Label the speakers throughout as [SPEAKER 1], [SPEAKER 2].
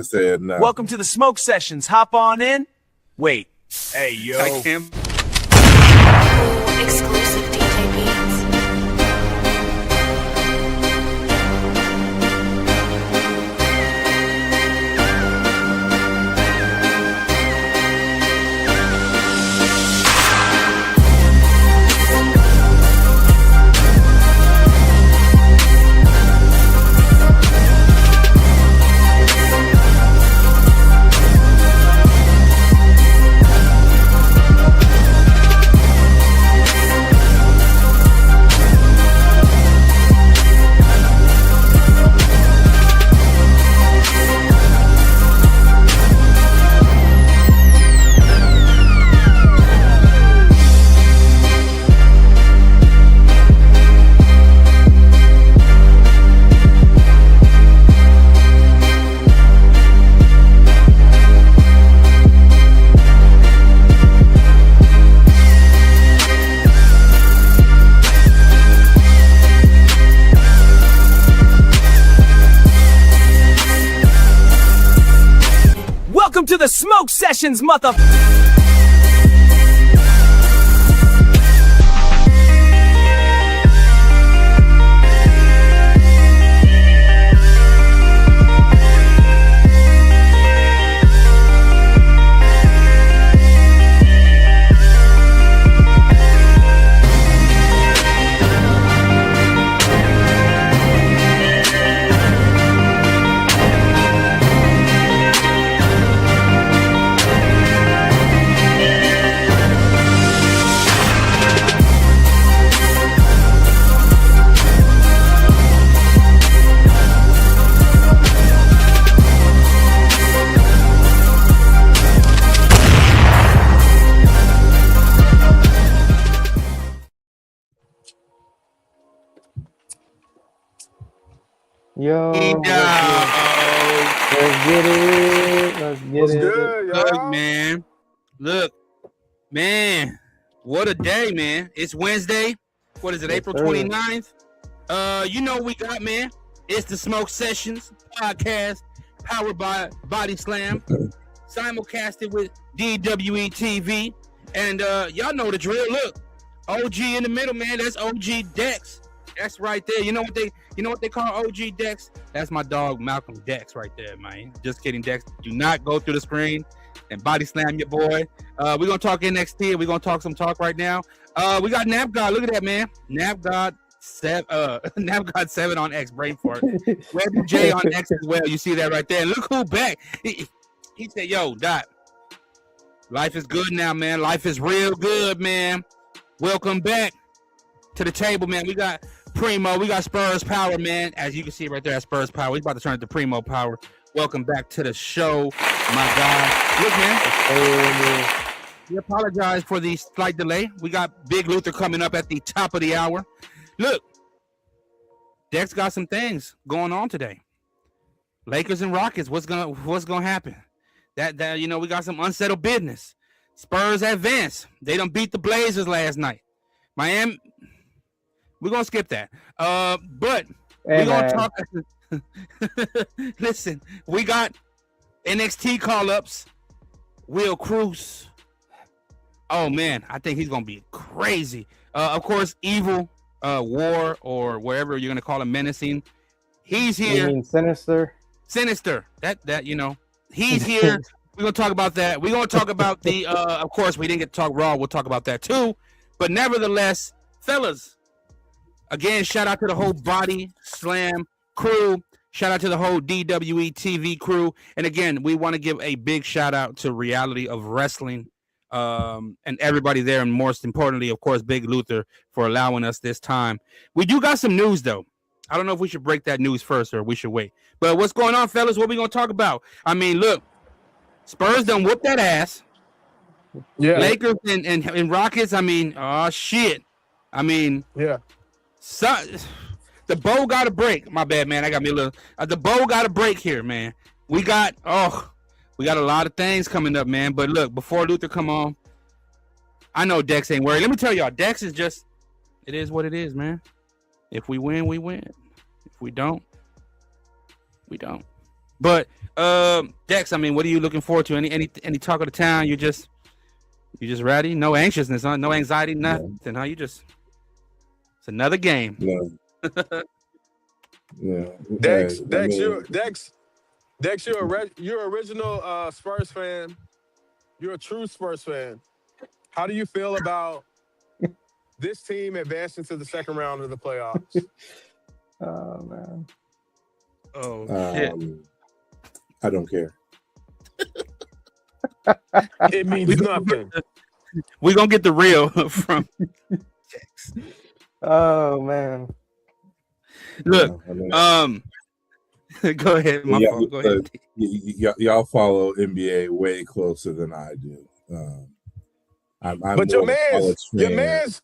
[SPEAKER 1] Said no.
[SPEAKER 2] Welcome to the smoke sessions. Hop on in. Wait. Hey, yo.
[SPEAKER 3] I can't.
[SPEAKER 4] Exclusive DJ beats.
[SPEAKER 2] Welcome to the smoke sessions, mother.
[SPEAKER 5] Yo, let's get it. Let's get
[SPEAKER 1] What's
[SPEAKER 5] it.
[SPEAKER 1] good,
[SPEAKER 3] Look,
[SPEAKER 1] y'all?
[SPEAKER 3] man. Look, man. What a day, man. It's Wednesday. What is it,
[SPEAKER 5] Yes,
[SPEAKER 3] April
[SPEAKER 5] sir.
[SPEAKER 3] 29th? You know what we got, man. It's the Smoke Sessions podcast powered by Body Slam, simulcasted with DWE TV. And y'all know the drill. Look, OG in the middle, man. That's OG Dex. That's right there. You know what they call OG Dex? That's my dog Malcolm Dex right there, man. Just kidding, Dex. Do not go through the screen and body slam your boy. We're gonna talk NXT. We're gonna talk some talk right now. We got Nap God. Look at that, man. Nap God 7 on X, brain fart. Webby J on X as well. You see that right there. And look who back. He said, yo, Dot, life is good now, man. Life is real good, man. Welcome back to the table, man. We got Primo. We got Spurs Power, man. As you can see right there at Spurs Power. We're about to turn it to Primo Power. Welcome back to the show, my guy. Look, man. We apologize for the slight delay. We got Big Luther coming up at the top of the hour. Look, Dex got some things going on today. Lakers and Rockets. What's gonna happen? That we got some unsettled business. Spurs advance. They done beat the Blazers last night. Miami. We're gonna skip that. But we're gonna talk. Listen, we got NXT call-ups. Will Cruz. Oh man, I think he's gonna be crazy. Of course, Evil War or wherever you're gonna call him, menacing. He's here.
[SPEAKER 5] You mean Sinister?
[SPEAKER 3] Sinister. That he's here. We're gonna talk about that. We're gonna talk about the. Of course, we didn't get to talk Raw. We'll talk about that too. But nevertheless, fellas. Again, shout out to the whole Body Slam crew. Shout out to the whole DWE TV crew. And again, we want to give a big shout out to Reality of Wrestling and everybody there. And most importantly, of course, Big Luther for allowing us this time. We do got some news, though. I don't know if we should break that news first or we should wait. But what's going on, fellas? What we going to talk about? I mean, look, Spurs done whooped that ass.
[SPEAKER 1] Yeah.
[SPEAKER 3] Lakers and Rockets, I mean, oh, shit. I mean,
[SPEAKER 1] Yeah.
[SPEAKER 3] so, the bow got to break. My bad, man. I got me a little. The bow got to break here, man. We got a lot of things coming up, man. But look, before Luther come on, I know Dex ain't worried. Let me tell y'all, Dex is just, it is what it is, man. If we win, we win. If we don't, we don't. But Dex, I mean, what are you looking forward to? Any talk of the town? You just ready? No anxiousness, huh? No anxiety, nothing, huh? It's another game.
[SPEAKER 1] No. Yeah.
[SPEAKER 6] Dex,
[SPEAKER 1] Hey, I
[SPEAKER 6] Dex,
[SPEAKER 1] mean,
[SPEAKER 6] you're original Spurs fan. You're a true Spurs fan. How do you feel about this team advancing to the second round of the playoffs?
[SPEAKER 5] Oh man.
[SPEAKER 3] Oh shit!
[SPEAKER 1] I don't care.
[SPEAKER 6] It means nothing.
[SPEAKER 3] We're gonna get the real from Dex.
[SPEAKER 5] Oh man.
[SPEAKER 3] Look,
[SPEAKER 1] I mean,
[SPEAKER 3] go ahead, my fault. Go ahead.
[SPEAKER 1] y'all follow NBA way closer than I do. I'm
[SPEAKER 6] But
[SPEAKER 1] more of a college fan
[SPEAKER 6] your man's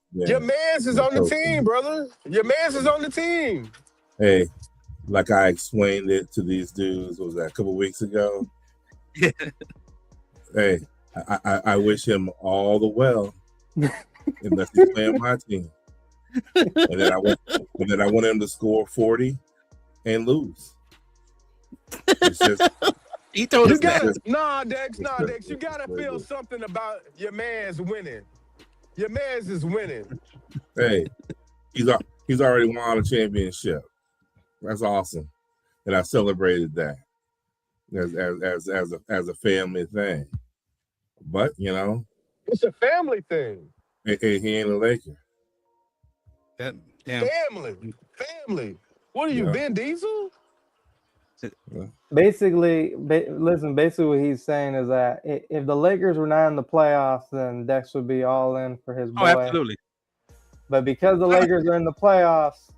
[SPEAKER 6] is
[SPEAKER 1] than
[SPEAKER 6] on the
[SPEAKER 1] coaching.
[SPEAKER 6] team, brother. Your man's is on the team.
[SPEAKER 1] Hey, like I explained it to these dudes, what was that, a couple weeks ago?
[SPEAKER 3] Yeah.
[SPEAKER 1] Hey, I wish him all the well, unless he's playing my team. And then I want him to score 40 and lose. It's just,
[SPEAKER 3] He told
[SPEAKER 6] You
[SPEAKER 3] us that.
[SPEAKER 6] gotta Dex. You gotta feel something about your man's winning. Your man's is winning.
[SPEAKER 1] hey, he's already won a championship. That's awesome, and I celebrated that as a family thing. But
[SPEAKER 6] It's a family thing.
[SPEAKER 1] he ain't a Laker.
[SPEAKER 3] That, damn.
[SPEAKER 6] Family. What are you,
[SPEAKER 1] Yeah.
[SPEAKER 6] Vin Diesel?
[SPEAKER 5] Basically, basically what he's saying is that if the Lakers were not in the playoffs, then Dex would be all in for his boy.
[SPEAKER 3] Oh, absolutely.
[SPEAKER 5] But because the Lakers are in the playoffs,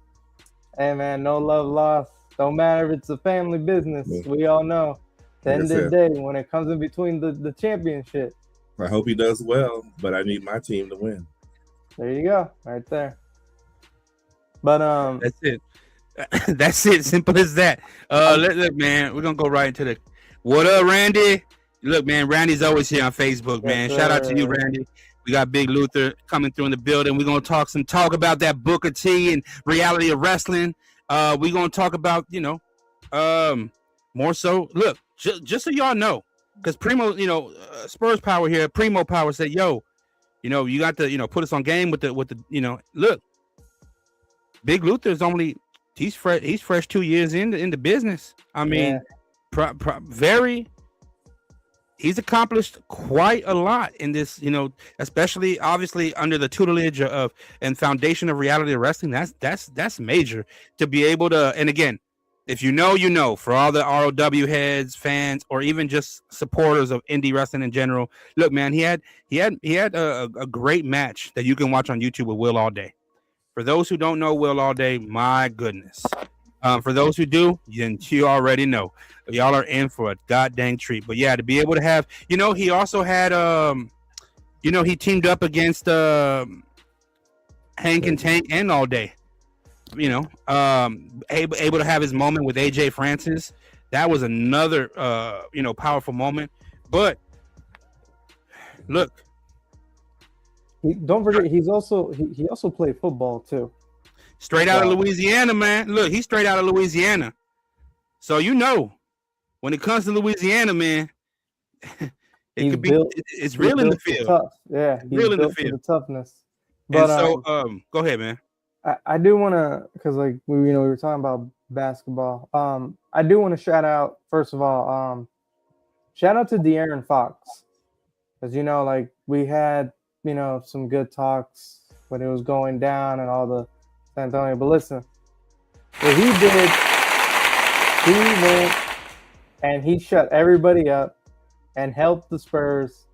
[SPEAKER 5] hey man, no love lost. Don't matter if it's a family business.
[SPEAKER 1] Yeah.
[SPEAKER 5] We all know. At the
[SPEAKER 1] Like I
[SPEAKER 5] end of the
[SPEAKER 1] said,
[SPEAKER 5] day, when it comes in between the championship,
[SPEAKER 1] I hope he does well, but I need my team to win.
[SPEAKER 5] there you go, right there. But
[SPEAKER 3] That's it. That's it. Simple as that. Look, man, we're gonna go right into the what up, Randy. Look, man, Randy's always here on Facebook, man.
[SPEAKER 5] Yes,
[SPEAKER 3] Shout out to you,
[SPEAKER 5] sir.
[SPEAKER 3] Randy. We got Big Luther coming through in the building. We're gonna talk about that Booker T and reality of wrestling. We're gonna talk about, more so. Look, just so y'all know, because Primo, Spurs Power here, Primo Power said, yo, you got to, put us on game with the, look, Big Luther's he's fresh 2 years in the business. I mean, he's accomplished quite a lot in this, especially obviously under the tutelage of and foundation of reality of wrestling. That's major to be able to. And again, if you know, for all the ROW heads, fans, or even just supporters of indie wrestling in general, look, man, he had a great match that you can watch on YouTube with Will All Day. For those who don't know Will All Day, my goodness. For those who do, then you already know. Y'all are in for a goddamn treat. But yeah, to be able to have, he also had, he teamed up against Hank and Tank and All Day. Able to have his moment with AJ Francis. That was another, powerful moment. But look.
[SPEAKER 5] Don't forget, he also played football too.
[SPEAKER 3] Straight out of Louisiana, man. Look, he's straight out of Louisiana. So when it comes to Louisiana, man, it's real in the field.
[SPEAKER 5] Tough. Yeah, he's
[SPEAKER 3] real in the
[SPEAKER 5] built for
[SPEAKER 3] field.
[SPEAKER 5] the toughness. But
[SPEAKER 3] go ahead, man.
[SPEAKER 5] I do want to, because like we were talking about basketball. I do want to shout out, first of all, shout out to De'Aaron Fox, because like we had some good talks when it was going down and all the San Antonio. But listen, what he did, he went and he shut everybody up and helped the Spurs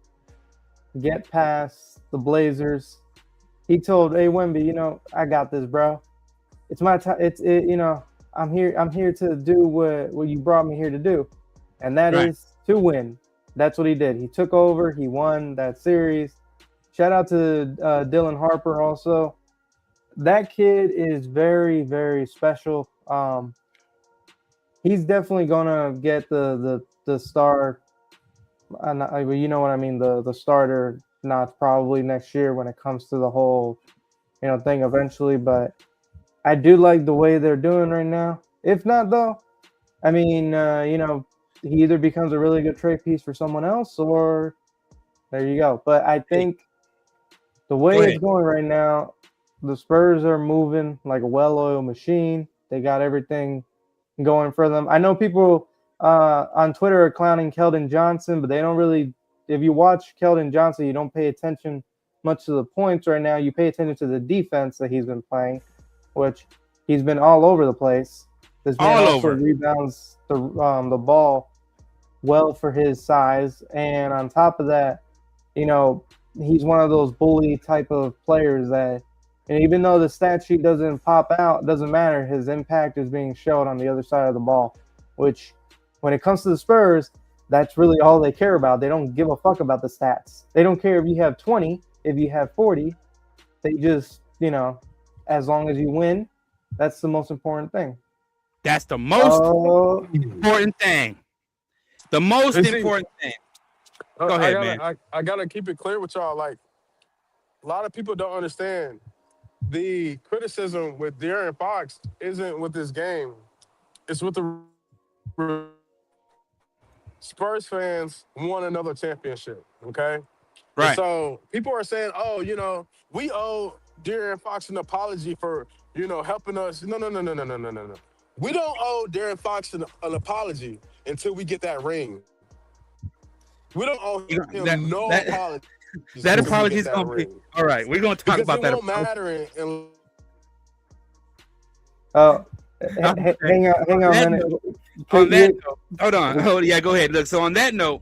[SPEAKER 5] get past the Blazers. He told, "Hey Wemby, I got this, bro. It's my time. I'm here to do what you brought me here to do, and that is to win." That's what he did. He took over. He won that series. Shout out to Dylan Harper also. That kid is very, very special. He's definitely gonna get the star. You know what I mean, the starter notch probably next year when it comes to the whole thing eventually. But I do like the way they're doing right now. If not though, I mean he either becomes a really good trade piece for someone else, or there you go. But I think the way
[SPEAKER 3] Go
[SPEAKER 5] it's
[SPEAKER 3] ahead.
[SPEAKER 5] going right now, the Spurs are moving like a well-oiled machine. They got everything going for them. I know people on Twitter are clowning Keldon Johnson, but they don't really. If you watch Keldon Johnson, you don't pay attention much to the points right now. You pay attention to the defense that he's been playing, which he's been all over the place. This man
[SPEAKER 3] All
[SPEAKER 5] also
[SPEAKER 3] over.
[SPEAKER 5] rebounds the ball well for his size, and on top of that, you know, he's one of those bully type of players that, and even though the stat sheet doesn't pop out, doesn't matter. His impact is being shown on the other side of the ball, which, when it comes to the Spurs, that's really all they care about. They don't give a fuck about the stats. They don't care if you have 20, if you have 40. They just, as long as you win, that's the most important thing.
[SPEAKER 3] That's the most
[SPEAKER 5] Oh,
[SPEAKER 3] important thing. The most
[SPEAKER 6] You see,
[SPEAKER 3] important thing. Go ahead, man.
[SPEAKER 6] I gotta keep it clear with y'all. Like, a lot of people don't understand the criticism with De'Aaron Fox isn't with this game. It's with the Spurs fans want another championship. Okay. And
[SPEAKER 3] Right.
[SPEAKER 6] so people are saying, oh, we owe De'Aaron Fox an apology for, helping us. No. We don't owe De'Aaron Fox an apology until we get that ring. We don't owe him no apology.
[SPEAKER 3] That apology is going to be all right. We're going to talk about that.
[SPEAKER 6] It won't matter.
[SPEAKER 5] hang on a minute.
[SPEAKER 3] On that note, hold on. Oh, yeah, go ahead. Look, so on that note,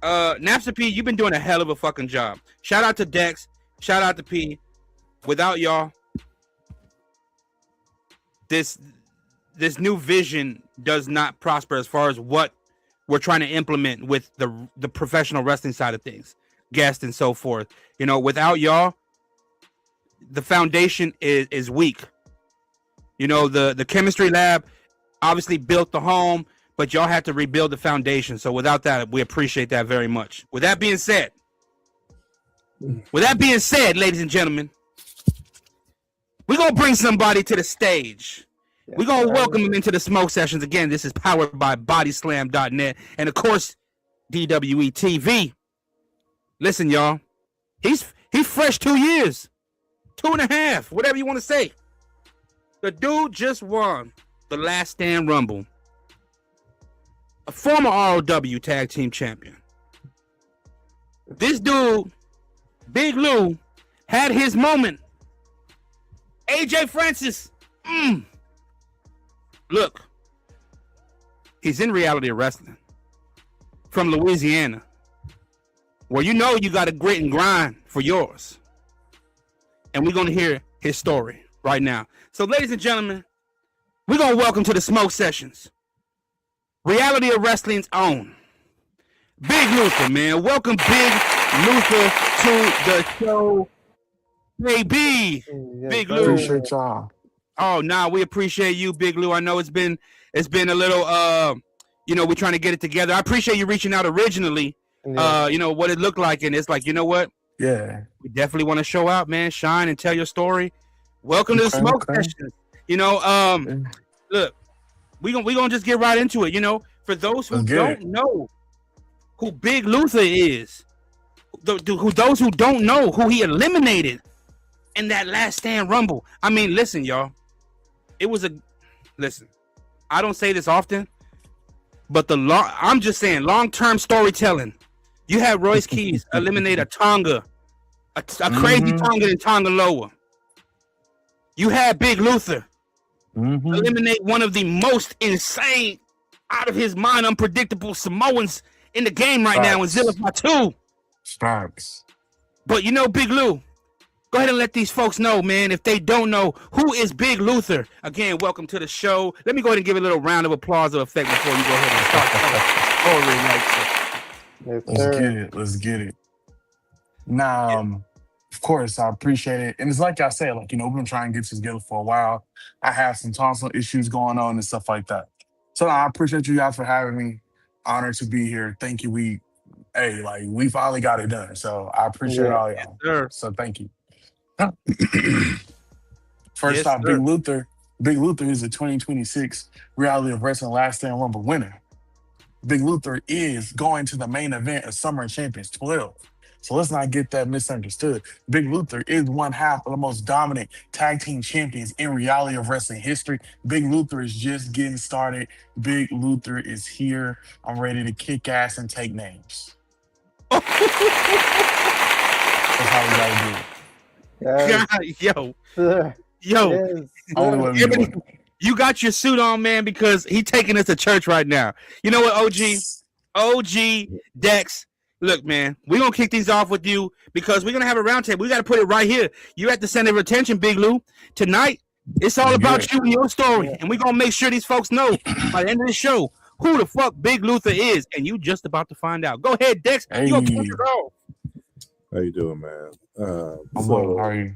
[SPEAKER 3] Napster P, you've been doing a hell of a fucking job. Shout out to Dex. Shout out to P. Without y'all, this new vision does not prosper as far as what we're trying to implement with the professional wrestling side of things, guests and so forth. Without y'all, the foundation is weak. The chemistry lab obviously built the home, but y'all had to rebuild the foundation. So without that, we appreciate that very much. With that being said, ladies and gentlemen, we're going to bring somebody to the stage. We're going to welcome him into the smoke sessions. Again, this is powered by bodyslam.net and, of course, DWE TV. Listen, y'all, he's fresh 2 years, 2.5, whatever you want to say. The dude just won the Last Stand Rumble. A former ROW tag team champion. This dude, Big Lou, had his moment. AJ Francis. Look, he's in reality wrestling from Louisiana, where you got to grit and grind for yours. And we're going to hear his story right now. So, ladies and gentlemen, we're going to welcome to the Smoke Sessions, reality of wrestling's own, Big Luther, man. Welcome, Big Luther, to the show. Baby, Big Lou.
[SPEAKER 7] Appreciate y'all.
[SPEAKER 3] Oh, nah, we appreciate you, Big Lou. I know it's been a little, we're trying to get it together. I appreciate you reaching out originally, what it looked like. And it's like, you know what?
[SPEAKER 7] Yeah.
[SPEAKER 3] We definitely want to show out, man, shine and tell your story. Welcome to the Smoke Sessions. Look, we gonna just get right into it. For those who don't know who Big Luther is, those who don't know who he eliminated in that Last Stand Rumble. I mean, listen, y'all. Listen, I don't say this often, but I'm just saying long-term storytelling. You had Royce Keys eliminate a Tonga, a crazy Tonga in Tongaloa. You had Big Luther eliminate one of the most insane, out of his mind, unpredictable Samoans in the game right now in Zilla Fatu.
[SPEAKER 7] Facts.
[SPEAKER 3] But Big Lou, go ahead and let these folks know, man, if they don't know, who is Big Luther? Again, welcome to the show. Let me go ahead and give a little round of applause or effect before you go ahead and start.
[SPEAKER 7] Let's get it. Now, of course, I appreciate it. And it's like I said, we've been trying to get this together for a while. I have some tonsil issues going on and stuff like that. So I appreciate you guys for having me. Honored to be here. Thank you. We finally got it done. So I appreciate all y'all.
[SPEAKER 3] Yes,
[SPEAKER 7] so thank you. First off, Big Luther is the 2026 Reality of Wrestling Last Stand Rumble winner. Big Luther is going to the main event of Summer Champions 12. So let's not get that misunderstood. Big Luther is one half of the most dominant tag team champions in reality of wrestling history. Big Luther is just getting started. Big Luther is here. I'm ready to kick ass and take names. That's how we gotta do it.
[SPEAKER 5] Yes,
[SPEAKER 3] God, yo,
[SPEAKER 5] sir.
[SPEAKER 3] yo,
[SPEAKER 5] Yes,
[SPEAKER 7] Only
[SPEAKER 5] sir.
[SPEAKER 7] way we do it.
[SPEAKER 3] you got your suit on, man, because he taking us to church right now. You know what, OG, Dex. Look, man, we're gonna kick these off with you because we're gonna have a roundtable. We gotta put it right here. You're at the center of attention, Big Lou. Tonight, it's all about
[SPEAKER 7] Good.
[SPEAKER 3] you and your story.
[SPEAKER 5] Yeah.
[SPEAKER 3] And we're gonna make sure these folks know by the end of the show who the fuck Big Luther is, and you just about to find out. Go ahead, Dex. You gonna kick
[SPEAKER 7] Hey,
[SPEAKER 3] it off.
[SPEAKER 1] How you doing, man?
[SPEAKER 7] I'm well. How are you?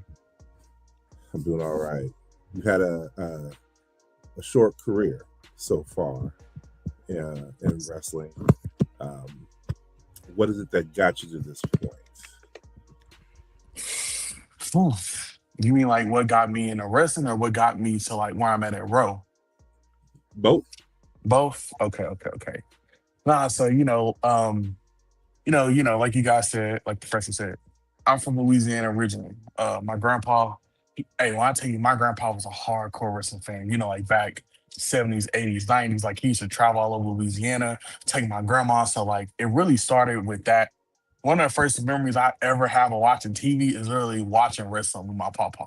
[SPEAKER 1] I'm doing all right. You had a short career so far in wrestling. What is it that got you to this point?
[SPEAKER 7] Oof. You mean like what got me into wrestling or what got me to like where I'm at Raw?
[SPEAKER 1] Both.
[SPEAKER 7] Both? Okay. Nah, so like you guys said, like the Professor said, I'm from Louisiana originally. My grandpa, when I tell you, my grandpa was a hardcore wrestling fan. You know, like back 70s, 80s, 90s. Like he used to travel all over Louisiana, take my grandma. So like it really started with that. One of the first memories I ever have of watching TV is really watching wrestling with my papa.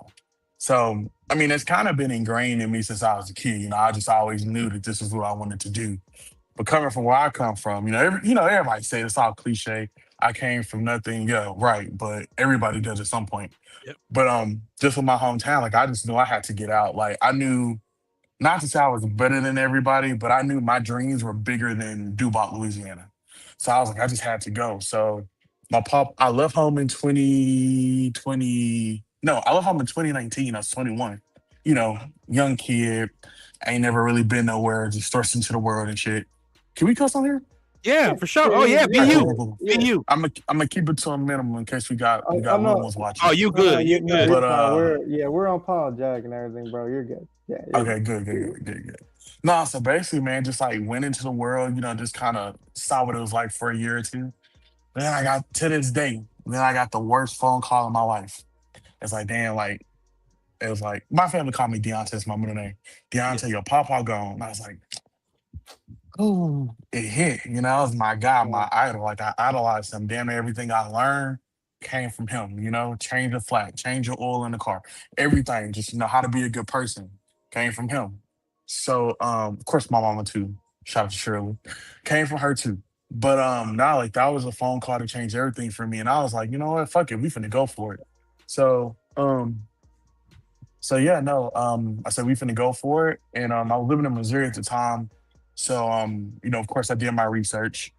[SPEAKER 7] So I mean, it's kind of been ingrained in me since I was a kid. You know, I just always knew that this is what I wanted to do. But coming from where I come from, everybody say it's all cliche. I came from nothing, yeah, right. But everybody does at some point.
[SPEAKER 3] Yep.
[SPEAKER 7] But just with my hometown, like I just knew I had to get out. Like I knew, not to say I was better than everybody, but I knew my dreams were bigger than Dubot, Louisiana. So I was like, I just had to go. So I left home in 2020. No, I left home in 2019. I was 21. You know, young kid. I ain't never really been nowhere, just thrust into the world and shit. Can we cuss on here?
[SPEAKER 3] Yeah, for sure.
[SPEAKER 5] Yeah,
[SPEAKER 3] Oh yeah, be
[SPEAKER 5] yeah,
[SPEAKER 3] you.
[SPEAKER 5] yeah.
[SPEAKER 3] Be you.
[SPEAKER 7] I'm gonna keep it to a minimum in case we got
[SPEAKER 5] I'm
[SPEAKER 7] little
[SPEAKER 5] not.
[SPEAKER 7] ones watching.
[SPEAKER 3] Oh, you good. You good.
[SPEAKER 5] You're
[SPEAKER 7] But
[SPEAKER 5] fine. We're on Paul Jack and everything, bro. You're good. Yeah.
[SPEAKER 7] okay, good. No, so basically, man, just like went into the world, just kind of saw what it was like for a year or two. Then I got to this day, then I got the worst phone call in my life. It's like, damn, like it was like my family called me Deontay, it's my middle name. Deontay, your papa gone. And I was like, oh, it hit. That was my guy, my idol. Like I idolized him. Damn, everything I learned came from him. Change the flat, change your oil in the car, everything. Just how to be a good person came from him. So of course my mama too. Shout out to Shirley. Came from her too. But now like that was a phone call to change everything for me. And I was like, you know what? Fuck it. We finna go for it. So yeah, no, I said we finna go for it. And I was living in Missouri at the time. So of course I did my research.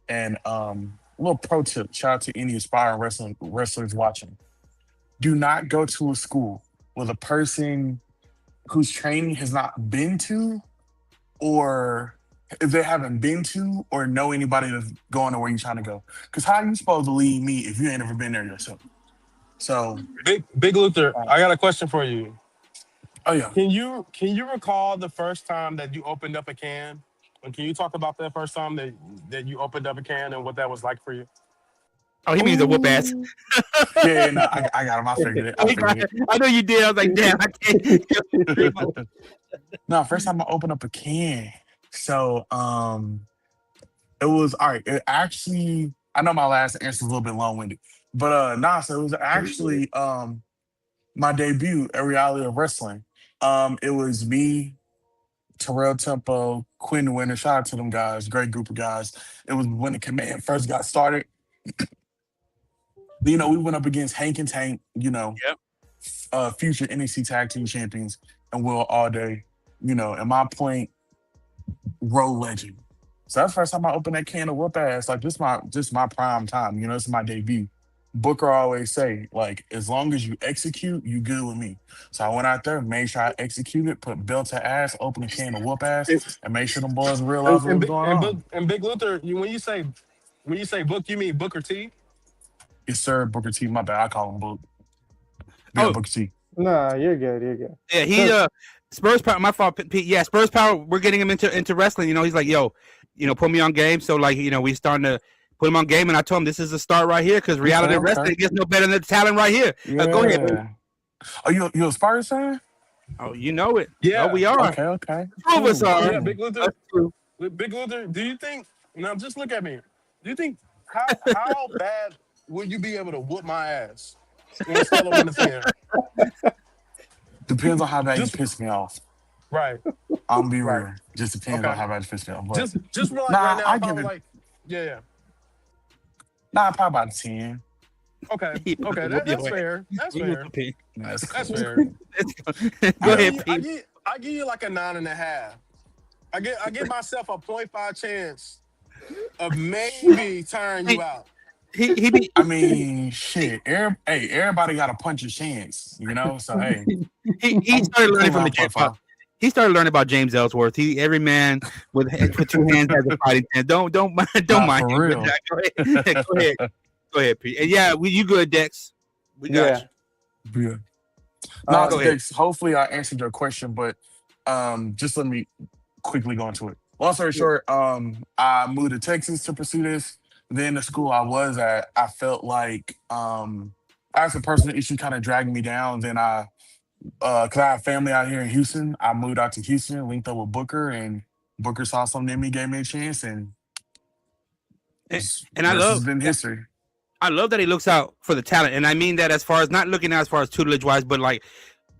[SPEAKER 7] And a little pro tip, shout out to any aspiring wrestlers watching. Do not go to a school with a person whose training has not been to, or if they haven't been to, or know anybody that's going to where you're trying to go. Because how are you supposed to lead me if you ain't ever been there yourself? So
[SPEAKER 6] Big Luther, I got a question for you.
[SPEAKER 7] oh yeah.
[SPEAKER 6] Can you recall the first time that you opened up a can? And can you talk about that first time that you opened up a can and what that was like for you?
[SPEAKER 3] Oh, he means a whoop ass.
[SPEAKER 7] Yeah, no, I got him. I figured it.
[SPEAKER 3] I know you did. I was like, damn, I can't.
[SPEAKER 7] No, first time I opened up a can. So it was all right. It actually, I know my last answer is a little bit long-winded. But so it was actually my debut at Reality of Wrestling. It was me, Terrell Tempo, Quinn Winter. Shout out to them guys, great group of guys. It was when the command first got started. We went up against Hank and Tank, future NXT Tag Team Champions, and Will All Day, and my point, Road Legend. So that's the first time I opened that can of whoop ass. Like this my prime time. This is my debut. Booker always say, like, as long as you execute, you good with me. So I went out there, made sure I executed, put belt to ass, opened a can of whoop ass, and make sure them boys realize what was going on.
[SPEAKER 6] And Big Luther, when you say Book, you mean Booker T?
[SPEAKER 7] Yes, sir, Booker T. My bad, I call him Book. Yeah, Booker T.
[SPEAKER 5] Nah, you're good.
[SPEAKER 3] Yeah, he Spurs Power. My fault, Pete. Yeah, Spurs Power. We're getting him into wrestling. He's like, yo, put me on game. So like, we starting to put him on game, and I told him this is the start right here because reality
[SPEAKER 7] Okay,
[SPEAKER 3] wrestling gets no better than the talent right here. Go ahead.
[SPEAKER 7] yeah. Oh, you a Spurs fan?
[SPEAKER 3] Oh, you know it.
[SPEAKER 6] Yeah.
[SPEAKER 3] Oh, we are.
[SPEAKER 7] Okay.
[SPEAKER 3] Two of us
[SPEAKER 7] Cool,
[SPEAKER 3] are.
[SPEAKER 6] Yeah, Big Luther.
[SPEAKER 3] That's true.
[SPEAKER 6] Big Luther, do you think? Now, just look at me. Do you think how bad will you be able to whoop my ass on a scale of 1 to 10?
[SPEAKER 7] Depends on how bad you
[SPEAKER 6] Just
[SPEAKER 7] piss me off.
[SPEAKER 6] right,
[SPEAKER 7] I'm gonna be
[SPEAKER 6] right.
[SPEAKER 7] real. Just depends on
[SPEAKER 6] Okay.
[SPEAKER 7] how bad you piss me off. But
[SPEAKER 6] Just for like
[SPEAKER 7] nah,
[SPEAKER 6] right now,
[SPEAKER 7] I
[SPEAKER 6] if I
[SPEAKER 7] give
[SPEAKER 6] was
[SPEAKER 7] it.
[SPEAKER 6] like, yeah.
[SPEAKER 7] Probably about 10.
[SPEAKER 6] Okay,
[SPEAKER 3] He
[SPEAKER 6] okay,
[SPEAKER 3] whoop your
[SPEAKER 6] that's
[SPEAKER 3] ass.
[SPEAKER 6] fair. That's
[SPEAKER 3] He
[SPEAKER 6] fair.
[SPEAKER 3] whoop your pig.
[SPEAKER 7] That's
[SPEAKER 6] That's
[SPEAKER 7] cool.
[SPEAKER 6] fair.
[SPEAKER 3] Go ahead,
[SPEAKER 6] I
[SPEAKER 3] Pete.
[SPEAKER 6] give you like a 9.5. I give myself a 0.5 chance of maybe tiring you out.
[SPEAKER 3] He be
[SPEAKER 7] I mean, shit. Everybody got a punch a chance, So hey,
[SPEAKER 3] he started learning from the
[SPEAKER 7] around
[SPEAKER 3] James.
[SPEAKER 7] 0.5.
[SPEAKER 3] He started learning about James Ellsworth. Every man with 2 hands has a fighting chance. Don't mind
[SPEAKER 7] Nah,
[SPEAKER 3] him
[SPEAKER 7] for
[SPEAKER 3] with
[SPEAKER 7] real.
[SPEAKER 3] that. Go ahead, Pete. And yeah, you good, Dex? We got
[SPEAKER 5] Yeah.
[SPEAKER 7] Yeah. Nah,
[SPEAKER 3] Go ahead.
[SPEAKER 7] Dex, hopefully I answered your question, but just let me quickly go into it. Long story short, I moved to Texas to pursue this. Then the school I was at, I felt like I had some personal issue kind of dragging me down. Then cause I have family out here in Houston, I moved out to Houston, linked up with Booker, and Booker saw something in me, gave me a chance, and
[SPEAKER 3] And,
[SPEAKER 7] the
[SPEAKER 3] and I
[SPEAKER 7] rest has
[SPEAKER 3] love
[SPEAKER 7] been history.
[SPEAKER 3] I love that he looks out for the talent, and I mean that as far as not looking out as far as tutelage wise, but like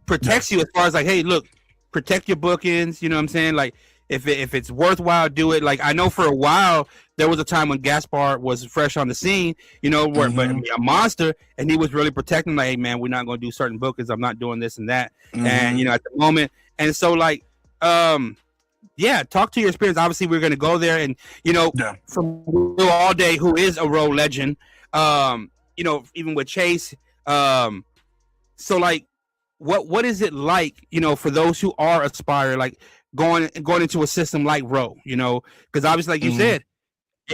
[SPEAKER 3] protects you as far as like, hey, look, protect your bookings. You know what I'm saying? Like if it's worthwhile, do it. Like I know for a while there was a time when Gaspar was fresh on the scene, where but
[SPEAKER 7] Mhm.
[SPEAKER 3] a monster, and he was really protecting. Like, hey man, we're not going to do certain bookings. I'm not doing this and that. And
[SPEAKER 7] Mhm.
[SPEAKER 3] at the moment, and so like, yeah, talk to your experience. Obviously, we're going to go there, and
[SPEAKER 7] Yeah.
[SPEAKER 3] from Will All Day, who is a role legend. Even with Chase. So like, what is it like, for those who are aspire, like going into a system like Row, because obviously, like you
[SPEAKER 7] Mhm.
[SPEAKER 3] said,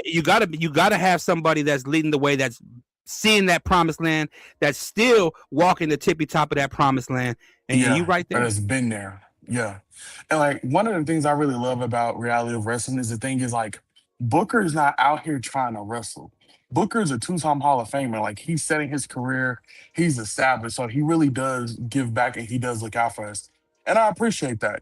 [SPEAKER 3] you gotta have somebody that's leading the way, that's seeing that promised land, that's still walking the tippy top of that promised land, and you
[SPEAKER 7] Yeah,
[SPEAKER 3] right
[SPEAKER 7] that
[SPEAKER 3] there.
[SPEAKER 7] has been there. Yeah. And like one of the things I really love about reality of wrestling is the thing is like Booker is not out here trying to wrestle. Booker's a two-time Hall of Famer. Like he's setting his career, he's established. So he really does give back and he does look out for us. And I appreciate that.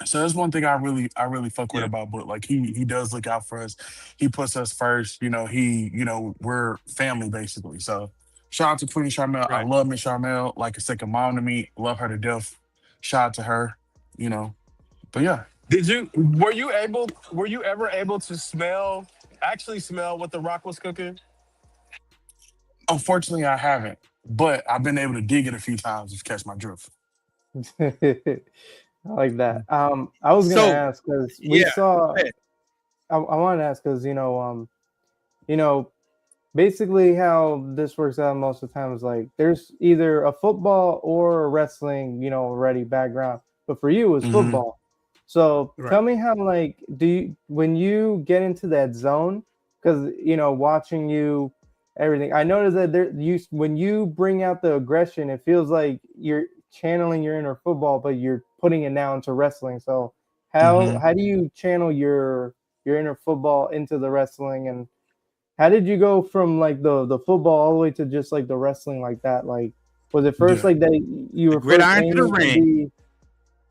[SPEAKER 7] So that's one thing I really fuck with
[SPEAKER 3] Yeah.
[SPEAKER 7] about Book. Like he does look out for us. He puts us first. We're family basically. So shout out to Queen Charmel. I
[SPEAKER 3] Right.
[SPEAKER 7] love Miss Charmel like a second mom to me. Love her to death. Shout out to her. You know. But yeah,
[SPEAKER 6] Were you ever able to actually smell what The Rock was cooking?
[SPEAKER 7] unfortunately I haven't, but I've been able to dig it a few times to catch my drift.
[SPEAKER 5] I like that. I was gonna
[SPEAKER 3] So
[SPEAKER 5] ask because we
[SPEAKER 3] yeah,
[SPEAKER 5] saw.
[SPEAKER 3] go ahead.
[SPEAKER 5] I wanted to ask because you know, basically how this works out most of the time is like there's either a football or a wrestling, already background. But for you, it's
[SPEAKER 7] Hmm.
[SPEAKER 5] football. So
[SPEAKER 3] Right.
[SPEAKER 5] tell me how like do you when you get into that zone? Because watching you, everything. I noticed that when you bring out the aggression, it feels like you're channeling your inner football, but you're putting it now into wrestling. So how
[SPEAKER 7] Hmm.
[SPEAKER 5] how do you channel your inner football into the wrestling, and how did you go from like the football all the way to just like the wrestling like that? Like, was it first
[SPEAKER 7] Yeah.
[SPEAKER 5] like that you
[SPEAKER 3] The
[SPEAKER 5] were first
[SPEAKER 3] gridiron to the
[SPEAKER 5] aiming to
[SPEAKER 3] ring.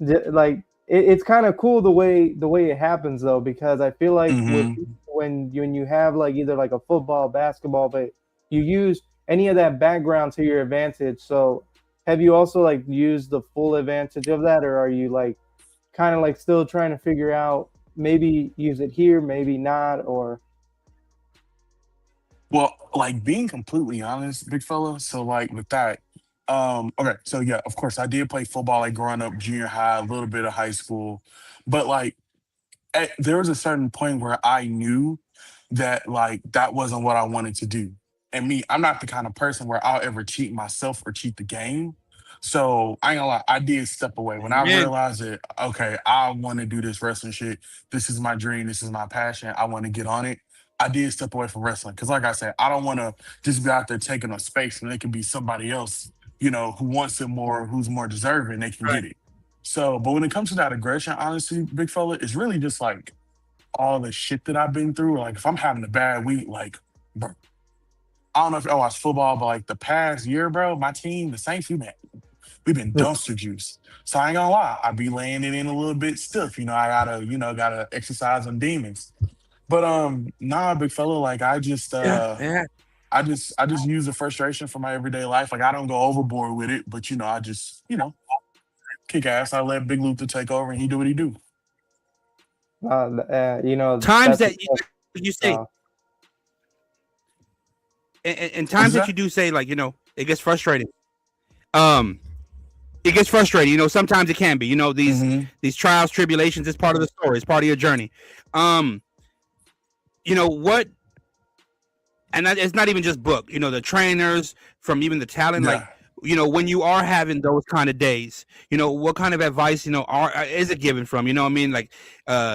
[SPEAKER 5] be like it's kind of cool the way it happens though, because I feel like with
[SPEAKER 7] Hmm.
[SPEAKER 5] when you have like either like a football, basketball, but you use any of that background to your advantage. So have you also like used the full advantage of that, or are you like kind of like still trying to figure out maybe use it here, maybe not, or
[SPEAKER 7] Well, like being completely honest, big fella. So like with that, okay, so yeah, of course I did play football like growing up, junior high, a little bit of high school, but like there was a certain point where I knew that like that wasn't what I wanted to do. And me, I'm not the kind of person where I'll ever cheat myself or cheat the game. So I ain't gonna lie, I did step away when I
[SPEAKER 3] Amen.
[SPEAKER 7] realized that okay, I want to do this wrestling shit. This is my dream. This is my passion. I want to get on it. I did step away from wrestling because, like I said, I don't want to just be out there taking up space and it can be somebody else, who wants it more, who's more deserving, they can
[SPEAKER 3] Right.
[SPEAKER 7] get it. So, but when it comes to that aggression, honestly, big fella, it's really just like all the shit that I've been through, like if I'm having a bad week, like, bro, I don't know if I watch football, but like the past year, bro, my team, the Saints, we've been dumpster juice. So I ain't gonna lie, I be laying it in a little bit stiff. I gotta exercise on demons. But nah, big fella, like
[SPEAKER 3] Yeah, yeah.
[SPEAKER 7] I just use the frustration for my everyday life. Like I don't go overboard with it, but I just, kick ass. I let Big Luther take over and he do what he do.
[SPEAKER 3] Times
[SPEAKER 5] That's
[SPEAKER 3] that you say,
[SPEAKER 5] uh,
[SPEAKER 3] and
[SPEAKER 7] What'd you
[SPEAKER 3] times that
[SPEAKER 7] say?
[SPEAKER 3] you do say, like, it gets frustrating. Um, it gets frustrating. Sometimes it can be.
[SPEAKER 7] Mm-hmm.
[SPEAKER 3] These trials, tribulations is part of the story. It's part of your journey. Um, what? And it's not even just book. The trainers, from even the talent, like,
[SPEAKER 7] Yeah.
[SPEAKER 3] when you are having those kind of days, what kind of advice, is it given from, what I mean, like,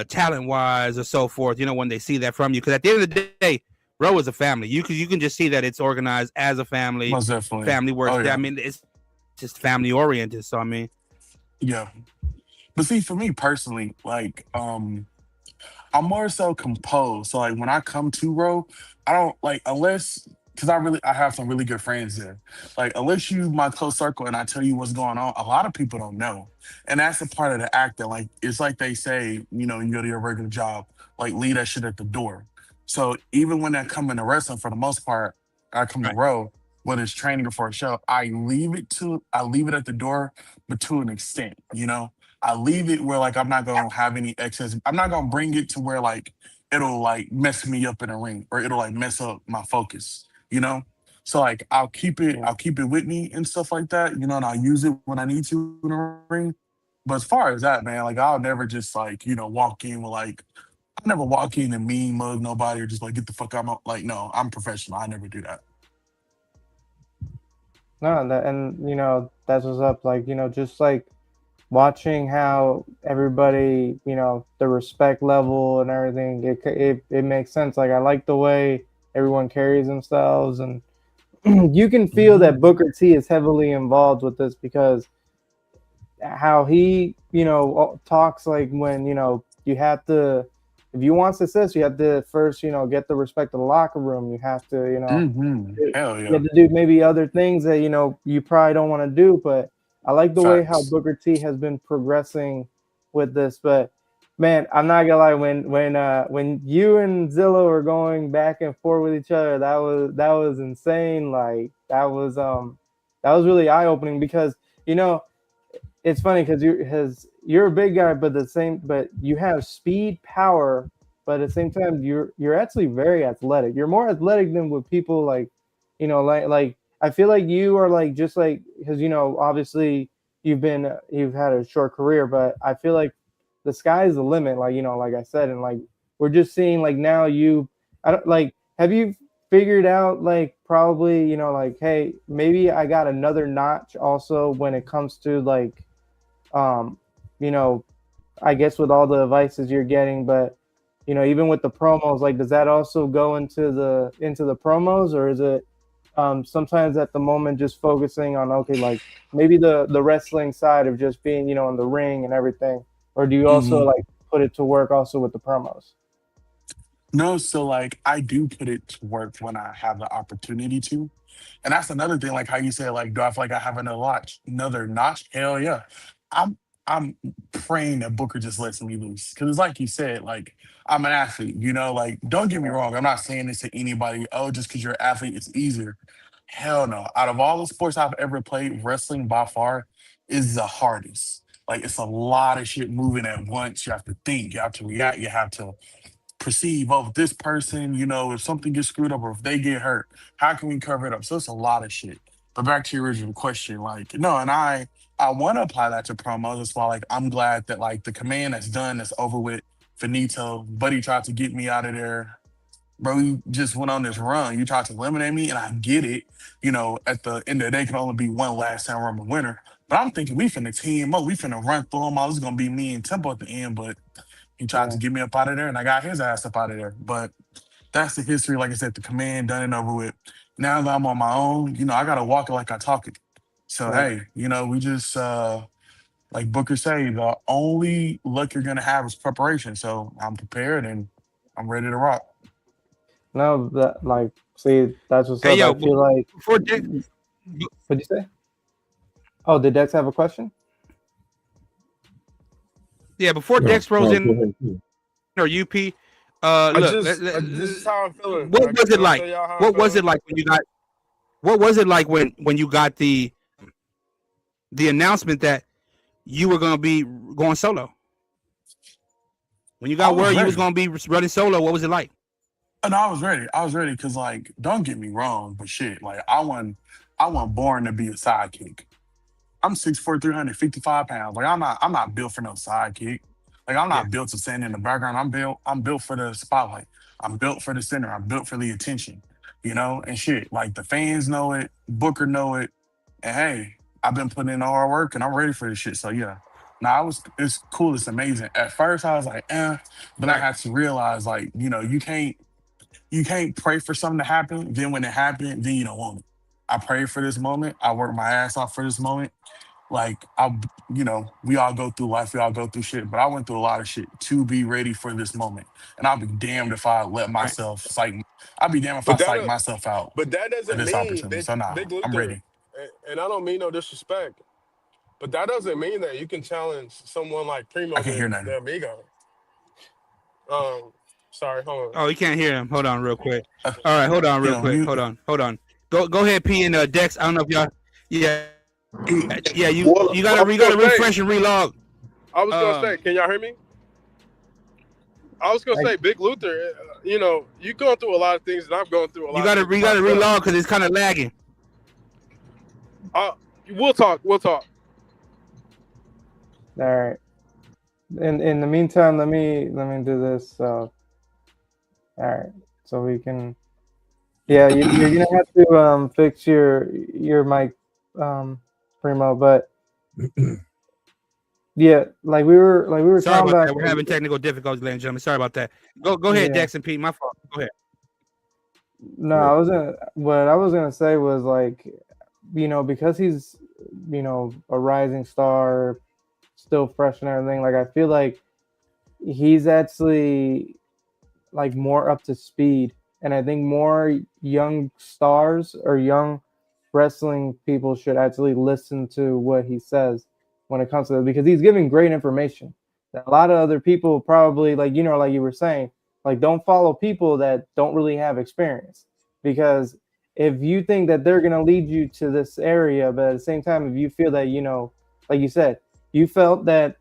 [SPEAKER 3] talent wise or so forth, when they see that from you, because at the end of the day, Row is a family. You can just see that it's organized as a family.
[SPEAKER 7] Most definitely.
[SPEAKER 3] Family works.
[SPEAKER 7] Oh
[SPEAKER 3] I
[SPEAKER 7] yeah.
[SPEAKER 3] mean, it's just family oriented. So I mean,
[SPEAKER 7] Yeah. But see, for me personally, like, I'm more so composed. So like when I come to row, I don't like unless because I have some really good friends there. Like unless you my close circle and I tell you what's going on, a lot of people don't know. And that's a part of the acting. Like it's like they say, you go to your regular job, like leave that shit at the door. So even when I come into wrestling, for the most part, I come to
[SPEAKER 3] right.
[SPEAKER 7] row, whether it's training or for a show, I leave it at the door, but to an extent. I leave it where like I'm not gonna have any excess. I'm not gonna bring it to where like it'll like mess me up in a ring or it'll like mess up my focus, you know? So like
[SPEAKER 5] yeah.
[SPEAKER 7] I'll keep it with me and stuff like that, and I'll use it when I need to in a ring. But as far as that, man, like I'll never just like, walk in with like I never walk in and mean mug nobody or just like get the fuck out. Like, no, I'm professional. I never do that.
[SPEAKER 5] No, and that's what's up. Like just like watching how everybody, the respect level and everything, it makes sense. Like I like the way everyone carries themselves, and you can feel
[SPEAKER 7] Hmm.
[SPEAKER 5] that Booker T is heavily involved with this because how he, talks like when, you have to, if you want success, you have to first, get the respect of the locker room. You have to,
[SPEAKER 7] Hmm. Hell
[SPEAKER 5] you have
[SPEAKER 7] yeah.
[SPEAKER 5] to do maybe other things that, you probably don't want to do. But I like the way how
[SPEAKER 7] Facts.
[SPEAKER 5] Booker T has been progressing with this. But man, I'm not gonna lie, when you and Zillow were going back and forth with each other, that was insane. Like that was really eye opening because you know it's funny because you're a big guy, but you have speed, power, but at the same time you're actually very athletic. You're more athletic than what people like, like I feel like you are like just like because obviously you've had a short career, but I feel like the sky is the limit. Like like I said, and like we're just seeing like now I don't like have you figured out like probably like hey maybe I got another notch also when it comes to like um, you know, I guess with all the advices you're getting, but even with the promos, like does that also go into the promos or is it sometimes at the moment just focusing on okay, like maybe the wrestling side of just being, in the ring and everything, or do you also
[SPEAKER 7] Hmm.
[SPEAKER 5] like put it to work also with the promos?
[SPEAKER 7] No, so like I do put it to work when I have the opportunity to. And that's another thing, like how you said, like, do I feel like I have another notch? Hell yeah. I'm I'm praying that Booker just lets me loose. Cause it's like you said, like I'm an athlete, like don't get me wrong. I'm not saying this to anybody, oh, just because you're an athlete, it's easier. Hell no. Out of all the sports I've ever played, wrestling by far is the hardest. Like it's a lot of shit moving at once. You have to think, you have to react, you have to perceive of this person, if something gets screwed up or if they get hurt, how can we cover it up? So it's a lot of shit. But back to your original question, like, no, and I want to apply that to promos. That's why like I'm glad that like the command that's done, that's over with. Finito, Buddy tried to get me out of there. Bro, you just went on this run. You tried to eliminate me, and I get it. At the end of the day, can only be one last time Roman winner. But I'm thinking we finna team up. We finna run through them all. This is gonna be me and Tempo at the end. But he tried
[SPEAKER 5] Yeah,
[SPEAKER 7] to get me up out of there, and I got his ass up out of there. But that's the history. Like I said, the command done and over with. Now that I'm on my own, I gotta walk it like I talk it. So
[SPEAKER 5] right.
[SPEAKER 7] hey, we just like Booker say, the only luck you're gonna have is preparation. So I'm prepared and I'm ready to rock.
[SPEAKER 5] No, that like, see, that's what's
[SPEAKER 3] Hey
[SPEAKER 5] up.
[SPEAKER 3] yo,
[SPEAKER 5] I feel like,
[SPEAKER 3] before Dex,
[SPEAKER 5] what'd you say? Oh, did Dex have a question?
[SPEAKER 3] yeah, before
[SPEAKER 1] No,
[SPEAKER 3] Dex rolls
[SPEAKER 1] no, go
[SPEAKER 3] in
[SPEAKER 1] ahead. Too.
[SPEAKER 3] or UP, look,
[SPEAKER 6] This is how I'm feeling.
[SPEAKER 3] what was it
[SPEAKER 6] Can I
[SPEAKER 3] like?
[SPEAKER 6] tell y'all how I'm
[SPEAKER 3] What was
[SPEAKER 6] feeling?
[SPEAKER 3] it like when you got? What was it like when you got the announcement that you were gonna be going solo? When you
[SPEAKER 7] I
[SPEAKER 3] got
[SPEAKER 7] was
[SPEAKER 3] word you was
[SPEAKER 7] ready.
[SPEAKER 3] gonna be running solo, what was it like?
[SPEAKER 7] And I was ready. I was ready because, like, don't get me wrong, but shit, like, I wasn't born to be a sidekick. I'm 6'4", 355 pounds. Like, I'm not built for no sidekick. Like, I'm
[SPEAKER 3] Yeah,
[SPEAKER 7] not built to stand in the background. I'm built for the spotlight. I'm built for the center. I'm built for the attention. And shit. Like, the fans know it, Booker know it, and hey, I've been putting in the hard work and I'm ready for this shit. So yeah. Now it's cool, it's amazing. At first I was like, but I
[SPEAKER 3] right.
[SPEAKER 7] had to realize, like, you can't pray for something to happen. Then when it happened, then you don't want it. I prayed for this moment. I worked my ass off for this moment. Like we all go through life, we all go through shit. But I went through a lot of shit to be ready for this moment. And I'll be damned if I let
[SPEAKER 3] Right.
[SPEAKER 7] myself psych. I'll be damned if I
[SPEAKER 6] But that
[SPEAKER 7] psych myself out
[SPEAKER 6] but that
[SPEAKER 7] for
[SPEAKER 6] doesn't
[SPEAKER 7] this
[SPEAKER 6] mean
[SPEAKER 7] opportunity.
[SPEAKER 6] Big
[SPEAKER 7] So nah,
[SPEAKER 6] Big
[SPEAKER 7] I'm
[SPEAKER 6] Luther,
[SPEAKER 7] ready.
[SPEAKER 6] and I don't mean no disrespect, but that doesn't mean that you can challenge someone like
[SPEAKER 7] I
[SPEAKER 6] Primo
[SPEAKER 7] can't hear
[SPEAKER 6] the
[SPEAKER 7] nothing.
[SPEAKER 6] Amigo. Um, sorry, hold
[SPEAKER 3] Oh, you can't hear him. Hold on, real quick.
[SPEAKER 7] Uh,
[SPEAKER 3] All right, hold on, real quick.
[SPEAKER 7] mute.
[SPEAKER 3] Hold on. Go ahead, P and Dex. I don't know if y'all. Yeah.
[SPEAKER 6] Well,
[SPEAKER 3] You
[SPEAKER 6] I was
[SPEAKER 3] you
[SPEAKER 6] gonna
[SPEAKER 3] gotta
[SPEAKER 6] say,
[SPEAKER 3] refresh and relog.
[SPEAKER 6] can y'all hear me? I was gonna
[SPEAKER 5] Like,
[SPEAKER 6] say, Big Luther, you going through a lot of things, and I'm going through a
[SPEAKER 3] You
[SPEAKER 6] lot of
[SPEAKER 3] gotta
[SPEAKER 6] things myself.
[SPEAKER 3] relog because it's kind of lagging.
[SPEAKER 6] Uh, we'll talk. We'll talk.
[SPEAKER 5] all right. In the meantime, let me do this. So, all right. So we can. Yeah, you're gonna have to fix your mic, Primo. But yeah, like we were
[SPEAKER 3] Sorry
[SPEAKER 5] talking
[SPEAKER 3] about
[SPEAKER 5] about.
[SPEAKER 3] that. We're having technical difficulties, ladies and gentlemen. Sorry about that. Go ahead,
[SPEAKER 5] Yeah.
[SPEAKER 3] Dex and Pete. My fault. Go ahead.
[SPEAKER 5] No,
[SPEAKER 1] Yeah.
[SPEAKER 5] what I was gonna say was like, because he's, a rising star, still fresh and everything. Like I feel like he's actually like more up to speed, and I think more young stars or young wrestling people should actually listen to what he says when it comes to it, because he's giving great information that a lot of other people probably, like, like you were saying, like, don't follow people that don't really have experience, because if you think that they're going to lead you to this area, but at the same time, if you feel that, like you said, you felt that,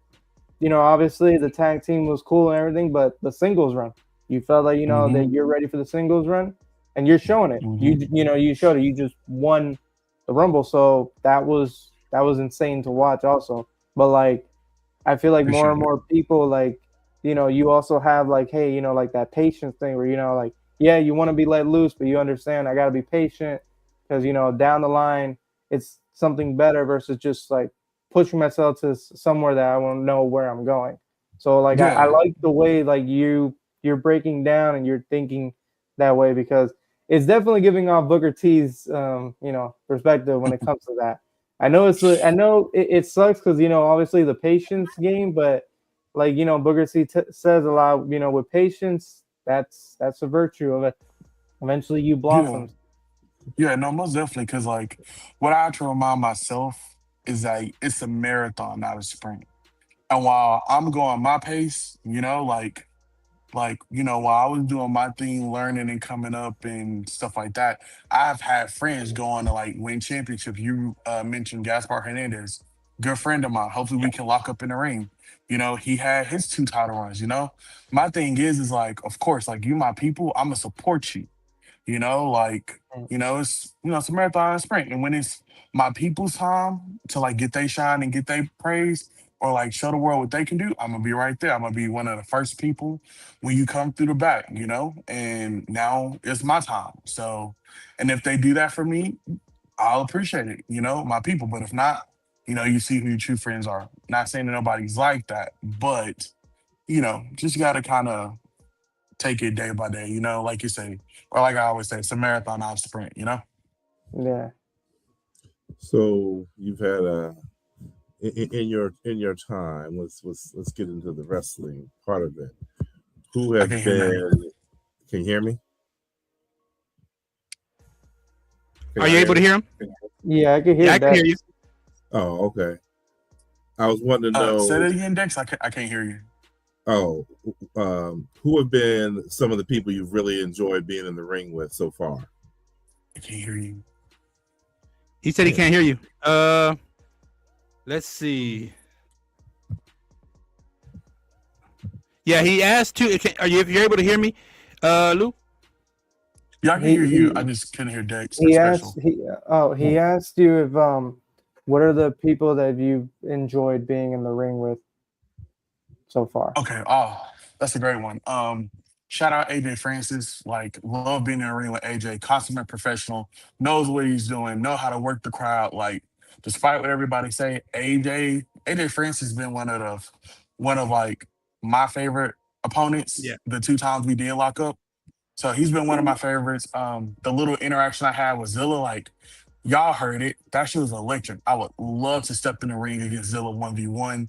[SPEAKER 5] obviously the tag team was cool and everything, but the singles run, you felt like,
[SPEAKER 7] Mm-hmm.
[SPEAKER 5] that you're ready for the singles run, and you're showing it.
[SPEAKER 7] Mm-hmm.
[SPEAKER 5] You showed it. You just won the Rumble, so that was insane to watch also. But like, I feel like more and
[SPEAKER 7] Appreciate it.
[SPEAKER 5] more people, like, you also have like, hey, like that patience thing where, like, yeah, you want to be let loose, but you understand I got to be patient, because down the line it's something better versus just like pushing myself to somewhere that I won't know where I'm going. So like, I
[SPEAKER 7] Yeah.
[SPEAKER 5] like the way like you're breaking down and you're thinking that way, because it's definitely giving off Booker T's perspective when it comes to that. I know it sucks because obviously the patience game, but like Booker T says a lot. With patience, that's a virtue of it. Eventually, you
[SPEAKER 7] Yeah.
[SPEAKER 5] blossom.
[SPEAKER 7] Yeah, no, most definitely. Cause like what I try to remind myself is like it's a marathon, not a sprint. And while I'm going my pace, while I was doing my thing, learning and coming up and stuff like that, I've had friends go on to like win championships. You mentioned Gaspar Hernandez, good friend of mine. Hopefully, we can lock up in the ring. He had his 2 title runs. My thing is like, of course, like you, my people, I'm gonna support you. It's a marathon and sprint. And when it's my people's time to like get they shine and get they praise or like show the world what they can do, I'm gonna be right there. I'm gonna be one of the first people when you come through the back. And now it's my time. So, and if they do that for me, I'll appreciate it, my people. But if not, you see who your true friends are. Not saying that nobody's like that, but just gotta kind of take it day by day, like you say, or like I always say, it's a marathon, not a sprint.
[SPEAKER 5] Yeah.
[SPEAKER 1] So you've had a in your time, let's get into the wrestling part of it. Who
[SPEAKER 7] I
[SPEAKER 1] have
[SPEAKER 7] can hear now.
[SPEAKER 1] been? Can you hear me? Can
[SPEAKER 3] Are
[SPEAKER 1] y'all
[SPEAKER 3] you
[SPEAKER 1] hear
[SPEAKER 3] able to
[SPEAKER 1] me?
[SPEAKER 3] hear him?
[SPEAKER 5] Yeah, I can hear
[SPEAKER 3] Yeah, I can hear you.
[SPEAKER 5] Dex.
[SPEAKER 1] Oh, okay. I was wanting to
[SPEAKER 7] Say
[SPEAKER 1] know.
[SPEAKER 7] that again, Dex. I can't hear you.
[SPEAKER 1] Oh, who have been some of the people you've really enjoyed being in the ring with so far?
[SPEAKER 7] I can't hear you.
[SPEAKER 3] He said he can't hear you. Let's see. Yeah, he asked to. Are you? If you're able to hear me, Lou?
[SPEAKER 7] Yeah, I can
[SPEAKER 5] He
[SPEAKER 7] hear you. I
[SPEAKER 5] he
[SPEAKER 7] just couldn't hear Dex.
[SPEAKER 5] he
[SPEAKER 7] Special.
[SPEAKER 5] asked he asked you if what are the people that you've enjoyed being in the ring with so far?
[SPEAKER 7] Okay. Oh, that's a great one. Shout out AJ Francis. Like, love being in the ring with AJ. Consummate professional. Knows what he's doing. Know how to work the crowd. Like, despite what everybody say, AJ Francis has been one of like my favorite
[SPEAKER 3] Yeah.
[SPEAKER 7] opponents. The two times we did lock up. So he's been one of my favorites. The little interaction I had with Zilla, like y'all heard it. That shit was electric. I would love to step in the ring against Zilla 1v1.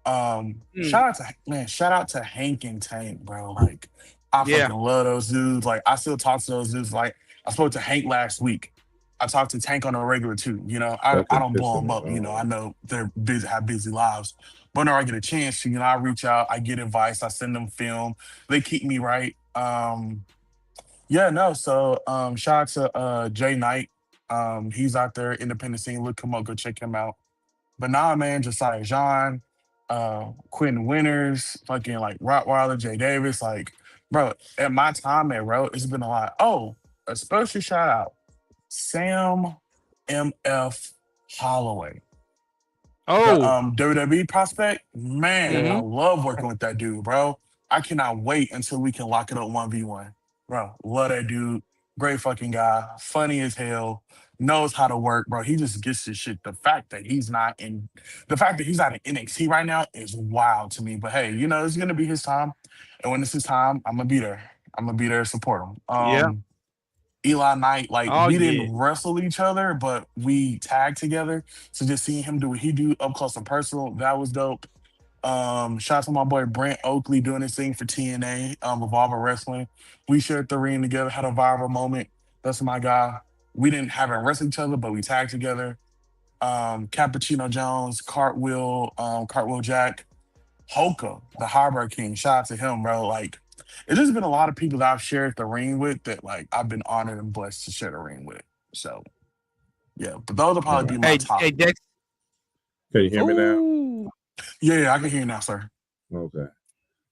[SPEAKER 3] Mm,
[SPEAKER 7] Shout out to Hank and Tank, bro. Like, I
[SPEAKER 3] yeah.
[SPEAKER 7] fucking love those dudes. Like, I still talk to those dudes. Like, I spoke to Hank last week. I talked to Tank on a regular too. You know,
[SPEAKER 1] That's
[SPEAKER 7] I don't blow them
[SPEAKER 1] interesting.
[SPEAKER 7] up. You know, I know they're busy, have busy lives. But whenever I get a chance to, I reach out, I get advice, I send them film. They keep me right. Yeah, no. So shout out to Jay Knight. He's out there, independent scene. Look him up, go check him out. But nah, man, Josiah John, Quentin Winters, fucking like Rottweiler, Jay Davis, like, bro, at my time at Road, it's been a lot. Oh, a special shout out, Sam MF Holloway. The
[SPEAKER 3] Oh.
[SPEAKER 7] WWE prospect, man, I
[SPEAKER 3] Mm-hmm.
[SPEAKER 7] love working with that dude, bro. I cannot wait until we can lock it up 1v1. Bro, love that dude. Great fucking guy. Funny as hell. Knows how to work, bro. He just gets his shit. The fact that he's not in NXT right now is wild to me. But hey, it's gonna be his time. And when it's his time, I'm gonna be there. I'm gonna be there to support him.
[SPEAKER 3] Yeah.
[SPEAKER 7] Eli Knight, like
[SPEAKER 3] Oh
[SPEAKER 7] we
[SPEAKER 3] yeah.
[SPEAKER 7] didn't wrestle each other, but we tagged together. So just seeing him do what he do up close and personal, that was dope. Shout out to my boy Brent Oakley doing his thing for TNA, Revolver Wrestling. We shared the ring together, had a viral moment. That's my guy. We didn't haven't wrestled each other, but we tagged together. Cappuccino Jones, Cartwheel Jack, Hoka, the Harbor King. Shout out to him, bro. Like, it's just been a lot of people that I've shared the ring with that like I've been honored and blessed to share the ring with. So yeah, but those will
[SPEAKER 1] All
[SPEAKER 7] probably be
[SPEAKER 1] right.
[SPEAKER 7] my
[SPEAKER 3] Hey,
[SPEAKER 7] top.
[SPEAKER 3] Dex.
[SPEAKER 1] Can you hear me now?
[SPEAKER 3] Ooh.
[SPEAKER 7] Yeah, I can hear you now, sir.
[SPEAKER 1] Okay.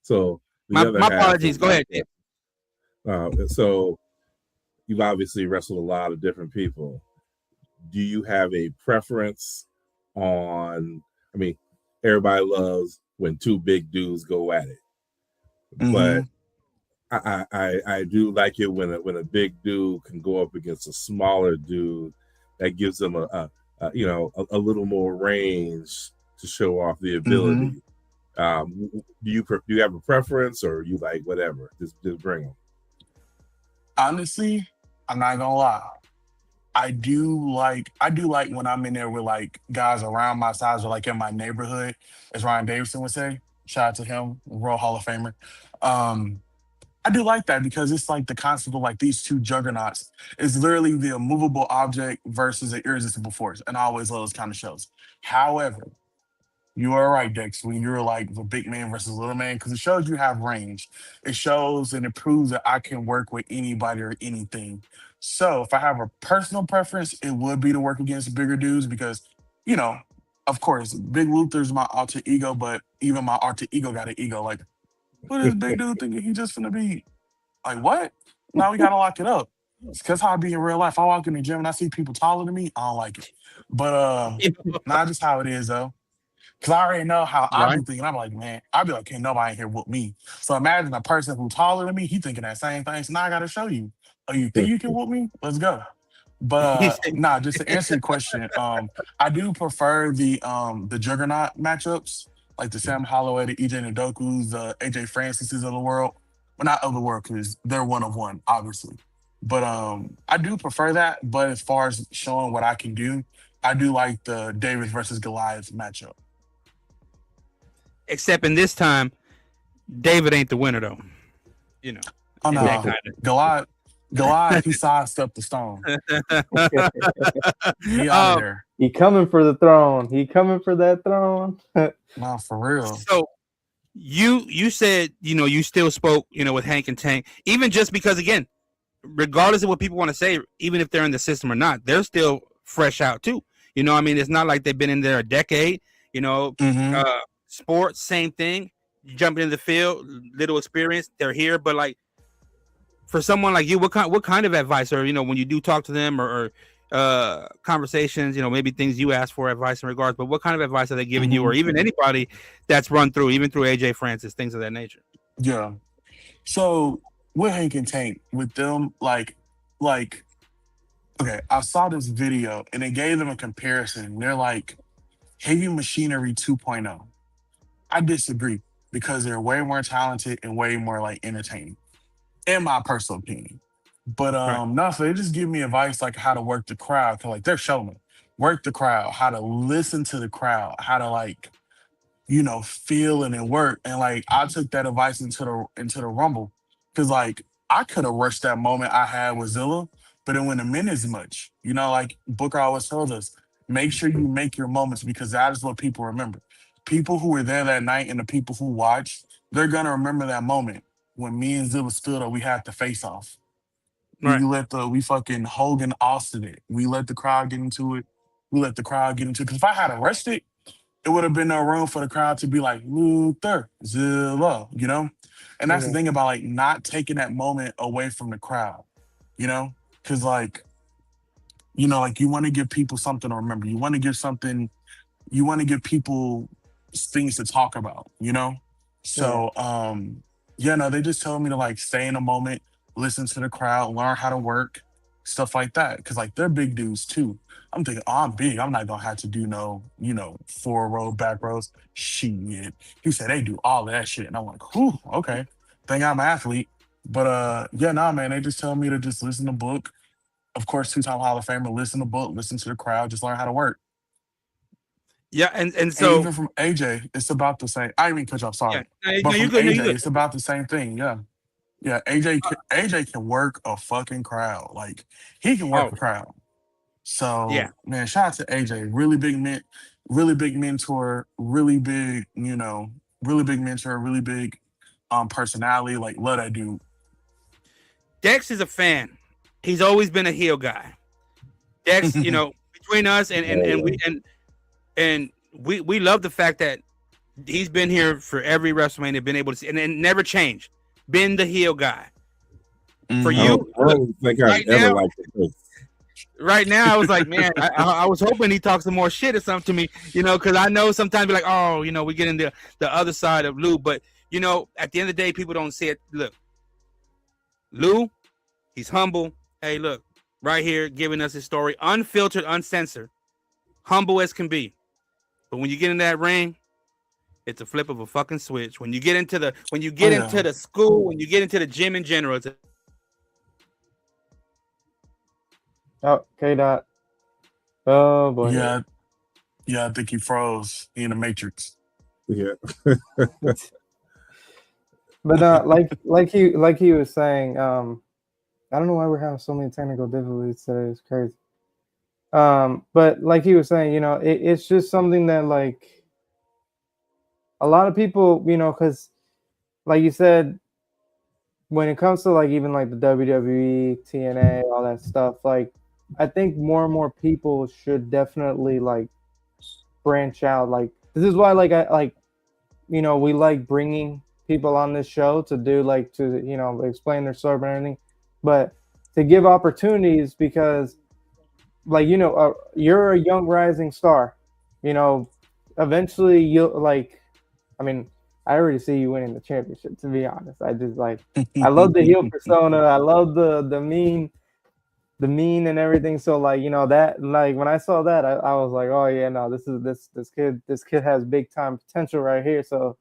[SPEAKER 1] So the
[SPEAKER 3] My
[SPEAKER 1] other
[SPEAKER 3] my
[SPEAKER 1] half
[SPEAKER 3] apologies.
[SPEAKER 1] of
[SPEAKER 3] Go
[SPEAKER 1] my
[SPEAKER 3] ahead, Dex.
[SPEAKER 1] so you've obviously wrestled a lot of different people. Do you have a preference on? I mean, everybody loves when two big dudes go at it, but
[SPEAKER 7] Mm-hmm.
[SPEAKER 1] I do like it when a big dude can go up against a smaller dude. That gives them a little more range to show off the
[SPEAKER 7] Mm-hmm.
[SPEAKER 1] ability. Do you have a preference, or you like whatever? Just bring them.
[SPEAKER 7] Honestly, I'm not gonna lie. I do like when I'm in there with like guys around my size or like in my neighborhood, as Ryan Davidson would say. Shout out to him, World Hall of Famer. Um, I do like that because it's like the concept of like these two juggernauts is literally the immovable object versus an irresistible force. And I always love those kind of shows. However, you are right, Dex, when you're like the big man versus little man, because it shows you have range. It shows and it proves that I can work with anybody or anything. So if I have a personal preference, it would be to work against bigger dudes because, you know, of course, Big Luther's my alter ego, but even my alter ego got an ego. Like, what is big dude thinking he just gonna be like, what? Now we gotta lock it up. It's cause how I be in real life. I walk in the gym and I see people taller than me, I don't like it. But not just how it is though. Cause I already know how I be
[SPEAKER 3] Right.
[SPEAKER 7] thinking. I'm like, man, I'd be like, can't nobody in here whoop me. So imagine a person who's taller than me, he thinking that same thing. So now I gotta show you. Oh, you think you can whoop me? Let's go. But
[SPEAKER 3] He said,
[SPEAKER 7] nah, just to answer your question, I do prefer the Juggernaut matchups, like the Sam Holloway, the EJ Ndoku's, the AJ Francis's of the world. Well, not of the world, because they're one of one, obviously. But I do prefer that. But as far as showing what I can do, I do like the David versus Goliath matchup.
[SPEAKER 3] Except in this time, David ain't the winner though. You know,
[SPEAKER 7] Oh
[SPEAKER 3] in that
[SPEAKER 7] no, Goliath, he sidestepped the stone. He out of there.
[SPEAKER 5] He coming for the throne. He coming for that throne.
[SPEAKER 7] Nah, for real.
[SPEAKER 3] So you said you still spoke with Hank and Tank, even just because again, regardless of what people want to say, even if they're in the system or not, they're still fresh out too. I mean, it's not like they've been in there a decade.
[SPEAKER 7] Mm-hmm.
[SPEAKER 3] Sports, same thing. You jump into the field, little experience, they're here. But like for someone like you, what kind of advice, or when you do talk to them, or conversations, maybe things you ask for advice in regards, but what kind of advice are they giving you, or even anybody that's run through, even through AJ Francis, things of that nature?
[SPEAKER 7] Yeah. So with Hank and Tank, with them, like, okay, I saw this video and it gave them a comparison. They're like Heavy Machinery 2.0. I disagree because they're way more talented and way more like entertaining, in my personal opinion. But
[SPEAKER 3] Right.
[SPEAKER 7] no, so they just give me advice like how to work the crowd. Cause like they're showing work the crowd, how to listen to the crowd, how to like feel it and work. And like I took that advice into the rumble. Cause like I could have rushed that moment I had with Zilla, but it wouldn't have meant as much. Like Booker always told us, make sure you make your moments because that is what people remember. People who were there that night and the people who watched, they're gonna remember that moment when me and Zilla stood up, we had to face off.
[SPEAKER 3] Right.
[SPEAKER 7] We fucking Hogan Austin it. We let the crowd get into it. We let the crowd get into it. Because if I had arrested, it would have been no room for the crowd to be like Luther Zilla, And that's the
[SPEAKER 5] Yeah.
[SPEAKER 7] thing about like not taking that moment away from the crowd, because like like you want to give people something to remember. You want to give something. You want to give people things to talk about. So yeah, no, they just told me to like stay in a moment, listen to the crowd, learn how to work, stuff like that. Cause like they're big dudes too. I'm thinking, oh, I'm big. I'm not gonna have to do no, 4 row back rows. Shit. He said they do all of that shit. And I'm like, whew, okay. Think I'm an athlete. But yeah, nah, man, they just tell me to just listen to book. Of course, 2-time Hall of Famer, listen to book, listen to the crowd, just learn how to work.
[SPEAKER 3] Yeah, and
[SPEAKER 7] And
[SPEAKER 3] so
[SPEAKER 7] even from AJ, it's about the same. I didn't mean cut you off,
[SPEAKER 3] yeah,
[SPEAKER 7] sorry.
[SPEAKER 3] no,
[SPEAKER 7] But
[SPEAKER 3] you
[SPEAKER 7] from
[SPEAKER 3] good, no, you
[SPEAKER 7] AJ,
[SPEAKER 3] good.
[SPEAKER 7] it's about the same thing. Yeah. Yeah, AJ can work a fucking crowd. Like he can work
[SPEAKER 3] Oh
[SPEAKER 7] a crowd.
[SPEAKER 3] yeah,
[SPEAKER 7] So man, shout out to AJ. Really big mentor, really big mentor, really big personality. Like love that dude.
[SPEAKER 3] Dex is a fan. He's always been a heel guy. Dex, between us and we love the fact that he's been here for every WrestleMania, been able to see, and never changed. Been the heel guy. For
[SPEAKER 7] Mhm.
[SPEAKER 1] I
[SPEAKER 3] you,
[SPEAKER 1] don't think I've
[SPEAKER 3] right
[SPEAKER 1] ever
[SPEAKER 3] now,
[SPEAKER 1] liked it.
[SPEAKER 3] right now, I was like, man, I was hoping he talks some more shit or something to me, because I know sometimes be like, oh, we get in the other side of Lou, but at the end of the day, people don't see it. Look, Lou, he's humble. Hey, look, right here, giving us his story, unfiltered, uncensored, humble as can be. But when you get in that ring, it's a flip of a fucking switch. When you get into the
[SPEAKER 7] Oh yeah.
[SPEAKER 3] school, when you get into the gym in general, it's
[SPEAKER 5] Oh, K Dot. Oh boy.
[SPEAKER 7] Yeah. Yeah, I think he froze. He in the Matrix.
[SPEAKER 1] Yeah.
[SPEAKER 5] But like he was saying, I don't know why we're having so many technical difficulties today. It's crazy. But like he was saying, it's just something that like a lot of people, because like you said, when it comes to like even like the WWE, TNA, all that stuff, like I think more and more people should definitely like branch out. Like this is why like I like we like bringing people on this show to do like to explain their story and everything, but to give opportunities because like you're a young rising star, eventually you'll like I mean I already see you winning the championship, to be honest. I just like I love the heel persona. I love the mean and everything. So like that like when I saw that I was like, oh yeah, no, this kid has big time potential right here. So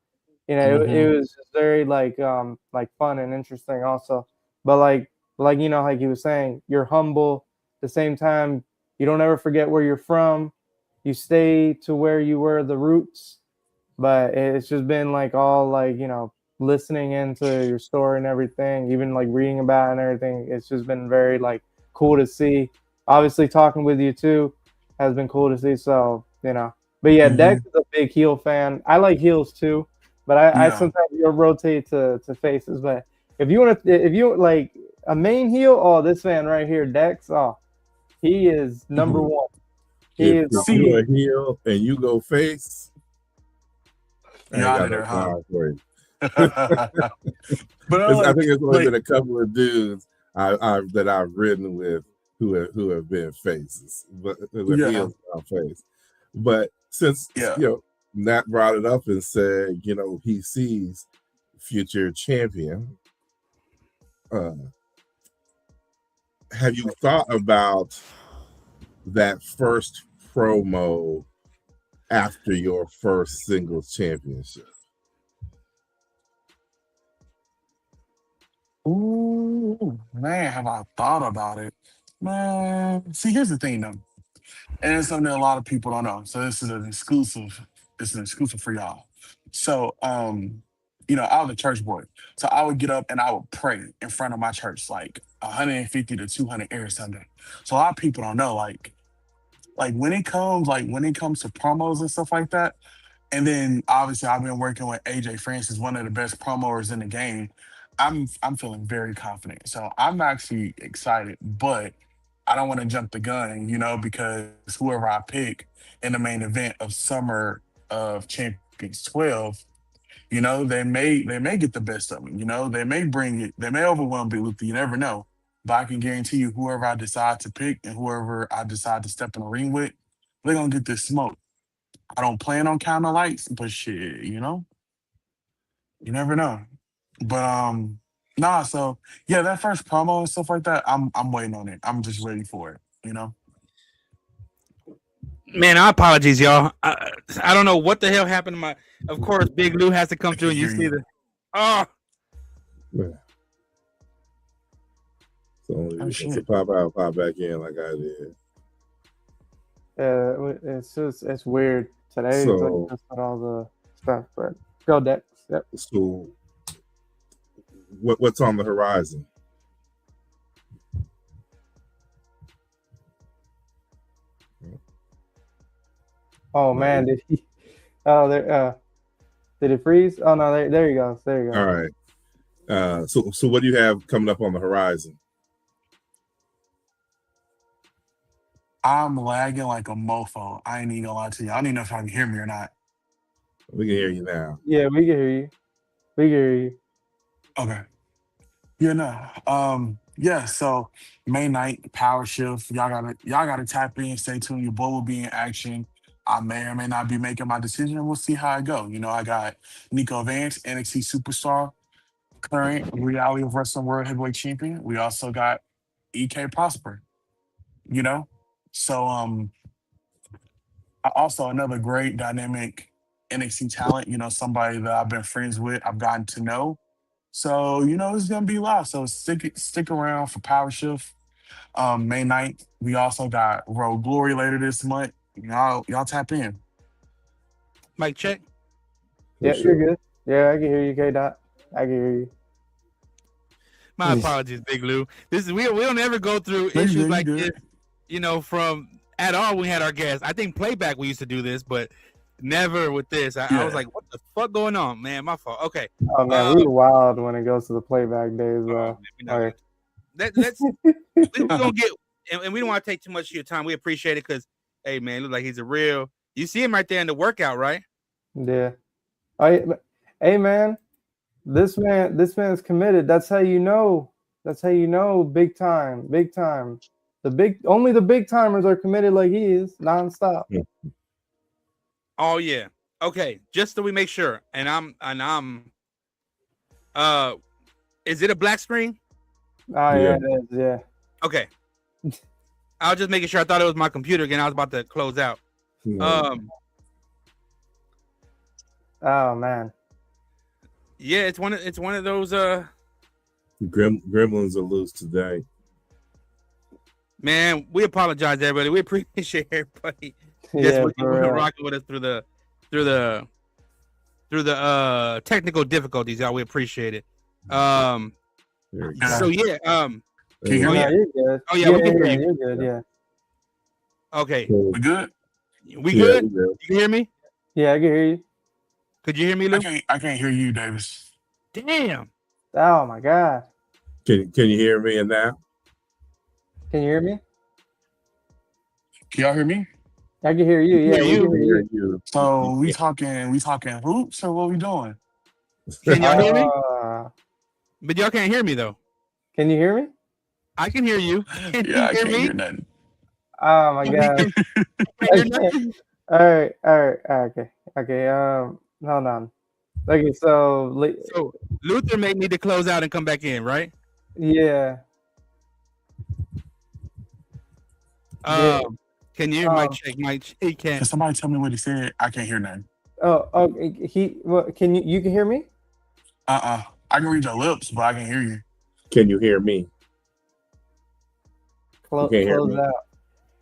[SPEAKER 5] it
[SPEAKER 7] Mhm.
[SPEAKER 5] was just very like fun and interesting also. But like like he was saying, you're humble. At the same time, you don't ever forget where you're from. You stay to where you were, the roots. But it's just been like all like, listening into your story and everything, even like reading about it and everything. It's just been very like cool to see. Obviously, talking with you too has been cool to see. So, but yeah, Dex is a big heel fan. I like heels too, but I
[SPEAKER 7] Yeah.
[SPEAKER 5] sometimes you'll rotate to faces. But if you like a main heel, oh, this man right here, Dex, oh, he is number one. He
[SPEAKER 1] If
[SPEAKER 5] is number
[SPEAKER 1] you're
[SPEAKER 5] one.
[SPEAKER 1] a heel and you go face, I
[SPEAKER 7] You
[SPEAKER 1] ain't
[SPEAKER 7] out
[SPEAKER 1] got
[SPEAKER 7] of
[SPEAKER 1] no
[SPEAKER 7] there, huh?
[SPEAKER 1] time for you.
[SPEAKER 7] But
[SPEAKER 1] I think it's only
[SPEAKER 7] like,
[SPEAKER 1] been a couple of dudes that I've ridden with who have been faces, but who are
[SPEAKER 7] yeah,
[SPEAKER 1] heels now face. But since
[SPEAKER 7] yeah.
[SPEAKER 1] Nat brought it up and said he sees future champion, uh, have you thought about that first promo after your first singles championship?
[SPEAKER 7] Ooh, man, have I thought about it? Man, see, here's the thing though, and it's something that a lot of people don't know. So this is an exclusive. It's an exclusive for y'all. So, I was a church boy, so I would get up and I would pray in front of my church, like 150 to 200 every Sunday. So a lot of people don't know, when it comes to promos and stuff like that. And then obviously I've been working with AJ Francis, one of the best promoters in the game. I'm feeling very confident. So I'm actually excited, but I don't want to jump the gun, because whoever I pick in the main event of Summer of Champions 12, they may get the best of me. They may bring it, they may overwhelm Big Luther. You never know. But I can guarantee you, whoever I decide to pick and whoever I decide to step in the ring with, they're gonna get this smoke. I don't plan on counting lights, but shit, you never know. But nah. So yeah, that first promo and stuff like that, I'm waiting on it. I'm just ready for it.
[SPEAKER 3] Man, our apologies, y'all. I don't know what the hell happened to my. Of course, Big Lou has to come
[SPEAKER 7] I
[SPEAKER 3] through,
[SPEAKER 7] can
[SPEAKER 3] and you
[SPEAKER 7] hear
[SPEAKER 3] see
[SPEAKER 7] you.
[SPEAKER 3] the. Oh,
[SPEAKER 1] Yeah. So
[SPEAKER 7] Oh
[SPEAKER 1] you can
[SPEAKER 7] shit.
[SPEAKER 1] pop out, pop back in like I did.
[SPEAKER 5] it's weird today. It's like
[SPEAKER 1] So,
[SPEAKER 5] just with all the stuff, but go Dex. Yep.
[SPEAKER 1] so what's on the horizon?
[SPEAKER 5] Oh
[SPEAKER 1] No.
[SPEAKER 5] man, did he? Oh, there. Did it freeze? Oh no, there you go. There you go.
[SPEAKER 1] All right. So what do you have coming up on the horizon?
[SPEAKER 7] I'm lagging like a mofo. I ain't even gonna lie to you. I don't even know if I can hear me or not.
[SPEAKER 1] We can hear you now.
[SPEAKER 5] Yeah, we can hear you. We can hear you.
[SPEAKER 7] Okay. Yeah, no. Yeah, so May night, power shift. Y'all gotta tap in, stay tuned. Your boy will be in action. I may or may not be making my decision. We'll see how I go. I got Nico Vance, NXT superstar, current reality of wrestling world heavyweight champion. We also got EK Prosper, you know? So also another great dynamic NXT talent, somebody that I've been friends with, I've gotten to know. So, it's gonna be live. So stick around for Power Shift. May 9th. We also got Road Glory later this month. Y'all tap in.
[SPEAKER 3] mic check.
[SPEAKER 1] For
[SPEAKER 5] Yeah, you're
[SPEAKER 1] sure.
[SPEAKER 5] good. Yeah, I can hear you, K Dot. I can hear you.
[SPEAKER 3] My apologies, Big Lou. This is we don't ever go through
[SPEAKER 7] No, you
[SPEAKER 3] issues
[SPEAKER 7] good, you
[SPEAKER 3] like this,
[SPEAKER 7] good.
[SPEAKER 3] from at all. When we had our guests. I think playback we used to do this, but never with this. I was
[SPEAKER 7] Yeah.
[SPEAKER 3] like, what the fuck going on, man? My fault. Okay.
[SPEAKER 5] Oh man, we wild when it goes to the playback days,
[SPEAKER 3] Oh,
[SPEAKER 5] though.
[SPEAKER 3] man, we're not
[SPEAKER 5] Okay.
[SPEAKER 3] let's we're gonna get and we don't want to take too much of your time. We appreciate it because hey man, look like he's a real you see him right there in the workout, right?
[SPEAKER 5] Yeah. Hey man, this man is committed. That's how you know. That's how you know big time, big time. Only the big timers are committed like he is, nonstop.
[SPEAKER 1] Yeah.
[SPEAKER 3] Oh yeah. Okay, just so we make sure. And I'm is it a black screen?
[SPEAKER 5] Oh
[SPEAKER 1] Yeah.
[SPEAKER 5] yeah, it is, yeah.
[SPEAKER 3] Okay. I was just making sure. I thought it was my computer again. I was about to close out.
[SPEAKER 1] No.
[SPEAKER 5] Oh man.
[SPEAKER 3] Yeah, it's one of those
[SPEAKER 1] Gremlins are loose today.
[SPEAKER 3] Man, we apologize, everybody. We appreciate everybody
[SPEAKER 5] Yeah,
[SPEAKER 3] just
[SPEAKER 5] for real.
[SPEAKER 3] rocking with us through the technical difficulties, y'all. We appreciate it.
[SPEAKER 1] Very
[SPEAKER 7] Yeah.
[SPEAKER 3] So yeah,
[SPEAKER 7] Can you hear
[SPEAKER 3] Oh,
[SPEAKER 7] me?
[SPEAKER 3] yeah.
[SPEAKER 5] No, you're good.
[SPEAKER 3] Oh, yeah, we can hear you.
[SPEAKER 5] You're good. Yeah.
[SPEAKER 3] Okay,
[SPEAKER 7] We good?
[SPEAKER 3] we
[SPEAKER 1] Yeah,
[SPEAKER 3] good?
[SPEAKER 1] we good.
[SPEAKER 3] You can hear me?
[SPEAKER 5] Yeah, I can hear you.
[SPEAKER 3] Could you hear me, Lou?
[SPEAKER 7] I can't hear you, Davis.
[SPEAKER 3] Damn.
[SPEAKER 5] Oh my god.
[SPEAKER 1] Can you hear me now?
[SPEAKER 5] Can you hear me?
[SPEAKER 7] Can y'all hear me?
[SPEAKER 5] I can hear you. Yeah,
[SPEAKER 3] Hear
[SPEAKER 5] we
[SPEAKER 3] you.
[SPEAKER 5] can hear you.
[SPEAKER 1] you.
[SPEAKER 7] So we talking hoops or what we doing?
[SPEAKER 3] Can y'all hear me?
[SPEAKER 5] But
[SPEAKER 3] y'all can't hear me though.
[SPEAKER 5] can you hear me?
[SPEAKER 3] I can hear you. Can
[SPEAKER 7] Yeah, I
[SPEAKER 3] you hear
[SPEAKER 7] can't
[SPEAKER 3] me?
[SPEAKER 7] hear nothing.
[SPEAKER 5] Oh my god.
[SPEAKER 3] Can you hear nothing?
[SPEAKER 5] All right. Okay. Hold on. Okay, so
[SPEAKER 3] So Luther may need to close out and come back in, right?
[SPEAKER 5] yeah. Yeah.
[SPEAKER 3] Can you hear Mike check? Mike, he can't.
[SPEAKER 7] Can somebody tell me what he said? I can't hear nothing.
[SPEAKER 5] Oh, can you can hear me?
[SPEAKER 7] I can read your lips, but I can hear you.
[SPEAKER 1] Can you hear me? You can't hear
[SPEAKER 5] Close
[SPEAKER 1] me?
[SPEAKER 5] out.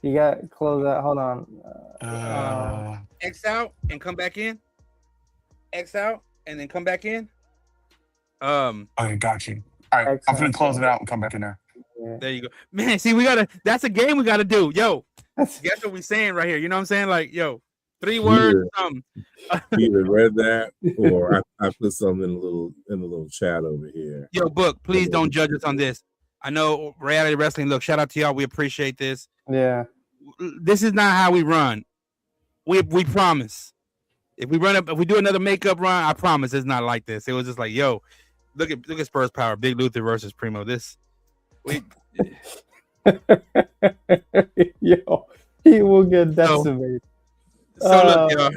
[SPEAKER 5] You got close out. Hold on.
[SPEAKER 3] X out and come back in. X out and then come back in.
[SPEAKER 7] Okay, got you. All right, I'm
[SPEAKER 5] Excellent.
[SPEAKER 7] finna close it out and come back in there.
[SPEAKER 5] Yeah.
[SPEAKER 3] There you go. Man, see, that's a game we gotta do. Yo, guess what we saying right here? You know what I'm saying? Like, yo, 3 words, something.
[SPEAKER 1] Either read that or I put something in the little chat over here.
[SPEAKER 3] Yo, Book, please don't judge us on this. I know Reality Wrestling. Look, shout out to y'all. We appreciate this.
[SPEAKER 5] Yeah.
[SPEAKER 3] This is not how we run. We promise. If we do another makeup run, I promise it's not like this. It was just like, yo, look at Spurs Power, Big Luther versus Primo.
[SPEAKER 5] Yo, he will get decimated.
[SPEAKER 3] So look, y'all.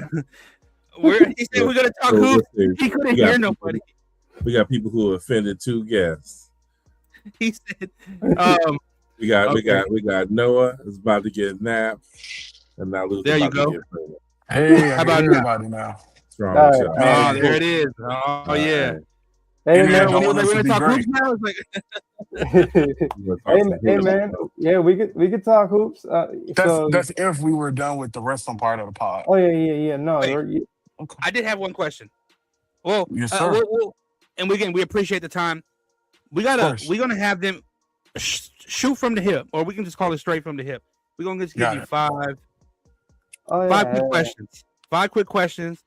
[SPEAKER 3] He said we're gonna talk hoops. He couldn't hear nobody.
[SPEAKER 1] We got people who offended 2 guests.
[SPEAKER 3] He said,
[SPEAKER 1] we got Noah is about to get napped, and now Luther
[SPEAKER 3] there you
[SPEAKER 1] about
[SPEAKER 3] go.
[SPEAKER 1] to get pregnant.
[SPEAKER 7] Hey,
[SPEAKER 3] How
[SPEAKER 7] how
[SPEAKER 3] about
[SPEAKER 7] about everybody now?
[SPEAKER 1] Strong
[SPEAKER 5] All right.
[SPEAKER 1] shot.
[SPEAKER 3] Oh,
[SPEAKER 7] Man.
[SPEAKER 3] there it is. Oh yeah.
[SPEAKER 5] Hey
[SPEAKER 7] Yeah,
[SPEAKER 5] man,
[SPEAKER 7] don't
[SPEAKER 3] We're
[SPEAKER 7] want us to
[SPEAKER 3] gonna
[SPEAKER 7] be
[SPEAKER 3] talk
[SPEAKER 7] great.
[SPEAKER 3] hoops now. It's like,
[SPEAKER 5] hey man, yeah, we could talk hoops.
[SPEAKER 7] That's if we were done with the wrestling part of the pod.
[SPEAKER 5] Oh yeah. No,
[SPEAKER 3] Wait.
[SPEAKER 7] Okay.
[SPEAKER 3] I did have one question. Well,
[SPEAKER 7] Yes, sir.
[SPEAKER 3] and we appreciate the time. We're gonna have them shoot from the hip, or we can just call it straight from the hip. We're gonna just give you five quick questions. 5 quick questions.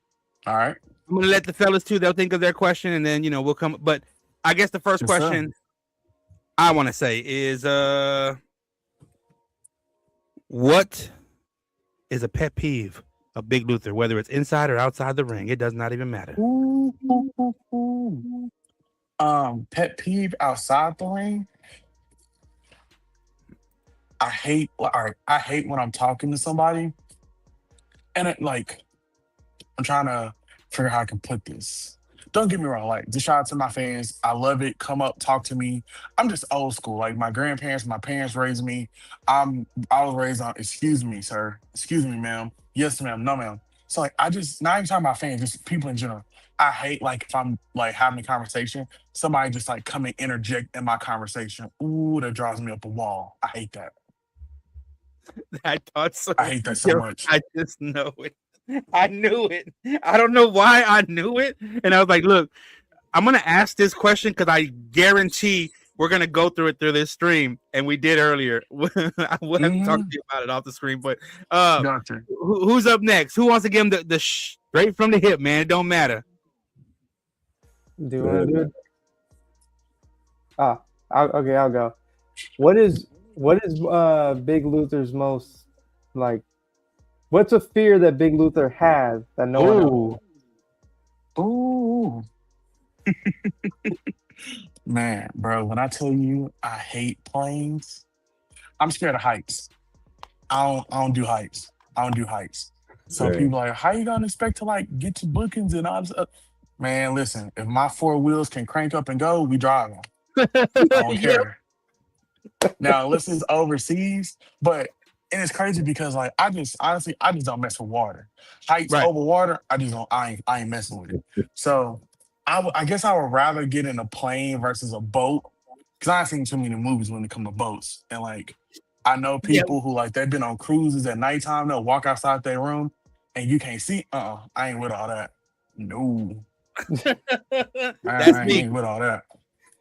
[SPEAKER 7] All right.
[SPEAKER 3] I'm gonna let the fellas too. They'll think of their question, and then we'll come. But I guess the first
[SPEAKER 7] Yes, sir.
[SPEAKER 3] question I want to say is, what is a pet peeve of Big Luther, whether it's inside or outside the ring? It does not even matter.
[SPEAKER 7] Pet peeve outside the ring. I hate when I'm talking to somebody, and I'm trying to figure out how I can put this. Don't get me wrong, like, just shout out to my fans. I love it. Come up, talk to me. I'm just old school. Like, my grandparents, my parents raised me. I was raised on, excuse me, sir. Excuse me, ma'am. Yes, ma'am. No, ma'am. So, like, not even talking about fans, just people in general. I hate, like, if I'm, like, having a conversation, somebody just, like, come and interject in my conversation. Ooh, that draws me up a wall. I hate that.
[SPEAKER 3] I thought so.
[SPEAKER 7] I hate that so much.
[SPEAKER 3] I just know it. I knew it. I don't know why I knew it. And I was like, look, I'm going to ask this question because I guarantee we're going to go through it through this stream. And we did earlier. I will have to talk to you about it off the screen. But
[SPEAKER 7] Gotcha.
[SPEAKER 3] who's up next? Who wants to give him the straight from the hip, man? It don't matter.
[SPEAKER 5] Do you want to do it? Okay, I'll go. What is Big Luther's most, like, what's a fear that Big Luther has that no one else?
[SPEAKER 7] Ooh. Man, bro, when I tell you I hate planes, I'm scared of heights. I don't do heights. So people are like, how you gonna expect to, like, get to bookings and all this stuff? Man, listen, if my 4 wheels can crank up and go, we drive them. I don't care. Now, listen, it's overseas, and it's crazy because, like, I just don't mess with water. Heights over water, I ain't messing with it. So I guess I would rather get in a plane versus a boat, because I've seen too many movies when it comes to boats, and, like, I know
[SPEAKER 3] Yeah.
[SPEAKER 7] people who like they've been on cruises at nighttime. They'll walk outside their room and you can't see. I ain't with all that. No,
[SPEAKER 3] That's
[SPEAKER 7] I
[SPEAKER 3] me.
[SPEAKER 7] ain't with all that.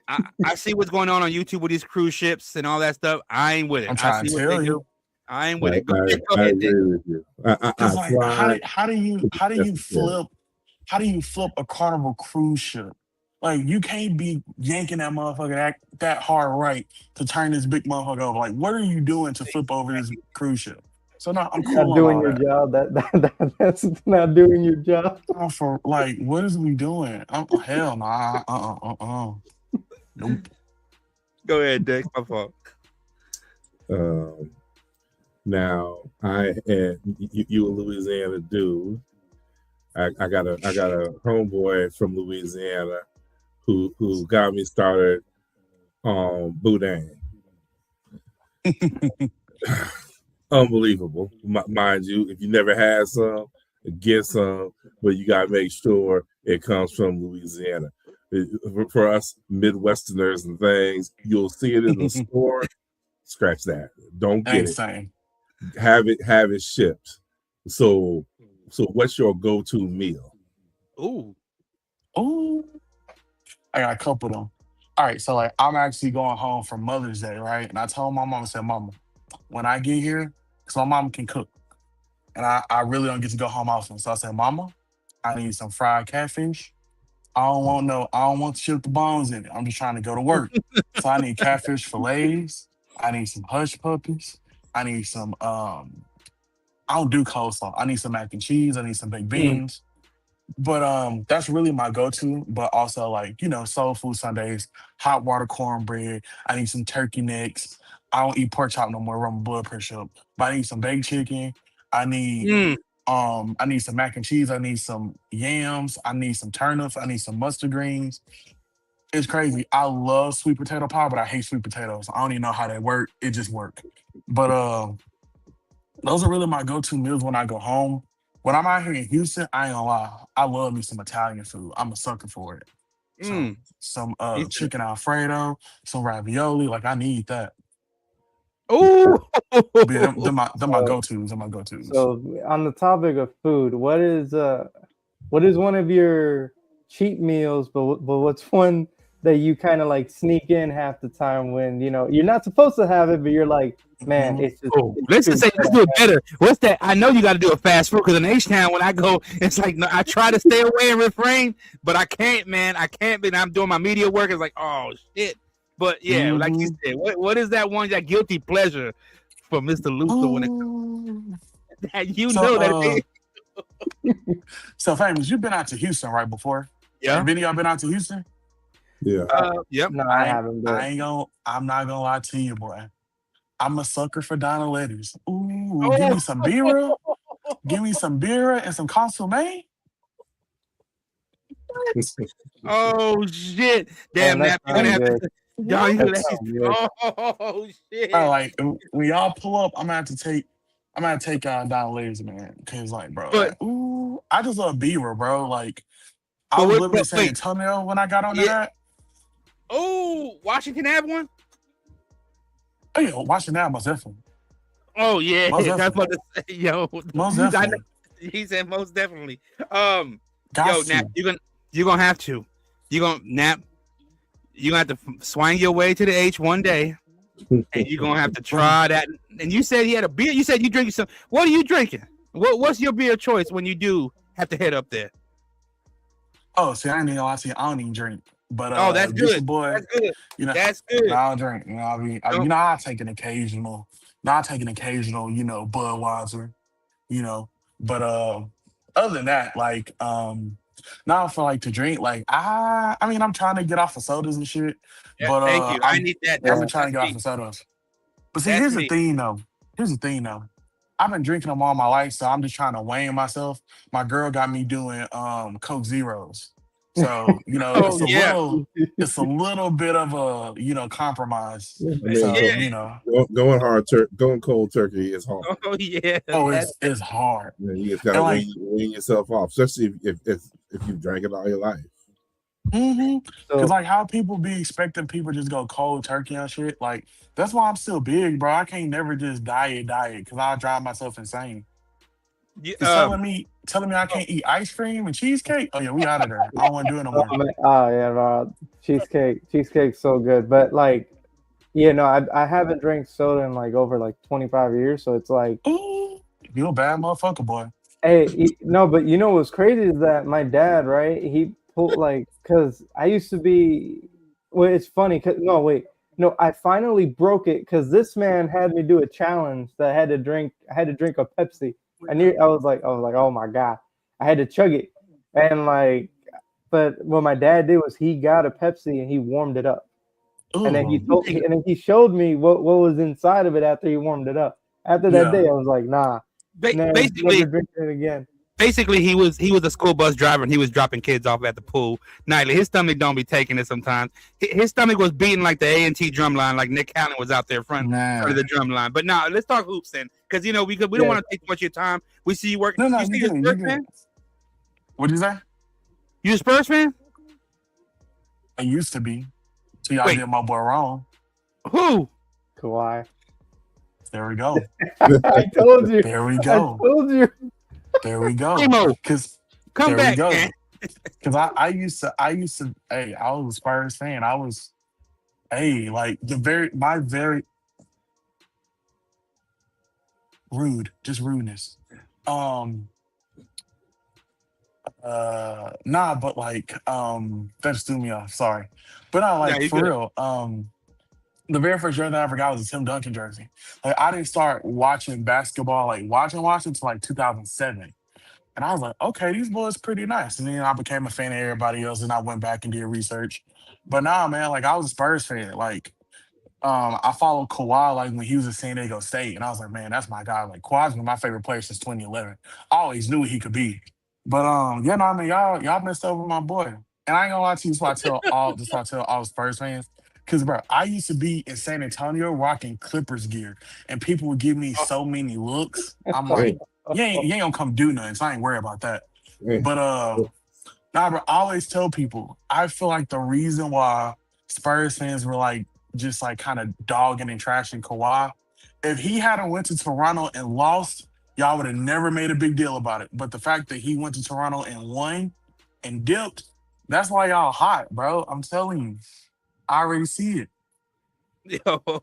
[SPEAKER 3] I see what's going on YouTube with these cruise ships and all that stuff. I ain't with it.
[SPEAKER 7] I'm
[SPEAKER 3] I
[SPEAKER 7] trying
[SPEAKER 3] see
[SPEAKER 7] to
[SPEAKER 3] what they
[SPEAKER 7] tell
[SPEAKER 3] do.
[SPEAKER 7] you.
[SPEAKER 3] I ain't with it. Go
[SPEAKER 1] I
[SPEAKER 3] ahead, Nick.
[SPEAKER 1] agree with you. I
[SPEAKER 7] Cause like
[SPEAKER 1] tried.
[SPEAKER 7] how do you
[SPEAKER 1] Necessary.
[SPEAKER 7] flip a Carnival cruise ship? Like you can't be yanking that motherfucker that hard right to turn this big motherfucker over. Like what are you doing to flip over this cruise ship? So no, I'm
[SPEAKER 5] Not
[SPEAKER 7] cool on
[SPEAKER 5] doing
[SPEAKER 7] all
[SPEAKER 5] your
[SPEAKER 7] that.
[SPEAKER 5] job. That's not doing your job.
[SPEAKER 7] For like, what is we doing? Hell nah. Nope.
[SPEAKER 3] Go ahead, Nick. My fault.
[SPEAKER 1] Now I and you a Louisiana dude. I got a homeboy from Louisiana who got me started on boudin. Unbelievable, mind you. If you never had some, get some, but you gotta make sure it comes from Louisiana. For us Midwesterners and things, you'll see it in the store. Scratch that. Don't get it.
[SPEAKER 7] Insane.
[SPEAKER 1] Have it shipped. So what's your go-to meal?
[SPEAKER 3] Ooh.
[SPEAKER 7] Ooh. I got a couple of them. All right, so like I'm actually going home for Mother's Day, right? And I told my mom, I said, Mama, when I get here, because my mom can cook. And I really don't get to go home often. So I said, Mama, I need some fried catfish. I don't want to shit the bones in it. I'm just trying to go to work. So I need catfish fillets. I need some hush puppies. I need some I don't do coleslaw. I need some mac and cheese. I need some baked beans. But that's really my go-to. But also like, soul food Sundays, hot water cornbread. I need some turkey necks. I don't eat pork chop no more, run my blood pressure up. But I need some baked chicken. I need
[SPEAKER 3] Mm.
[SPEAKER 7] I need some mac and cheese. I need some yams. I need some turnips. I need some mustard greens. It's crazy. I love sweet potato pie, but I hate sweet potatoes. I don't even know how they work. It just work. But those are really my go-to meals when I go home. When I'm out here in Houston, I ain't gonna lie. I love me some Italian food. I'm a sucker for it. So
[SPEAKER 3] Mm.
[SPEAKER 7] some
[SPEAKER 3] He said,
[SPEAKER 7] chicken Alfredo, some ravioli. Like I need that.
[SPEAKER 3] ooh.
[SPEAKER 7] But yeah, them my
[SPEAKER 5] So,
[SPEAKER 7] go-tos. Them my go-tos.
[SPEAKER 5] so on the topic of food, what is one of your cheat meals? But what's one that you kind of like sneak in half the time when you're not supposed to have it, but you're like, man,
[SPEAKER 7] Mhm.
[SPEAKER 5] it's just
[SPEAKER 3] Oh,
[SPEAKER 5] it's
[SPEAKER 3] let's
[SPEAKER 5] too
[SPEAKER 3] just say, let's
[SPEAKER 5] good.
[SPEAKER 3] do it better. What's that? I know you got to do a fast food because in H-Town, when I go, it's like, no, I try to stay away and refrain, but I can't, man. I can't. But I'm doing my media work. It's like, oh, shit. But yeah, like you
[SPEAKER 7] Mhm.
[SPEAKER 3] said, what is that one, that guilty pleasure for Mr. Luther when it
[SPEAKER 7] Ooh.
[SPEAKER 3] that you
[SPEAKER 7] So
[SPEAKER 3] know that?
[SPEAKER 7] so famous, you've been out to Houston right before?
[SPEAKER 3] Yeah.
[SPEAKER 7] Have any of y'all been out to Houston?
[SPEAKER 1] Yeah.
[SPEAKER 3] Yep.
[SPEAKER 5] No, I haven't. But
[SPEAKER 7] I'm not gonna lie to you, boy. I'm a sucker for Donna Letters. Ooh, give
[SPEAKER 3] Oh,
[SPEAKER 7] me some beer. Give me some beer and some consomme.
[SPEAKER 3] oh shit!
[SPEAKER 5] man,
[SPEAKER 3] Damn,
[SPEAKER 5] that
[SPEAKER 3] Nap, you're gonna
[SPEAKER 5] sounds
[SPEAKER 3] have
[SPEAKER 5] good.
[SPEAKER 3] to. Y'all,
[SPEAKER 5] That
[SPEAKER 3] you
[SPEAKER 5] sounds good.
[SPEAKER 3] oh
[SPEAKER 7] Bro,
[SPEAKER 3] shit!
[SPEAKER 7] like when y'all pull up, I'm gonna take Donna Letters, man. Cause like, bro,
[SPEAKER 3] But
[SPEAKER 7] I just love beaver, bro. Like I
[SPEAKER 3] but
[SPEAKER 7] was
[SPEAKER 3] what?
[SPEAKER 7] living in
[SPEAKER 3] But
[SPEAKER 7] San
[SPEAKER 3] wait,
[SPEAKER 7] Antonio when I got onto
[SPEAKER 3] yeah.
[SPEAKER 7] that.
[SPEAKER 3] Oh, Washington have one.
[SPEAKER 7] Oh yeah, watching that most definitely.
[SPEAKER 3] Oh yeah,
[SPEAKER 7] Most
[SPEAKER 3] that's
[SPEAKER 7] definitely.
[SPEAKER 3] what to say. Yo,
[SPEAKER 7] Most
[SPEAKER 3] I know,
[SPEAKER 7] definitely.
[SPEAKER 3] he said most definitely.
[SPEAKER 7] Got
[SPEAKER 3] Yo, Nap,
[SPEAKER 7] to.
[SPEAKER 3] you're gonna have to. You're gonna Nap. You're gonna have to swing your way to the H one day, and you're gonna have to
[SPEAKER 7] Bro.
[SPEAKER 3] try that. And you said he had a beer. You said you drinking some. What are you drinking? What's your beer choice when you do have to head up there?
[SPEAKER 7] Oh, see, I ain't even gonna lie to you. I don't even drink. But
[SPEAKER 3] Oh, that's
[SPEAKER 7] get
[SPEAKER 3] good.
[SPEAKER 7] your boy,
[SPEAKER 3] That's good.
[SPEAKER 7] you know,
[SPEAKER 3] That's
[SPEAKER 7] no,
[SPEAKER 3] good.
[SPEAKER 7] I don't drink.
[SPEAKER 3] Don't,
[SPEAKER 7] I'll take an occasional, Budweiser, you know. But other than that, like, now for like to drink, like I mean, I'm trying to get off of sodas and shit,
[SPEAKER 3] yeah,
[SPEAKER 7] but
[SPEAKER 3] thank you. I need that.
[SPEAKER 7] I've
[SPEAKER 3] That's
[SPEAKER 7] been trying to
[SPEAKER 3] that's
[SPEAKER 7] get off
[SPEAKER 3] me.
[SPEAKER 7] of sodas. But see,
[SPEAKER 3] That's
[SPEAKER 7] here's the
[SPEAKER 3] me.
[SPEAKER 7] thing though. Here's the thing though. I've been drinking them all my life, so I'm just trying to weigh myself. My girl got me doing Coke Zeros. So,
[SPEAKER 3] Oh yeah,
[SPEAKER 7] it's a little bit of a, compromise.
[SPEAKER 1] I mean,
[SPEAKER 7] So,
[SPEAKER 3] yeah.
[SPEAKER 1] going cold turkey is hard.
[SPEAKER 3] Oh yeah.
[SPEAKER 7] oh,
[SPEAKER 3] That's
[SPEAKER 7] it's hard.
[SPEAKER 1] You just gotta
[SPEAKER 7] And like,
[SPEAKER 1] wean yourself off, especially if you drank it all your life.
[SPEAKER 7] Cause
[SPEAKER 5] So
[SPEAKER 7] like how people be expecting people just go cold turkey on shit. Like that's why I'm still big, bro. I can't never just diet, cause I'll drive myself insane.
[SPEAKER 3] You,
[SPEAKER 7] Cause telling me I can't eat ice cream and cheesecake. Oh yeah, we out of there. I don't want to do it no
[SPEAKER 5] oh,
[SPEAKER 7] more.
[SPEAKER 5] yeah, bro. Cheesecake's so good. But like, I haven't drank soda in like over like 25 years. So it's like,
[SPEAKER 7] Ooh, you a bad motherfucker, boy.
[SPEAKER 5] hey, no, but you know what's crazy is that my dad, right? He pulled like, cause I used to be. Well, it's funny. Cause no, wait, no, I finally broke it because this man had me do a challenge that I had to drink. I had to drink a Pepsi. I was like, oh my god, I had to chug it, and like, but what my dad did was he got a Pepsi and he warmed it up, and then
[SPEAKER 7] Ooh,
[SPEAKER 5] and then he showed me what was inside of it after he warmed it up. After that
[SPEAKER 7] yeah.
[SPEAKER 5] day, I was like, nah, never
[SPEAKER 3] basically,
[SPEAKER 5] drinking it again.
[SPEAKER 3] basically, he was a school bus driver and he was dropping kids off at the pool nightly. His stomach don't be taking it sometimes. His stomach was beating like the A&T drum line, like Nick Allen was out there front of the
[SPEAKER 7] Man.
[SPEAKER 3] drum line. But now let's talk hoops then, because we don't
[SPEAKER 5] Yeah.
[SPEAKER 3] want to take too much of your time. We see you working.
[SPEAKER 7] No, no,
[SPEAKER 3] You
[SPEAKER 7] you
[SPEAKER 3] see you
[SPEAKER 7] good, you
[SPEAKER 3] Spurs
[SPEAKER 7] good.
[SPEAKER 3] fan?
[SPEAKER 7] What'd you say?
[SPEAKER 3] You a Spurs fan?
[SPEAKER 7] I used to be. So y'all
[SPEAKER 3] Wait,
[SPEAKER 7] did my boy wrong.
[SPEAKER 3] who?
[SPEAKER 5] Kawhi.
[SPEAKER 7] There we go.
[SPEAKER 5] I told you.
[SPEAKER 7] There we
[SPEAKER 5] I
[SPEAKER 7] go.
[SPEAKER 5] told you.
[SPEAKER 7] There we go.
[SPEAKER 3] Emo,
[SPEAKER 7] Cause
[SPEAKER 3] come
[SPEAKER 7] there we
[SPEAKER 3] back,
[SPEAKER 7] go.
[SPEAKER 3] man.
[SPEAKER 7] Cause I used to, hey, I was a Spurs fan. I was, hey, like my very rude, just rudeness. Um, nah, but like, that just threw me off. Sorry, but I
[SPEAKER 3] Yeah,
[SPEAKER 7] like
[SPEAKER 3] you
[SPEAKER 7] for
[SPEAKER 3] good.
[SPEAKER 7] real. The very first jersey I ever got was a Tim Duncan jersey. Like I didn't start watching basketball, like watching until like 2007. And I was like, okay, these boys pretty nice. And then I became a fan of everybody else, and I went back and did research. But nah, man, like I was a Spurs fan. Like I followed Kawhi like when he was at San Diego State, and I was like, man, that's my guy. Like Kawhi's been my favorite player since 2011. I always knew what he could be. But yeah, no, I mean, y'all messed over my boy. And I ain't gonna lie to you, this why I tell all Spurs fans. Cause bro, I used to be in San Antonio rocking Clippers gear, and people would give me so many looks. I'm
[SPEAKER 1] Hey,
[SPEAKER 7] like, you ain't gonna come do nothing, so I ain't worried about that.
[SPEAKER 1] hey,
[SPEAKER 7] But nah, bro, I always tell people, I feel like the reason why Spurs fans were like just like kind of dogging and trashing Kawhi, if he hadn't went to Toronto and lost, y'all would have never made a big deal about it. But the fact that he went to Toronto and won and dipped, that's why y'all hot, bro. I'm telling you, I already see it.
[SPEAKER 3] Yo.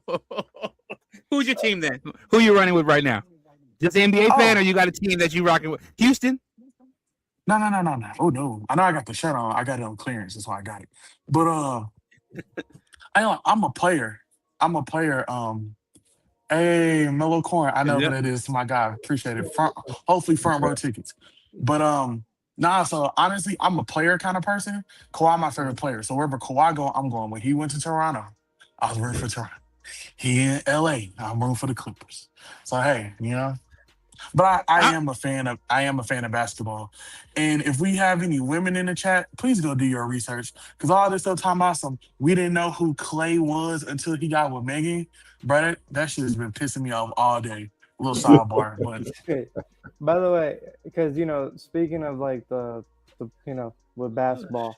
[SPEAKER 3] Who's your team then? Who you running with right now? Just an NBA fan, or
[SPEAKER 7] Oh,
[SPEAKER 3] you got a team that you rocking with? Houston?
[SPEAKER 7] no. Oh no, I know I got the shirt on. I got it on clearance. That's why I got it. But I'm a player. I'm a player. Hey, Mellow Corn. I know who
[SPEAKER 3] Yep.
[SPEAKER 7] that is. My guy. Appreciate it. Hopefully front row tickets. But nah, so honestly, I'm a player kind of person. Kawhi my favorite player. So wherever Kawhi go, I'm going. When he went to Toronto, I was rooting for Toronto. He in LA, I'm rooting for the Clippers. So hey, But I
[SPEAKER 3] I,
[SPEAKER 7] am a fan of basketball. And if we have any women in the chat, please go do your research. Cause all this stuff talking about we didn't know who Clay was until he got with Megan. Bro, that shit has been pissing me off all day. Little sidebar, but
[SPEAKER 5] Okay. By the way, because speaking of like the with basketball,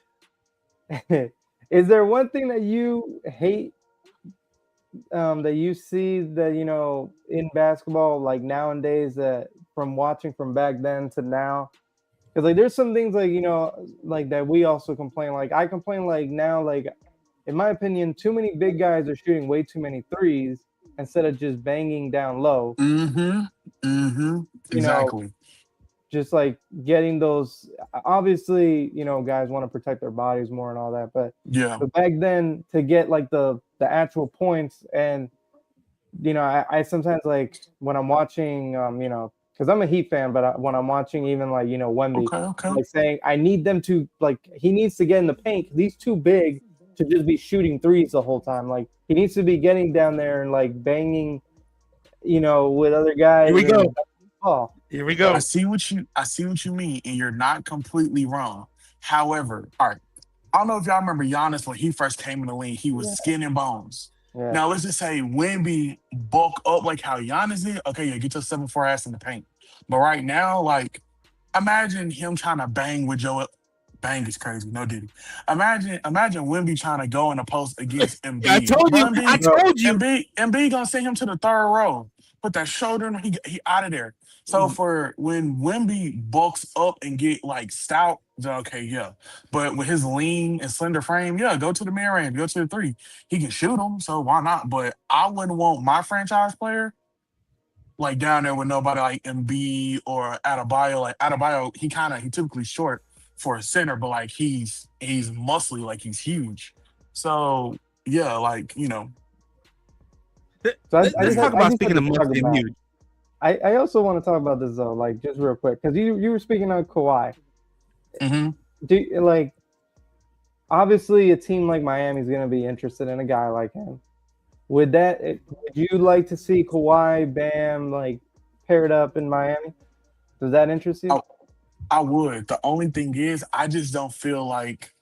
[SPEAKER 5] is there one thing that you hate that you see that in basketball like nowadays that from watching from back then to now? Because like there's some things like like that we also complain. Like I complain like now like in my opinion too many big guys are shooting way too many threes instead of just banging down low.
[SPEAKER 7] mm-hmm. Mm-hmm.
[SPEAKER 5] You know,
[SPEAKER 7] Exactly.
[SPEAKER 5] just like getting those. Obviously, guys want to protect their bodies more and all that, but
[SPEAKER 7] Yeah.
[SPEAKER 5] back then to get like the actual points and I sometimes like when I'm watching, because I'm a Heat fan, but when I'm watching even like Wemby,
[SPEAKER 7] Okay.
[SPEAKER 5] I'm like saying I need them to like he needs to get in the paint. He's too big to just be shooting threes the whole time. Like he needs to be getting down there and like banging, with other
[SPEAKER 3] here
[SPEAKER 5] guys
[SPEAKER 3] we go.
[SPEAKER 5] and ball.
[SPEAKER 3] Here we
[SPEAKER 7] I
[SPEAKER 3] go.
[SPEAKER 7] see what you mean, and you're not completely wrong. However, all right, I don't know if y'all remember Giannis when he first came in the league, he was
[SPEAKER 5] Yeah,
[SPEAKER 7] skin and bones.
[SPEAKER 5] yeah,
[SPEAKER 7] Now let's just say Wemby bulk up like how Giannis did. Okay, yeah, get your 7'4" ass in the paint. But right now, like, imagine him trying to bang with Joel. Bang is crazy. No Diddy. Imagine Wemby trying to go in a post against
[SPEAKER 3] I
[SPEAKER 7] Embiid.
[SPEAKER 3] told
[SPEAKER 7] Bro,
[SPEAKER 3] you. I
[SPEAKER 7] Embiid,
[SPEAKER 3] told you.
[SPEAKER 7] Embiid gonna send him to the third row. Put that shoulder in, he out of there. So for when Wemby bulks up and get like stout, then okay, yeah. But with his lean and slender frame, yeah, go to the mid range, go to the three. He can shoot them, so why not? But I wouldn't want my franchise player like down there with nobody like Embiid or Adebayo. Like Adebayo, he typically short for a center, but like he's muscly, like he's huge. So yeah, like
[SPEAKER 5] So
[SPEAKER 3] Let's talk
[SPEAKER 5] I
[SPEAKER 3] about
[SPEAKER 5] just had
[SPEAKER 3] speaking
[SPEAKER 5] to
[SPEAKER 3] of
[SPEAKER 5] talk
[SPEAKER 3] musty and
[SPEAKER 5] about.
[SPEAKER 3] huge.
[SPEAKER 5] I also want to talk about this though, like just real quick, because you were speaking on Kawhi.
[SPEAKER 7] hmm
[SPEAKER 5] Like obviously a team like Miami is going to be interested in a guy like him. Would you like to see Kawhi, Bam, like paired up in Miami? Does that interest you?
[SPEAKER 7] I, I would. The only thing is, I just don't feel like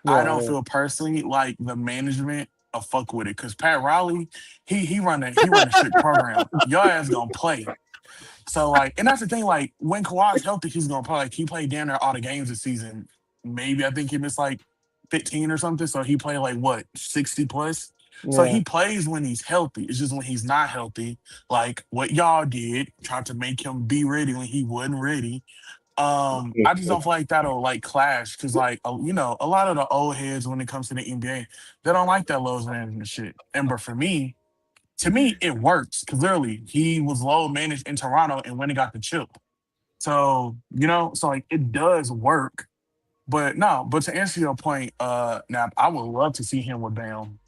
[SPEAKER 7] I
[SPEAKER 5] Yeah,
[SPEAKER 7] don't
[SPEAKER 5] yeah.
[SPEAKER 7] feel personally like the management will fuck with it because Pat Riley, he run a strict program. Your ass gonna play. So like, and that's the thing. Like when Kawhi's healthy, he's gonna play. Like he played down there all the games this season. Maybe I think he missed like 15 or something. So he played like what 60 plus. So
[SPEAKER 5] Yeah.
[SPEAKER 7] he plays when he's healthy. It's just when he's not healthy, like what y'all did, tried to make him be ready when he wasn't ready. I just don't feel like that'll like clash because like a lot of the old heads when it comes to the NBA, they don't like that load management shit. And but for me, to me, it works because literally he was low managed in Toronto and when he got the chip. So, so like it does work. But no, but to answer your point, now I would love to see him with Bam.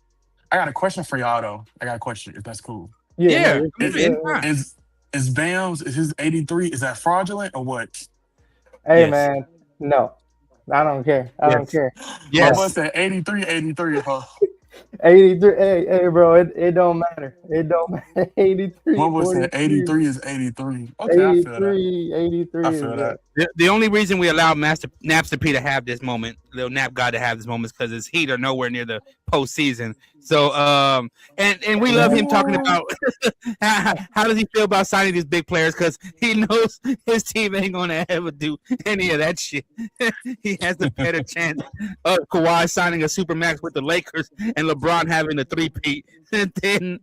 [SPEAKER 7] I got a question for y'all though. I got a question, if that's cool.
[SPEAKER 5] Yeah, no,
[SPEAKER 3] Yeah,
[SPEAKER 5] you're
[SPEAKER 3] I
[SPEAKER 5] cool.
[SPEAKER 3] mean,
[SPEAKER 7] Is
[SPEAKER 5] Yeah,
[SPEAKER 3] anytime.
[SPEAKER 7] is Bam's is his 83, is that fraudulent or what?
[SPEAKER 5] yeah. Hey
[SPEAKER 3] Yes.
[SPEAKER 5] man, no. I don't care. I don't
[SPEAKER 3] Yes.
[SPEAKER 5] care.
[SPEAKER 7] My
[SPEAKER 5] No.
[SPEAKER 7] boy
[SPEAKER 3] Yes.
[SPEAKER 7] said 83, 83, huh?
[SPEAKER 5] 83. Hey, bro, it don't matter. It don't matter.
[SPEAKER 7] My
[SPEAKER 5] 83,
[SPEAKER 7] boy said
[SPEAKER 5] 43,
[SPEAKER 7] 83 is 83. Okay, I feel that.
[SPEAKER 5] 83,
[SPEAKER 7] I
[SPEAKER 5] 83
[SPEAKER 7] feel
[SPEAKER 5] is
[SPEAKER 7] that.
[SPEAKER 3] The only reason we allowed Master Napster P to have this moment, little Nap God to have this moment, is because his Heat are nowhere near the postseason. So, and we love him talking
[SPEAKER 7] Ooh.
[SPEAKER 3] about how does he feel about signing these big players because he knows his team ain't gonna ever do any of that shit. He has a better chance of Kawhi signing a supermax with the Lakers and LeBron having a three-peat. Then,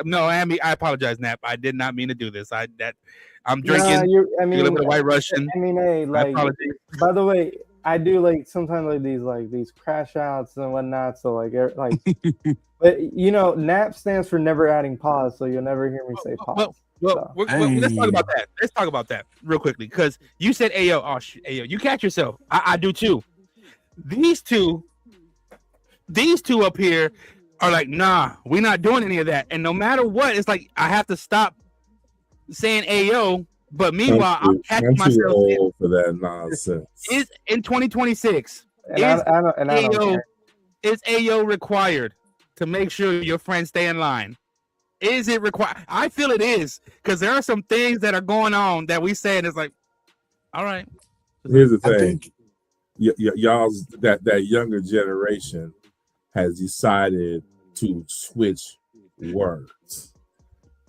[SPEAKER 3] no, I apologize, Nap. I did not mean to do this. I'm
[SPEAKER 5] Nah,
[SPEAKER 3] drinking
[SPEAKER 5] I
[SPEAKER 3] a little
[SPEAKER 5] mean,
[SPEAKER 3] bit of White Russian.
[SPEAKER 5] hey,
[SPEAKER 3] My
[SPEAKER 5] like,
[SPEAKER 3] apologies.
[SPEAKER 5] by the way, I do like sometimes like these crash outs and whatnot. So but NAP stands for never adding pause, so you'll never hear me say
[SPEAKER 3] Well,
[SPEAKER 5] pause.
[SPEAKER 3] well,
[SPEAKER 5] So
[SPEAKER 3] let's talk
[SPEAKER 7] Hey.
[SPEAKER 3] about that. Let's talk about that real quickly because you said Ayo. Oh, Ayo, you catch yourself. I do too. These two up here are like, nah, we're not doing any of that. And no matter what, it's like I have to stop saying Ayo. But meanwhile, I'm catching
[SPEAKER 1] I'm too
[SPEAKER 3] myself saying,
[SPEAKER 1] old for that nonsense.
[SPEAKER 3] is in 2026
[SPEAKER 5] and I don't
[SPEAKER 3] Ayo
[SPEAKER 5] care.
[SPEAKER 3] is Ayo required to make sure your friends stay in line? Is it required? I feel it is because there are some things that are going on that we say and it's like, all right.
[SPEAKER 1] Here's the
[SPEAKER 7] I
[SPEAKER 1] thing,
[SPEAKER 7] think
[SPEAKER 1] y'all's that younger generation has decided to switch words.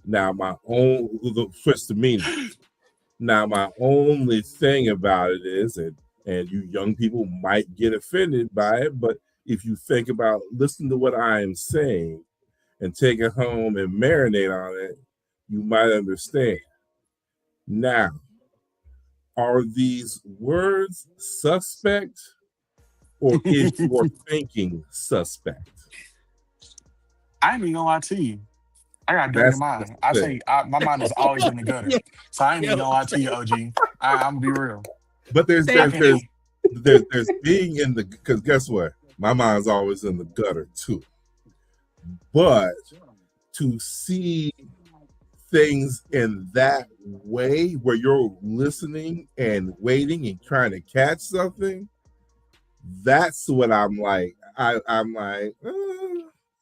[SPEAKER 1] Now switch the meaning. Now my only thing about it is, and you young people might get offended by it, but if you think about listen to what I am saying and take it home and marinate on it, you might understand. Now, are these words suspect or is your thinking suspect?
[SPEAKER 7] I ain't even gonna lie to you. I got a dirty
[SPEAKER 1] That's
[SPEAKER 7] mind.
[SPEAKER 1] the thing.
[SPEAKER 7] My mind has always been the gutter. So I ain't even gonna lie to you, OG. I'm gonna be real.
[SPEAKER 1] But there's
[SPEAKER 7] I can't.
[SPEAKER 1] being in the, because guess what? My mind's always in the gutter too. But to see things in that way where you're listening and waiting and trying to catch something, that's what I'm like. I'm like,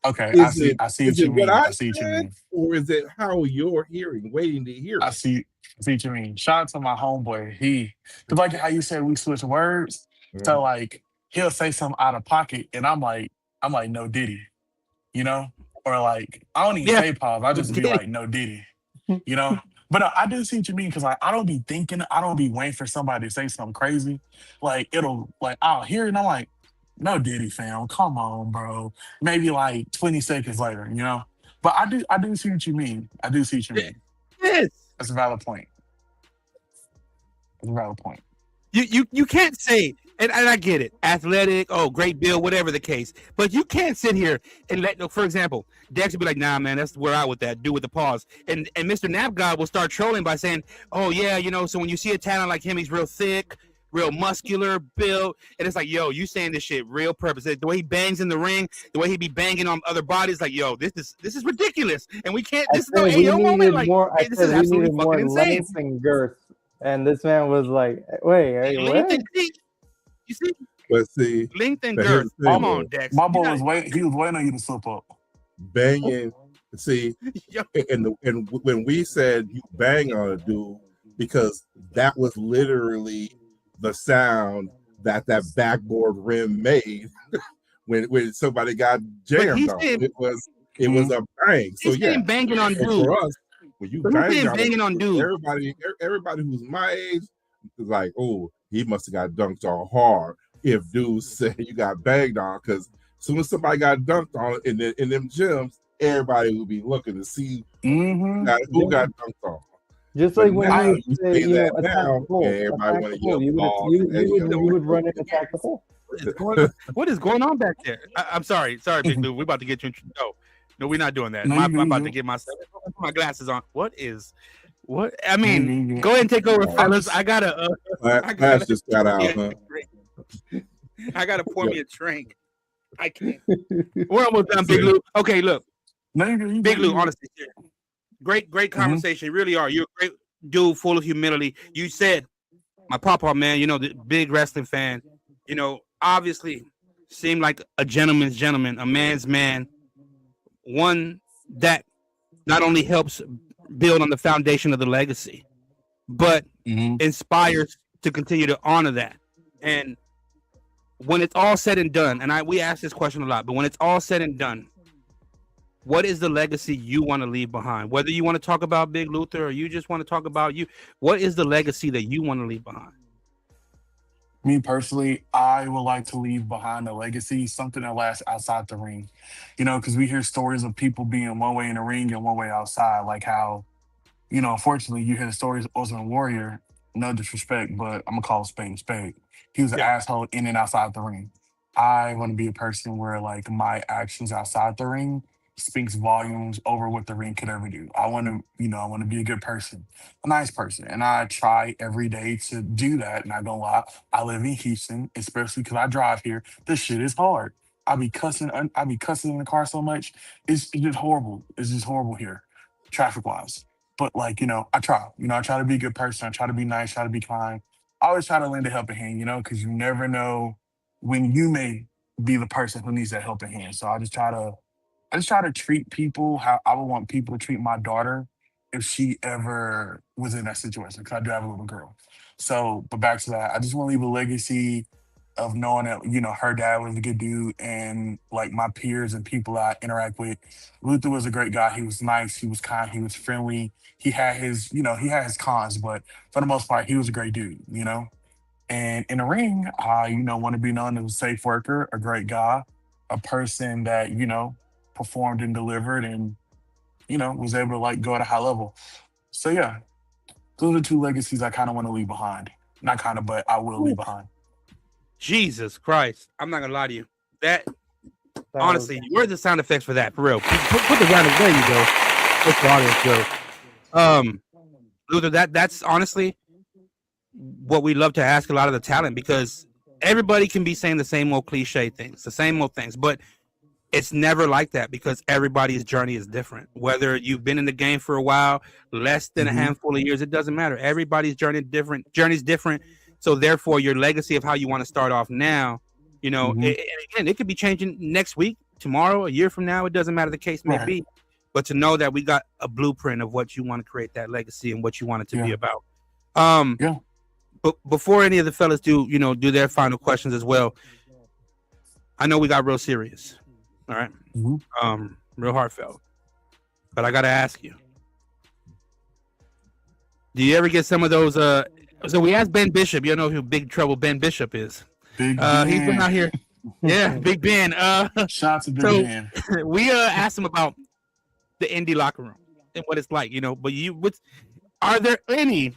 [SPEAKER 7] Okay, I see
[SPEAKER 1] is
[SPEAKER 7] what you
[SPEAKER 1] it what
[SPEAKER 7] mean.
[SPEAKER 1] I
[SPEAKER 7] I see what you
[SPEAKER 1] said,
[SPEAKER 7] mean.
[SPEAKER 1] or is it how you're hearing, waiting to hear
[SPEAKER 7] I
[SPEAKER 1] it?
[SPEAKER 7] see what you mean. Shout out to my homeboy. Cause like how you said we switch words. So
[SPEAKER 1] Mhm.
[SPEAKER 7] like he'll say something out of pocket and I'm like no Diddy, you know? Or like I don't even
[SPEAKER 3] Yeah.
[SPEAKER 7] say pause. I just be like no Diddy, you know? But I do see what you mean because like I don't be thinking, I don't be waiting for somebody to say something crazy. Like it'll like I'll hear it and I'm like, no Diddy fam, come on, bro. Maybe like 20 seconds later, you know. But I do see what you mean. I do see what you mean.
[SPEAKER 3] Yes.
[SPEAKER 7] That's a valid point. That's a valid point.
[SPEAKER 3] You can't say, and I get it, athletic, oh, great build, whatever the case, but you can't sit here and let, for example, Dex would be like, nah, man, that's where I with that, do with the pause. And Mr. Nap God will start trolling by saying, oh, yeah, you know, so when you see a talent like him, he's real thick, real muscular, built, and it's like, yo, you saying this shit real purpose. The way he bangs in the ring, the way he be banging on other bodies, like, yo, this is ridiculous, and we can't, this is no AO moment, like, hey, this is absolutely fucking insane.
[SPEAKER 5] Length and girth. And this man was like, wait,
[SPEAKER 3] Length
[SPEAKER 5] what?
[SPEAKER 3] and you see?
[SPEAKER 1] But see,
[SPEAKER 3] Length and
[SPEAKER 1] but
[SPEAKER 3] girth.
[SPEAKER 1] here's the thing,
[SPEAKER 3] Come
[SPEAKER 1] though.
[SPEAKER 3] on, Dex.
[SPEAKER 7] My boy was waiting. He was waiting on you to slip up.
[SPEAKER 1] Banging. See,
[SPEAKER 3] Yo.
[SPEAKER 1] and when we said you bang on a dude, because that was literally the sound that backboard rim made when somebody got jammed on. It was a bang. So
[SPEAKER 3] He's
[SPEAKER 1] yeah,
[SPEAKER 3] banging on
[SPEAKER 1] and
[SPEAKER 3] dudes.
[SPEAKER 1] for us, when you
[SPEAKER 3] But he's
[SPEAKER 1] bang on
[SPEAKER 3] banging on dudes.
[SPEAKER 1] everybody who's my age is like, oh, he must have got dunked on hard. If dudes say you got banged on, because as soon as somebody got dunked on in them gyms, everybody will be looking to see who got dunked on.
[SPEAKER 5] Just
[SPEAKER 1] But
[SPEAKER 5] like when
[SPEAKER 1] now
[SPEAKER 5] you say, you know, attack
[SPEAKER 1] now,
[SPEAKER 5] the pole.
[SPEAKER 1] everybody want to yell
[SPEAKER 5] You
[SPEAKER 1] balls.
[SPEAKER 5] would run and attack the pole.
[SPEAKER 3] What is going on back there? I'm sorry, Big Lou. We're about to get you. No, we're not doing that.
[SPEAKER 7] No,
[SPEAKER 3] I'm
[SPEAKER 7] you
[SPEAKER 3] about
[SPEAKER 7] good.
[SPEAKER 3] to get my glasses on. What? I mean, go ahead and take over, fellas. I gotta.
[SPEAKER 1] Class just got out, huh?
[SPEAKER 3] I gotta pour me a drink. I can't. We're almost done, Big Lou. Okay, look,
[SPEAKER 7] No, you good.
[SPEAKER 3] Big Lou. Honestly, great conversation. You really are. You're a great dude, full of humility. You said, my papa, man. You know, the big wrestling fan. You know, obviously, seemed like a gentleman's gentleman, a man's man. One that not only helps build on the foundation of the legacy, but inspires to continue to honor that. And when it's all said and done, and we ask this question a lot, but when it's all said and done, what is the legacy you want to leave behind? Whether you want to talk about Big Luther or you just want to talk about you, what is the legacy that you want to leave behind?
[SPEAKER 7] Me personally, I would like to leave behind a legacy, something that lasts outside the ring. You know, because we hear stories of people being one way in the ring and one way outside, like how, you know, unfortunately, you hear the stories of Ultimate Warrior, no disrespect, but I'm going to call a spade a spade. He was an asshole in and outside the ring. I want to be a person where, like, my actions outside the ring speaks volumes over what the ring could ever do. I want to, you know, I want to be a good person, a nice person. And I try every day to do that. Not gonna lie, I live in Houston, especially because I drive here. This shit is hard. I be cussing in the car so much. It's just horrible. It's just horrible here, traffic wise. But like, you know, I try. You know, I try to be a good person. I try to be nice, try to be kind. I always try to lend a helping hand, you know, because you never know when you may be the person who needs that helping hand. So I just try to treat people how I would want people to treat my daughter if she ever was in that situation, because I do have a little girl. So, but back to that, I just want to leave a legacy of knowing that, you know, her dad was a good dude, and like my peers and people I interact with, Luther was a great guy. He was nice, he was kind, he was friendly. He had his, you know, he had his cons, but for the most part, he was a great dude, you know? And in the ring, I, you know, want to be known as a safe worker, a great guy, a person that, you know, performed and delivered and, you know, was able to like go at a high level. So yeah, those are two legacies I kind of want to leave behind. Not kind of, but I will leave behind.
[SPEAKER 3] Jesus Christ. I'm not going to lie to you. That honestly, where's the sound effects for that? For real. Put the round of, there you go. Let the audience go. Luther, that's honestly what we love to ask a lot of the talent, because everybody can be saying the same old cliche things, the same old things, but it's never like that, because everybody's journey is different. Whether you've been in the game for a while, less than a handful of years, it doesn't matter. Everybody's journey's different. So therefore, your legacy of how you want to start off now, you know, and again, it could be changing next week, tomorrow, a year from now. It doesn't matter the case may be. But to know that we got a blueprint of what you want to create that legacy and what you want it to be about. But before any of the fellas do their final questions as well, I know we got real serious. All right. Real heartfelt. But I gotta ask you, Do you ever get some of those? So we asked Ben Bishop. You know who Big Trouble Ben Bishop is.
[SPEAKER 7] Big
[SPEAKER 3] He's been out
[SPEAKER 7] Ben.
[SPEAKER 3] here. Yeah, Big Ben.
[SPEAKER 7] Shout out to Big
[SPEAKER 3] So
[SPEAKER 7] Ben.
[SPEAKER 3] we asked him about the indie locker room and what it's like, you know. But are there any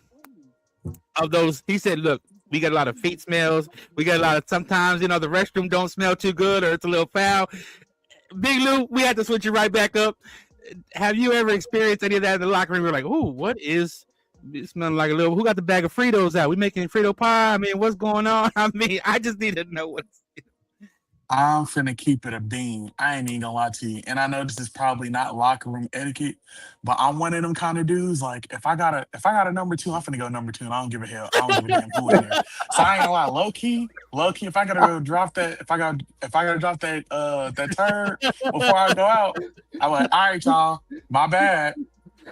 [SPEAKER 3] of those? He said, "Look, we got a lot of feet smells. We got a lot of sometimes, you know, the restroom don't smell too good or it's a little foul." Big Lou, we had to switch you right back up. Have you ever experienced any of that in the locker room? We're like, "Ooh, what is?" It smelling like a little. Who got the bag of Fritos out? We making Frito pie. I mean, what's going on? I mean, I just need to know what's.
[SPEAKER 7] I'm finna keep it a bean. I ain't even gonna lie to you. And I know this is probably not locker room etiquette, but I'm one of them kind of dudes. Like if I got a number two, I'm finna go number two, and I don't give a hell. I don't give a damn who in there. So I ain't gonna lie, low key. If I gotta go drop that, if I gotta drop that turd before I go out, I'm like, all right, y'all, my bad.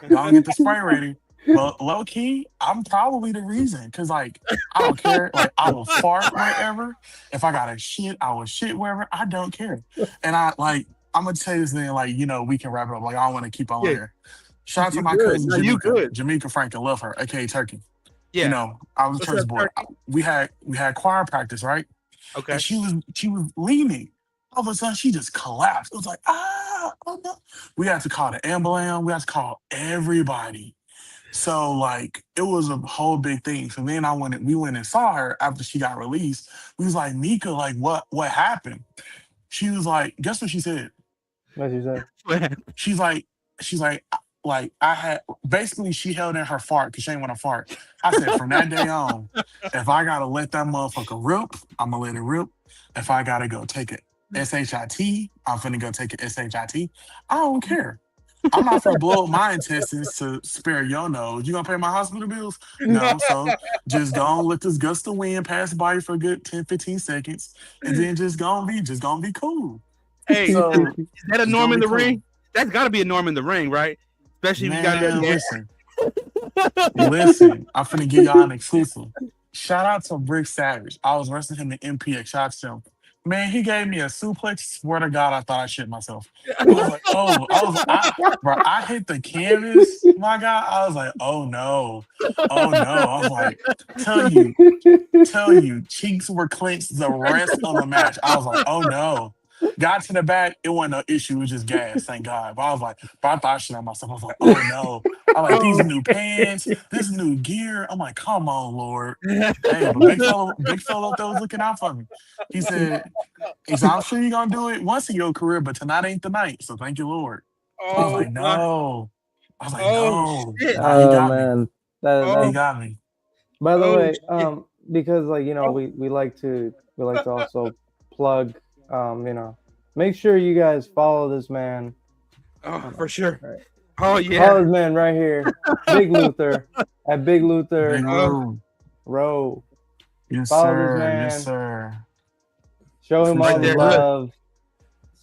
[SPEAKER 7] Y'all get the spray ready. But low key, I'm probably the reason. Cause like I don't care. Like I will fart wherever. If I gotta shit, I will shit wherever. I don't care. And I'm gonna tell you this thing, like, we can wrap it up. Like, I don't want to keep on
[SPEAKER 3] Yeah,
[SPEAKER 7] here. Shout out to
[SPEAKER 3] you
[SPEAKER 7] my
[SPEAKER 3] good?
[SPEAKER 7] cousin
[SPEAKER 3] No, you
[SPEAKER 7] Jamaica.
[SPEAKER 3] good?
[SPEAKER 7] Jamaica Franklin, love her, aka Turkey.
[SPEAKER 3] Yeah.
[SPEAKER 7] I was a
[SPEAKER 3] What's
[SPEAKER 7] church
[SPEAKER 3] up,
[SPEAKER 7] boy.
[SPEAKER 3] Turkey?
[SPEAKER 7] We had choir practice, right?
[SPEAKER 3] Okay.
[SPEAKER 7] And she was leaning. All of a sudden, she just collapsed. It was like, oh no. We had to call the ambulance. We had to call everybody. So like it was a whole big thing. So then we went and saw her after she got released. We was like, Nika, like what happened? She was like, guess what she said?
[SPEAKER 5] What you say?
[SPEAKER 7] She's like I had basically she held in her fart because she ain't want to fart. I said from that day on, if I gotta let that motherfucker rip, I'm gonna let it rip. If I gotta go take a SHIT, I'm finna go take a SHIT. I don't care. I'm not gonna blow up my intestines to spare your nose. You gonna pay my hospital bills? No. So just go on, let this gust of wind pass by for a good 10, 15 seconds, and then just gonna be cool.
[SPEAKER 3] Hey,
[SPEAKER 7] So
[SPEAKER 3] is that a
[SPEAKER 7] just
[SPEAKER 3] norm
[SPEAKER 7] gonna
[SPEAKER 3] in
[SPEAKER 7] be
[SPEAKER 3] the
[SPEAKER 7] cool.
[SPEAKER 3] ring? That's got to be a norm in the ring, right? Especially if you got
[SPEAKER 7] Man,
[SPEAKER 3] that.
[SPEAKER 7] listen, I'm finna give y'all an exclusive. Shout out to Brick Savage. I was wrestling him in MPX. Shout out to him. Man, he gave me a suplex. Swear to God, I thought I shit myself. I was like, oh, bro, I hit the canvas, my guy. I was like, oh no. I was like, tell you, cheeks were clenched the rest of the match. I was like, oh no. Got to the back, it wasn't no issue, it was just gas, thank God. But I was like, I thought shit on myself. I was like, oh no. I like these new pants, this new gear. I'm like, come on, Lord. Hey, but big fellow up there was looking out for me. He said, I'm sure you're gonna do it once in your career, but tonight ain't the night. So thank you, Lord. I was
[SPEAKER 3] Oh
[SPEAKER 7] like,
[SPEAKER 3] my!
[SPEAKER 7] no. I was like,
[SPEAKER 3] Oh
[SPEAKER 7] no.
[SPEAKER 3] shit!
[SPEAKER 7] Nah, he
[SPEAKER 5] Oh
[SPEAKER 7] got me.
[SPEAKER 5] man,
[SPEAKER 7] He
[SPEAKER 3] Oh
[SPEAKER 5] that
[SPEAKER 7] got me.
[SPEAKER 5] by the
[SPEAKER 3] oh
[SPEAKER 5] way,
[SPEAKER 3] shit!
[SPEAKER 5] because like
[SPEAKER 3] Oh,
[SPEAKER 5] we like to also plug, make sure you guys follow this man.
[SPEAKER 3] oh,
[SPEAKER 5] Hold
[SPEAKER 3] for
[SPEAKER 5] on,
[SPEAKER 3] sure.
[SPEAKER 5] right.
[SPEAKER 3] Oh
[SPEAKER 5] Follow
[SPEAKER 3] yeah.
[SPEAKER 5] this man right here, Big Luther at Big Luther
[SPEAKER 7] Big
[SPEAKER 3] Oh,
[SPEAKER 7] Lou.
[SPEAKER 5] Row.
[SPEAKER 7] Yes,
[SPEAKER 5] Follow this
[SPEAKER 7] sir. Yes,
[SPEAKER 5] man.
[SPEAKER 7] sir.
[SPEAKER 5] Show him
[SPEAKER 3] right
[SPEAKER 5] all the
[SPEAKER 7] Appreciate
[SPEAKER 3] there.
[SPEAKER 7] that.
[SPEAKER 3] Look,
[SPEAKER 5] love.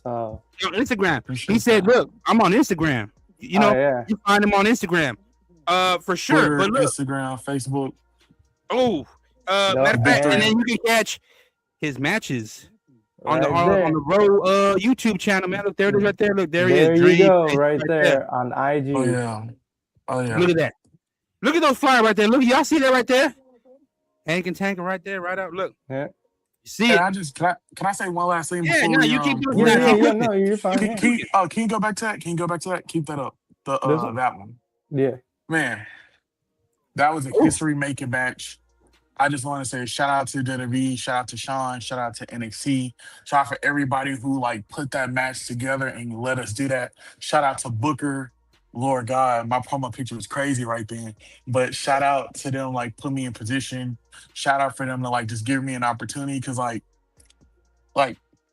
[SPEAKER 5] So,
[SPEAKER 3] on Instagram. He
[SPEAKER 7] Appreciate
[SPEAKER 3] said,
[SPEAKER 7] that.
[SPEAKER 3] "Look, I'm on Instagram. You
[SPEAKER 5] oh
[SPEAKER 3] know,
[SPEAKER 5] yeah,
[SPEAKER 3] you find him on Instagram, for sure.
[SPEAKER 7] Twitter,
[SPEAKER 3] But look,
[SPEAKER 7] Instagram, Facebook,
[SPEAKER 3] oh, matter
[SPEAKER 5] yup,
[SPEAKER 3] of
[SPEAKER 7] big
[SPEAKER 3] fact, and
[SPEAKER 7] three.
[SPEAKER 3] then you can catch his matches on the
[SPEAKER 5] right
[SPEAKER 3] on
[SPEAKER 5] there.
[SPEAKER 3] the Road YouTube channel, man. Look, there it is right there. Look, there he is.
[SPEAKER 5] There you
[SPEAKER 3] Dream
[SPEAKER 5] go,
[SPEAKER 3] Face
[SPEAKER 5] right
[SPEAKER 3] right there.
[SPEAKER 5] there on IG.
[SPEAKER 7] Oh yeah. Oh yeah.
[SPEAKER 3] Look at that. Look at those flyers right there. Look, y'all see that right there? Hank and Tank right there, right up. Look,
[SPEAKER 5] Yeah,
[SPEAKER 3] you see
[SPEAKER 7] And
[SPEAKER 3] it?
[SPEAKER 7] can I say one last thing
[SPEAKER 3] Yeah.
[SPEAKER 7] before
[SPEAKER 3] No,
[SPEAKER 7] we
[SPEAKER 3] you keep doing.
[SPEAKER 5] yeah,
[SPEAKER 3] Nah,
[SPEAKER 5] yeah,
[SPEAKER 3] keep
[SPEAKER 5] yeah.
[SPEAKER 3] cooking.
[SPEAKER 5] No, you're
[SPEAKER 7] you
[SPEAKER 5] fine. Yeah,
[SPEAKER 7] can you go back to that? Can you go back to that? Keep that up.
[SPEAKER 5] this one.
[SPEAKER 7] That one.
[SPEAKER 5] Yeah,
[SPEAKER 7] Man, that was a
[SPEAKER 3] Oh,
[SPEAKER 7] history making match. I just want to say shout out to WWE, shout out to Sean, shout out to NXT, shout out for everybody who like put that match together and let us do that. Shout out to Booker, Lord God, my promo picture was crazy right then. But shout out to them, like put me in position. Shout out for them to like just give me an opportunity because like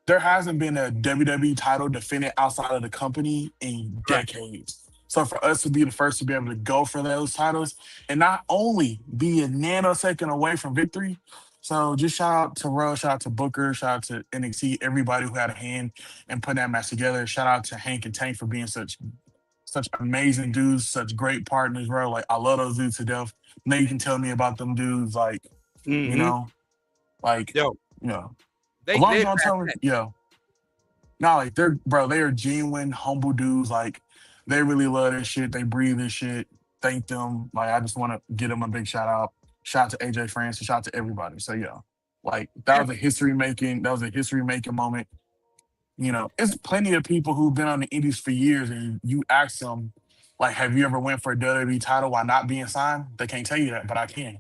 [SPEAKER 7] there hasn't been a WWE title defended outside of the company in
[SPEAKER 3] right.
[SPEAKER 7] decades. So for us to be the first to be able to go for those titles and not only be a nanosecond away from victory. So just shout out to Rose, shout out to Booker, shout out to NXT, everybody who had a hand in putting that match together. Shout out to Hank and Tank for being such amazing dudes, such great partners, bro. Like I love those dudes to death. Now you can tell me about them dudes, like, you
[SPEAKER 3] Mm-hmm.
[SPEAKER 7] know, like,
[SPEAKER 3] Yo,
[SPEAKER 7] you know. As
[SPEAKER 3] they
[SPEAKER 7] long as
[SPEAKER 3] they
[SPEAKER 7] y'all tell me, yo, nah, like they are genuine, humble dudes. Like they really love this shit. They breathe this shit. thank them. Like I just want to give them a big shout out. Shout out to AJ France and shout out to everybody. So yeah, like that was a history making. That was a history making moment. You know, it's plenty of people who've been on the Indies for years, and you ask them, like, have you ever went for a WWE title while not being signed? They can't tell you that, but I can.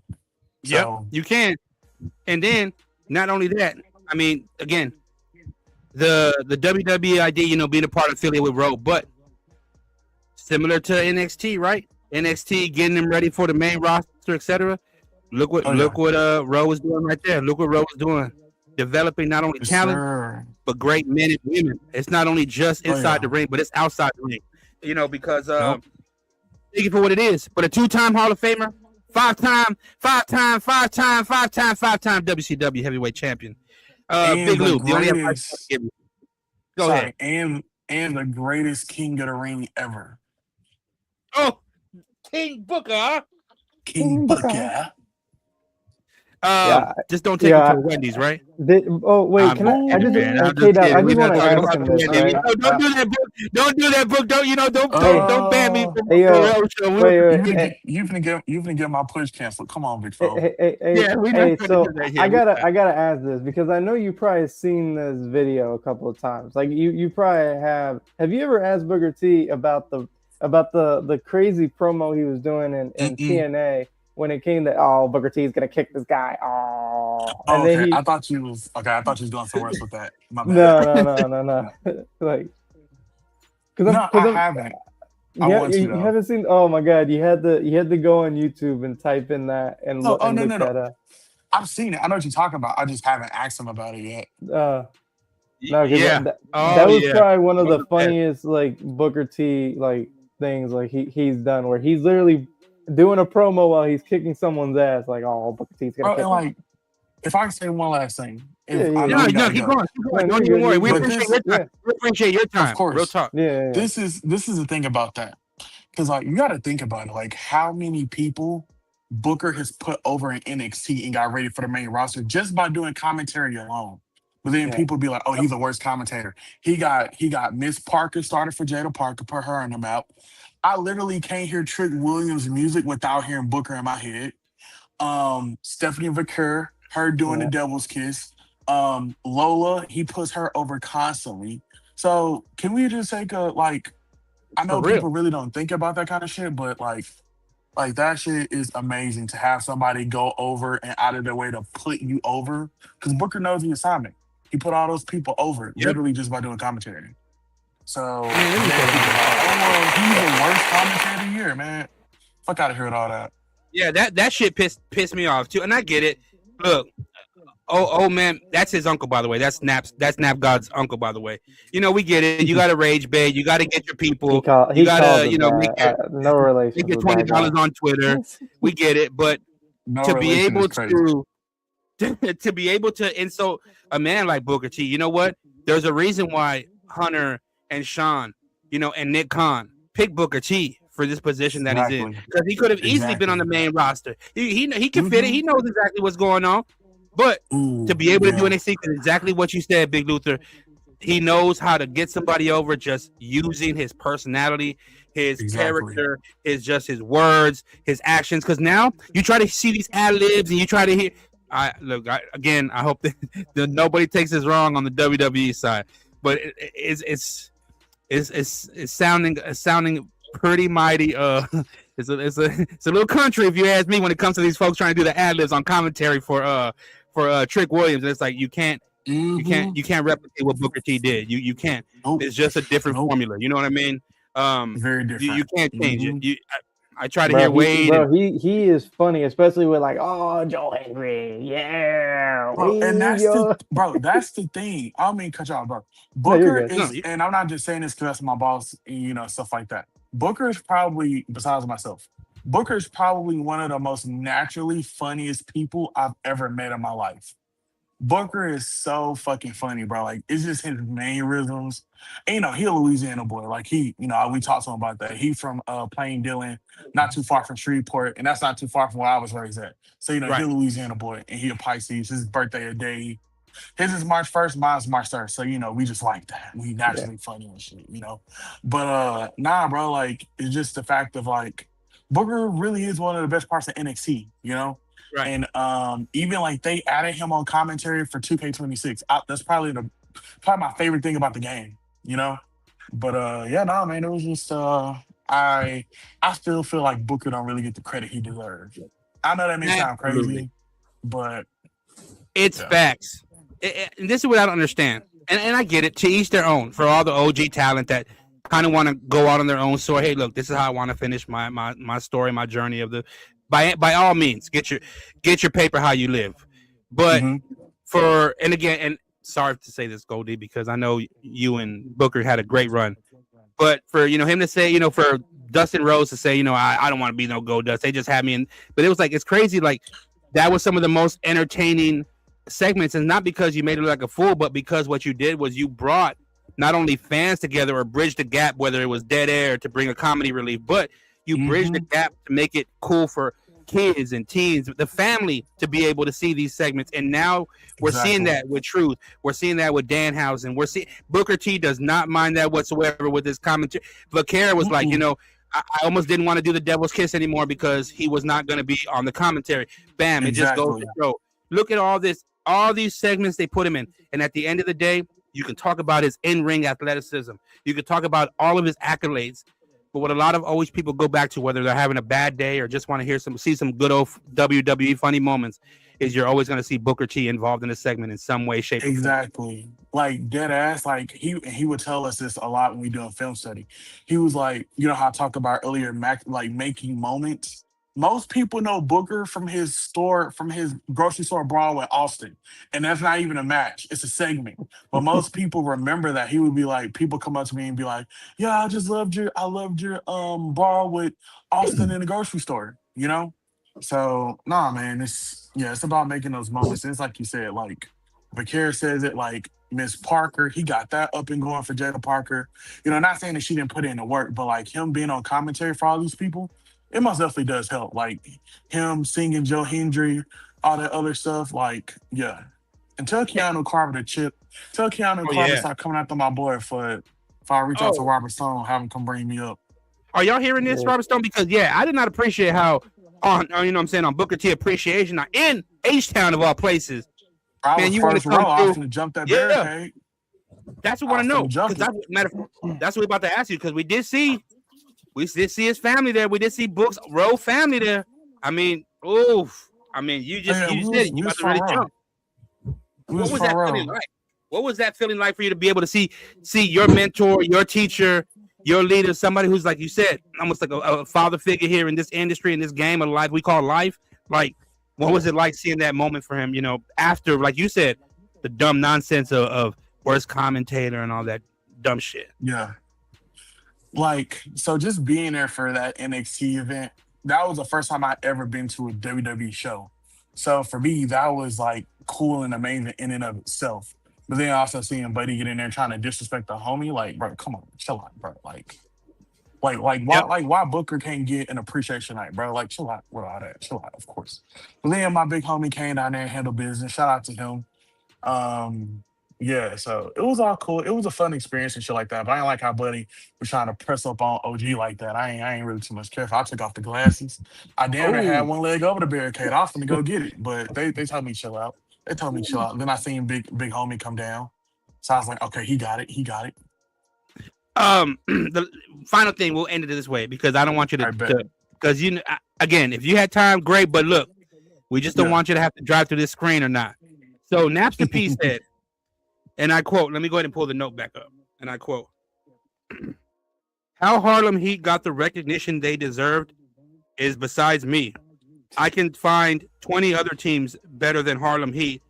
[SPEAKER 3] Yep,
[SPEAKER 7] So
[SPEAKER 3] you can. And then not only that, I mean, again, the WWE idea, you know, being a part of affiliate with Raw, but similar to NXT, right? NXT getting them ready for the main roster, etc. Look what Raw was doing right there. Look what Raw was doing, developing not only talent but great men and women. It's not only just inside the ring, but it's outside the ring. You know, because take it for what it is. But a 2-time Hall of Famer, five-time WCW heavyweight champion. Big Lou, the only Go ahead.
[SPEAKER 7] And the greatest king of the ring ever.
[SPEAKER 3] Oh, King Booker. Huh?
[SPEAKER 7] King Booker.
[SPEAKER 3] Just don't take him to Wendy's, right?
[SPEAKER 5] Wait, can I? I just want to ask him this. Right?
[SPEAKER 3] Don't do that, book. Don't do that, book. Don't ban me from
[SPEAKER 7] You can get my push canceled. Come on, big fella.
[SPEAKER 5] So I gotta ask this because I know you probably seen this video a couple of times. Like you probably have. Have you ever asked Booker T about the crazy promo he was doing in TNA? When it came to Booker T is gonna kick this guy. And then
[SPEAKER 7] I thought you was going somewhere else with that. My bad.
[SPEAKER 5] No. Like,
[SPEAKER 7] I haven't.
[SPEAKER 5] You haven't seen? Oh my God! You had to go on YouTube and type in that and look that up.
[SPEAKER 7] I've seen it. I know what you're talking about. I just haven't asked him about it yet.
[SPEAKER 5] That was probably one of the funniest like Booker T like things like he's done where he's literally doing a promo while he's kicking someone's ass, like, Booker T's gonna kick him.
[SPEAKER 7] Like, if I can say one last thing.
[SPEAKER 3] Keep going. Don't even worry. We appreciate your time.
[SPEAKER 7] Of course.
[SPEAKER 3] Real talk.
[SPEAKER 5] Yeah.
[SPEAKER 7] This is the thing about that. Because, like, you got to think about it. Like, how many people Booker has put over in NXT and got ready for the main roster just by doing commentary alone. But then people be like, he's the worst commentator. He got Miss Parker started for Jada Parker, put her on the map. I literally can't hear Trick Williams' music without hearing Booker in my head. Stephanie Vaquer, her doing the Devil's Kiss. Lola, he puts her over constantly. So can we just take I know people really don't think about that kind of shit, but like that shit is amazing to have somebody go over and out of their way to put you over. Because Booker knows the assignment. He put all those people over literally just by doing commentary. So he's the worst commentator here, man. Fuck out of here with all that.
[SPEAKER 3] Yeah, that shit pissed me off too, and I get it. Look, man, that's his uncle, by the way. That's Nap God's uncle, by the way. You know, we get it. You got to rage bait. You got to get your people. You got to, make
[SPEAKER 5] no relation.
[SPEAKER 3] Make your $20 on Twitter. We get it, but to be able to insult a man like Booker T, you know what? There's a reason why Hunter and Sean, and Nick Khan pick Booker T for this position that he's in, because he could have easily been on the main roster. He can fit it. He knows exactly what's going on. But to be able to do NXT, exactly what you said, Big Luther, he knows how to get somebody over just using his personality, his character, his words, his actions. Because now you try to see these ad libs and you try to hear. I hope that nobody takes this wrong on the WWE side, but it's sounding pretty mighty. It's a little country, if you ask me, when it comes to these folks trying to do the ad libs on commentary for Trick Williams. And it's like you can't replicate what Booker T did. You can't. Nope. It's just a different formula. You know what I mean?
[SPEAKER 7] Very different.
[SPEAKER 3] You can't change it. I try to hear Wade.
[SPEAKER 5] He is funny, especially with Joe Henry, yeah.
[SPEAKER 7] And that's the thing. I don't mean cut you off, bro. Booker is, and I'm not just saying this because that's my boss, stuff like that. Booker is probably, besides myself, Booker is probably one of the most naturally funniest people I've ever met in my life. Booker is so fucking funny, bro. Like, it's just his mannerisms. And, he a Louisiana boy. Like, we talked to him about that. He from Plain Dillon, not too far from Shreveport, and that's not too far from where I was raised at. So, he a Louisiana boy, and he a Pisces. His birthday a day. His is March 1st, mine's March 3rd. So, we just like that. We naturally funny and shit, But, nah, bro, like, it's just the fact of, like, Booker really is one of the best parts of NXT, you know?
[SPEAKER 3] Right.
[SPEAKER 7] And even like they added him on commentary for 2K26. That's probably my favorite thing about the game, you know? But yeah, no, man, it was just I still feel like Booker don't really get the credit he deserves. I know that may sound
[SPEAKER 3] Absolutely.
[SPEAKER 7] crazy, but
[SPEAKER 3] It's
[SPEAKER 7] yeah.
[SPEAKER 3] facts. And this is what I don't understand. And I get it. To each their own. For all the OG talent that kind of want to go out on their own story. Hey, look, this is how I want to finish my story, my journey of the. By all means, get your paper how you live. But and sorry to say this, Goldie, because I know you and Booker had a great run. But for him to say, for Dustin Rose to say, I don't want to be no Goldust. They just had me in. But it was like it's crazy. Like that was some of the most entertaining segments, and not because you made it look like a fool, but because what you did was you brought not only fans together or bridged the gap, whether it was dead air to bring a comedy relief, but you bridged the gap to make it cool for kids and teens, the family, to be able to see these segments. And now we're seeing that with Truth. We're seeing that with Danhausen. We're seeing Booker T does not mind that whatsoever with his commentary. Vaquera was like, I almost didn't want to do the Devil's Kiss anymore because he was not going to be on the commentary. Bam, it just goes to show. Look at all these segments they put him in. And at the end of the day, you can talk about his in-ring athleticism. You can talk about all of his accolades. But what a lot of always people go back to, whether they're having a bad day or just want to see some good old WWE funny moments, is you're always going to see Booker T involved in a segment in some way, shape, or form.
[SPEAKER 7] Exactly. Like dead ass. Like he would tell us this a lot when we do a film study. He was like, how I talked about earlier, like making moments. Most people know Booker from his grocery store brawl with Austin, and that's not even a match; it's a segment. But most people remember that. He would be like, people come up to me and be like, "Yeah, I loved your brawl with Austin in the grocery store," So nah, man, it's about making those moments. And it's like you said, like Vaquera says it, like Miss Parker, he got that up and going for Jada Parker. Not saying that she didn't put in the work, but like him being on commentary for all these people, it most definitely does help. Like him singing Joe Hendry, all that other stuff. Like, yeah. And tell Keanu Carver to chip. Tell Keanu Carver to start coming after my boy if I reach out to Robert Stone, have him come bring me up.
[SPEAKER 3] Are y'all hearing this, Robert Stone? Because I did not appreciate how on Booker T appreciation now in H-Town of all places.
[SPEAKER 7] Man, you want to come through? I was going to jump that barricade.
[SPEAKER 3] That's what I want to know. That's what we're about to ask you, because we did see his family there. We did see Book's Rowe family there. I mean, oof. I mean, you said it. You about to really jump. What was that feeling like? What was that feeling like for you to be able to see your mentor, your teacher, your leader, somebody who's, like you said, almost like a father figure here in this industry, in this game of life we call life? Like, what was it like seeing that moment for him, after, like you said, the dumb nonsense of worst commentator and all that dumb shit?
[SPEAKER 7] Yeah. Like, so just being there for that NXT event, that was the first time I'd ever been to a WWE show. So for me, that was like cool and amazing in and of itself. But then also seeing Buddy get in there trying to disrespect the homie, like, bro, come on, chill out, bro. Why Booker can't get an appreciation night, bro? Like, chill out with all that. Chill out, of course. But then my big homie came down there and handled business. Shout out to him. Yeah, so it was all cool. It was a fun experience and shit like that. But I ain't like how Buddy was trying to press up on OG like that. I ain't really too much careful. I took off the glasses. I damn near had one leg over the barricade. I was gonna go get it, but they told me chill out. They told me chill out. And then I seen big homie come down. So I was like, okay, he got it.
[SPEAKER 3] The final thing, we'll end it this way because I don't want you to because again, if you had time, great. But look, we just don't want you to have to drive through this screen or not. So Napster P said, and I quote, let me go ahead and pull the note back up. And I quote, how Harlem Heat got the recognition they deserved is besides me. I can find 20 other teams better than Harlem Heat.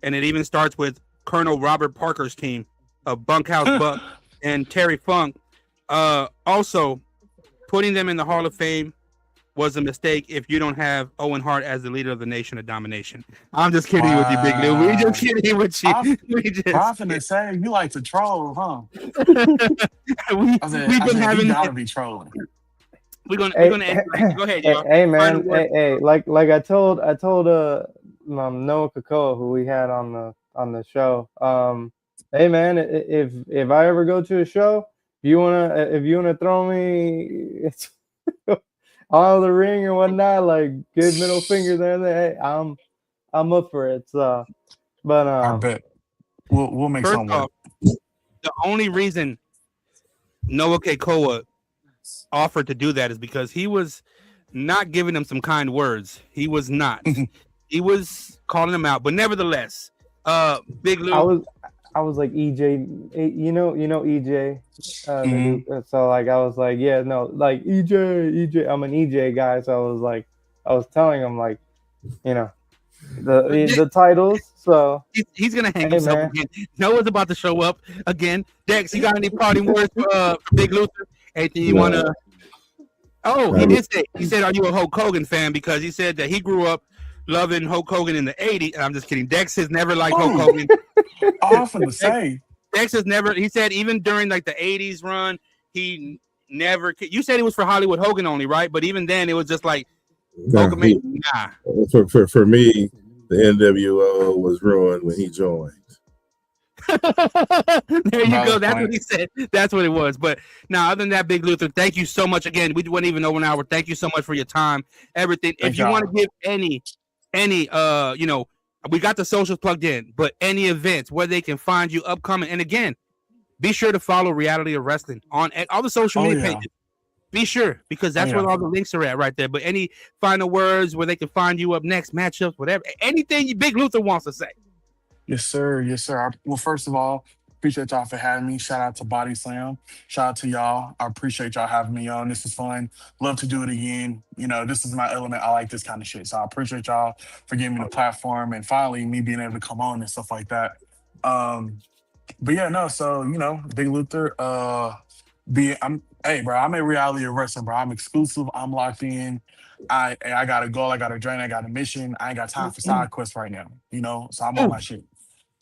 [SPEAKER 3] And it even starts with Colonel Robert Parker's team of Bunkhouse Buck and Terry Funk. Also, putting them in the Hall of Fame was a mistake if you don't have Owen Hart as the leader of the Nation of Domination. I'm just kidding with you, Big Lou. We just kidding with you.
[SPEAKER 7] I was going to say, you like to troll, huh?
[SPEAKER 3] We've been having
[SPEAKER 7] you gotta be trolling.
[SPEAKER 3] We're gonna end. Go ahead, y'all.
[SPEAKER 5] Hey, man. Hey, like I told Noah Kakoa, who we had on the show. Hey, man, if I ever go to a show, if you wanna throw me, all the ring and whatnot, like good middle finger there. Hey, I'm up for it. So, but
[SPEAKER 7] I bet we'll make
[SPEAKER 3] First
[SPEAKER 7] something work.
[SPEAKER 3] off, the only reason Noah Kekoa offered to do that is because he was not giving him some kind words. He was not. He was calling him out. But nevertheless, Big Lou.
[SPEAKER 5] I was like EJ, you know EJ, the new. So like I was like, yeah, no, like EJ. I'm an EJ guy, so I was telling him like, you know, the titles. So
[SPEAKER 3] he's gonna hang
[SPEAKER 5] hey,
[SPEAKER 3] himself
[SPEAKER 5] man.
[SPEAKER 3] again. Noah's about to show up again. Dex, you got any parting words for Big Luther? Anything you wanna? Oh, he did say. He said, "Are you a Hulk Hogan fan?" Because he said that he grew up loving Hulk Hogan in the '80s. And I'm just kidding. Dex has never liked Hulk Hogan.
[SPEAKER 7] Often to say.
[SPEAKER 3] Dex has never. He said even during like the '80s run, he never. You said it was for Hollywood Hogan only, right? But even then, it was just like Hogan. Nah.
[SPEAKER 1] For me, the NWO was ruined when he joined.
[SPEAKER 3] There you go. That's what he said. That's what it was. But now, other than that, Big Luther, thank you so much again. We wouldn't even over an hour. Thank you so much for your time, everything. If you want to give any, you know, we got the socials plugged in, but any events where they can find you upcoming. And again, be sure to follow Reality of Wrestling on all the social media pages. Be sure, because that's where all the links are at right there. But any final words where they can find you up next, matchups, whatever, anything Big Luther wants to say.
[SPEAKER 7] Yes, sir. Yes, sir. Well, first of all, appreciate y'all for having me. Shout out to Body Slam. Shout out to y'all. I appreciate y'all having me on. This is fun. Love to do it again. You know, this is my element. I like this kind of shit. So I appreciate y'all for giving me the platform and finally me being able to come on and stuff like that. But yeah, no, so you know, Big Luther, hey bro, I'm a Reality of Wrestling, bro. I'm exclusive, I'm locked in. I got a goal, I got a drain, I got a mission. I ain't got time for side quests right now, you know. So I'm on my shit.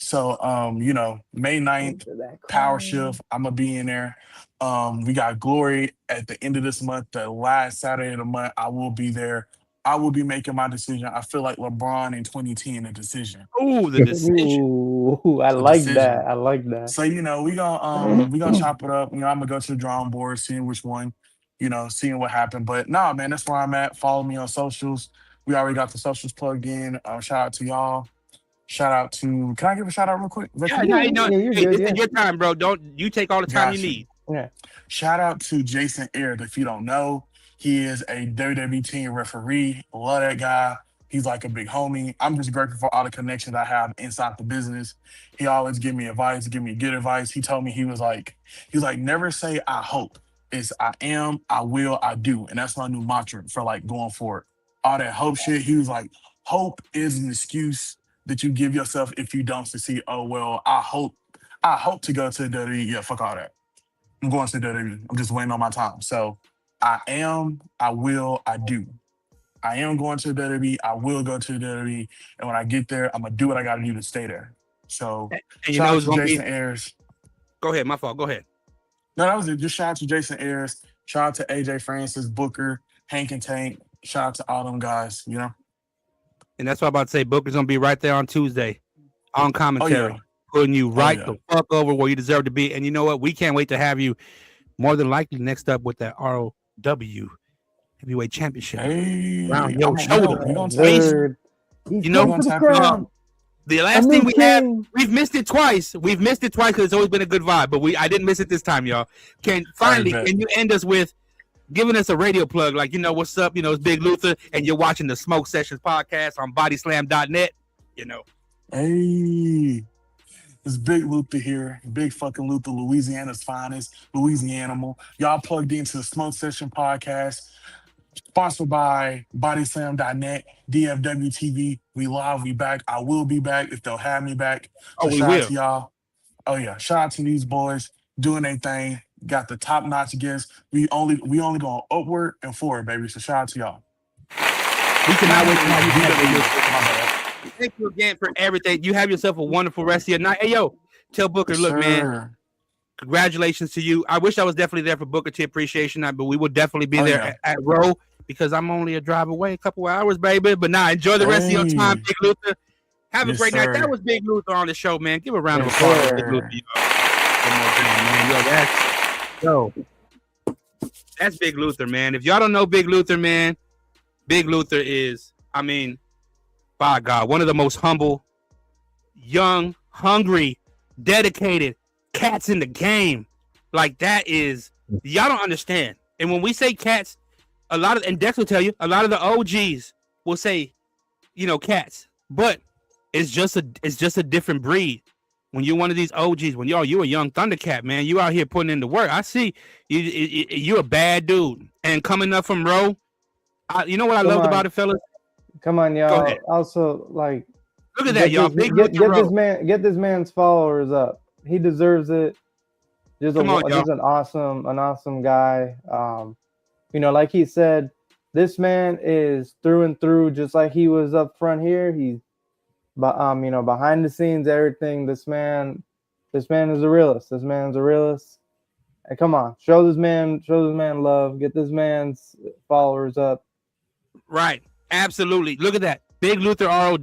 [SPEAKER 7] So you know, May 9th, Power Shift, I'm gonna be in there. We got Glory at the end of this month, the last Saturday of the month. I will be there. I will be making my decision. I feel like LeBron in 2010, a decision.
[SPEAKER 3] Ooh, the decision.
[SPEAKER 5] Ooh, I like that. I like that.
[SPEAKER 7] So you know, we gonna chop it up. You know, I'm gonna go to the drawing board, seeing which one, you know, seeing what happened. But nah, man, that's where I'm at. Follow me on socials. We already got the socials plugged in. Shout out to y'all. Shout out to. Can I give a shout out real quick?
[SPEAKER 3] Yeah, this is your time, bro. Don't you take all the time you need.
[SPEAKER 5] Yeah.
[SPEAKER 7] Shout out to Jason Aird. If you don't know, he is a WWE team referee. Love that guy. He's like a big homie. I'm just grateful for all the connections I have inside the business. He always give me advice, give me good advice. He told me he was like, never say I hope. It's I am, I will, I do. And that's my new mantra for like going forward. All that hope shit. He was like, hope is an excuse that you give yourself if you don't succeed. Oh well, I hope to go to the WWE. Yeah, fuck all that. I'm going to the WWE. I'm just waiting on my time. So I am, I will, I do. I am going to the WWE. I will go to the WWE. And when I get there, I'm going to do what I got to do to stay there. So
[SPEAKER 3] and
[SPEAKER 7] shout out to Jason Ayers.
[SPEAKER 3] Go ahead. My fault. Go ahead.
[SPEAKER 7] No, that was it. Just shout out to Jason Ayers. Shout out to AJ Francis, Booker, Hank and Tank. Shout out to all them guys, you know?
[SPEAKER 3] And that's what I'm about to say. Booker's going to be right there on Tuesday on commentary. Putting you right the fuck over where you deserve to be. And you know what? We can't wait to have you more than likely next up with that ROW Heavyweight Championship.
[SPEAKER 7] Hey,
[SPEAKER 3] round your shoulder.
[SPEAKER 5] You know,
[SPEAKER 3] the last thing we have, we've missed it twice. We've missed it twice because it's always been a good vibe, but I didn't miss it this time, y'all. Can you end us with giving us a radio plug? Like, you know, what's up? You know, it's Big Luther, and you're watching the Smoke Sessions podcast on bodyslam.net. You know.
[SPEAKER 7] Hey. It's Big Luther here. Big fucking Luther, Louisiana's finest, Louisianimal. Y'all plugged into the Smoke Session podcast, sponsored by bodyslam.net, DFW TV. We live, we back. I will be back if they'll have me back. So shout out to y'all. Oh yeah, shout out to these boys doing their thing. Got the top notch guests. We only going upward and forward, baby. So shout out to y'all.
[SPEAKER 3] We cannot wait to have you back. Thank you again for everything. You have yourself a wonderful rest of your night. Hey, yo, tell Booker, look, man, congratulations to you. I wish I was definitely there for Booker T Appreciation Night, but we will definitely be there at Row because I'm only a drive away, a couple of hours, baby. But nah, enjoy the rest of your time, Big Luther. Have a great night. That was Big Luther on the show, man. Give a round of applause to Big Luther. One more time, man. Yo, That's Big Luther, man. If y'all don't know Big Luther, man, Big Luther is, I mean, by God, one of the most humble, young, hungry, dedicated cats in the game. Like that is, y'all don't understand. And when we say cats, a lot of, and Dex will tell you, a lot of the OGs will say, cats, but it's just a different breed. When you're one of these OGs, when you a young Thundercat, man, you out here putting in the work. I see you're a bad dude. And coming up from Row, you know what I loved about it, fellas?
[SPEAKER 5] Come on,
[SPEAKER 3] Go
[SPEAKER 5] y'all.
[SPEAKER 3] ahead.
[SPEAKER 5] Also, like,
[SPEAKER 3] Look at that, y'all. Big Luther Row.
[SPEAKER 5] Get this man's followers up. He deserves it. Just
[SPEAKER 3] Come on, y'all.
[SPEAKER 5] just an awesome guy. Like he said, this man is through and through, just like he was up front here. He's, behind the scenes, everything. This man is a realist. This man's a realist. And come on, show this man love. Get this man's followers up.
[SPEAKER 3] Right, absolutely. Look at that, Big Luther ROW.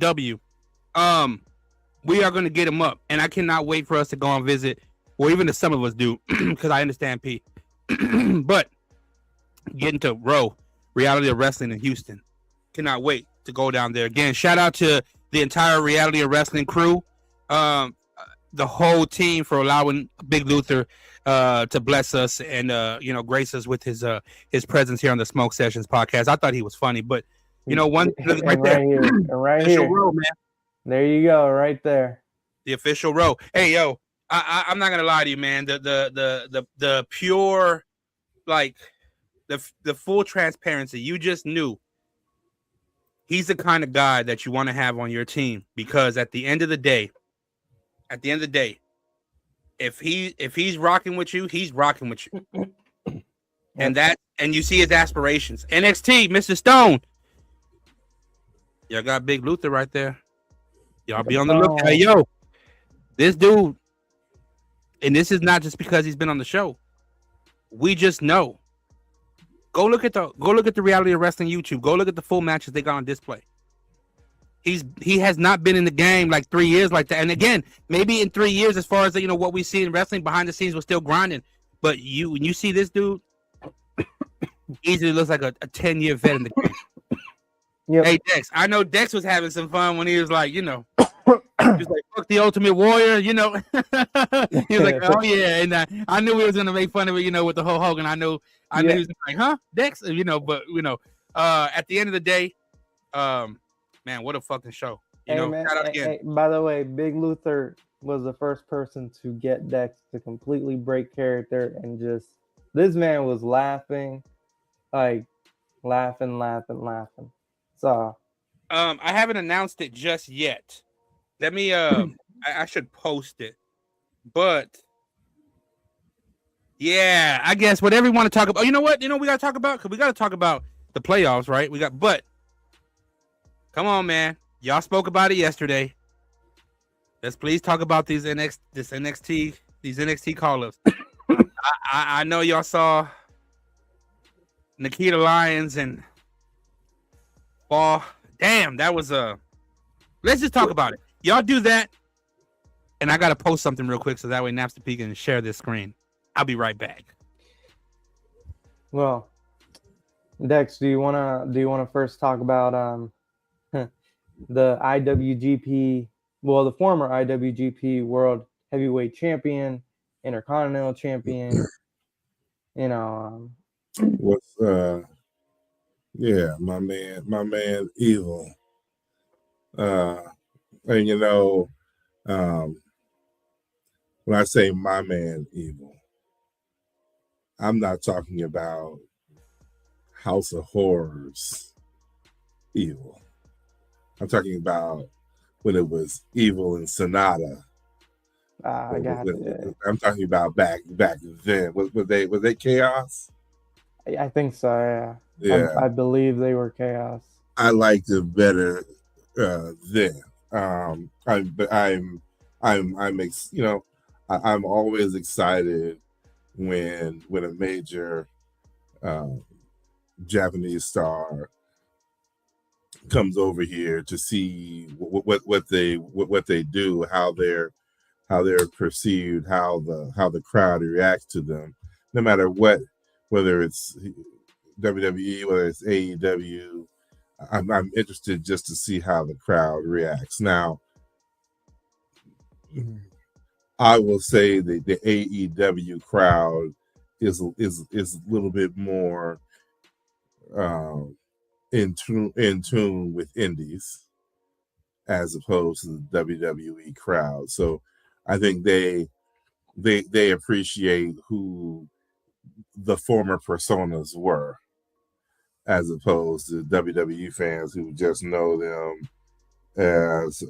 [SPEAKER 3] We are going to get him up, and I cannot wait for us to go and visit, or even if some of us do, because I understand P. But getting to Row, Reality of Wrestling in Houston, cannot wait to go down there again. Shout out to the entire Reality of Wrestling crew, the whole team for allowing Big Luther to bless us and grace us with his presence here on the Smoke Sessions podcast. I thought he was funny, but one right there,
[SPEAKER 5] right here,
[SPEAKER 3] Row, man.
[SPEAKER 5] There you go, right there.
[SPEAKER 3] The official Row. Hey, yo, I'm not gonna lie to you, man. The pure, like the full transparency. You just knew he's the kind of guy that you want to have on your team, because at the end of the day, if he's rocking with you, he's rocking with you. And you see his aspirations. NXT, Mr. Stone. Y'all got Big Luther right there. Y'all be on the lookout. Hey, yo, this dude, and this is not just because he's been on the show. We just know. Go look at the Reality of Wrestling YouTube. Go look at the full matches they got on display. He has not been in the game like 3 years like that. And again, maybe in 3 years, as far as what we see in wrestling behind the scenes, we're still grinding. But when you see this dude, easily looks like a 10-year vet in the game. Yep. Hey Dex, I know Dex was having some fun when he was like, he was like, fuck the Ultimate Warrior, He was like, oh yeah, and I knew he was gonna make fun of it, with the whole Hogan. I knew he was like, huh, Dex, but at the end of the day, man, what a fucking show.
[SPEAKER 5] Man, shout out again. Hey, by the way, Big Luther was the first person to get Dex to completely break character, and just this man was laughing, like laughing. So
[SPEAKER 3] I haven't announced it just yet. Let me I should post it. But yeah, I guess whatever you want to talk about. You know what? We gotta talk about, because we gotta talk about the playoffs, right? But come on, man. Y'all spoke about it yesterday. Let's please talk about these NXT call-ups. I know y'all saw Nikita Lyons and Ball. Damn, that was let's just talk about it. Y'all do that, and I gotta post something real quick so that way Napster P can share this screen. I'll be right back.
[SPEAKER 5] Well, Dex, do you wanna first talk about the IWGP, the former IWGP World Heavyweight Champion, Intercontinental Champion,
[SPEAKER 1] what's my man Evil. And when I say my man Evil, I'm not talking about House of Horrors Evil. I'm talking about when it was Evil and Sonata.
[SPEAKER 5] I got it.
[SPEAKER 1] I'm talking about back then. Was they Chaos?
[SPEAKER 5] I think so.
[SPEAKER 1] Yeah.
[SPEAKER 5] I believe they were Chaos.
[SPEAKER 1] I liked it better then. I'm always excited when a major Japanese star comes over here to see what they do, how they're perceived, how the crowd reacts to them, no matter what whether it's WWE, whether it's AEW. I'm interested just to see how the crowd reacts. Now, I will say that the AEW crowd is a little bit more in tune with indies as opposed to the WWE crowd. So I think they appreciate who the former personas were, as opposed to WWE fans who just know them as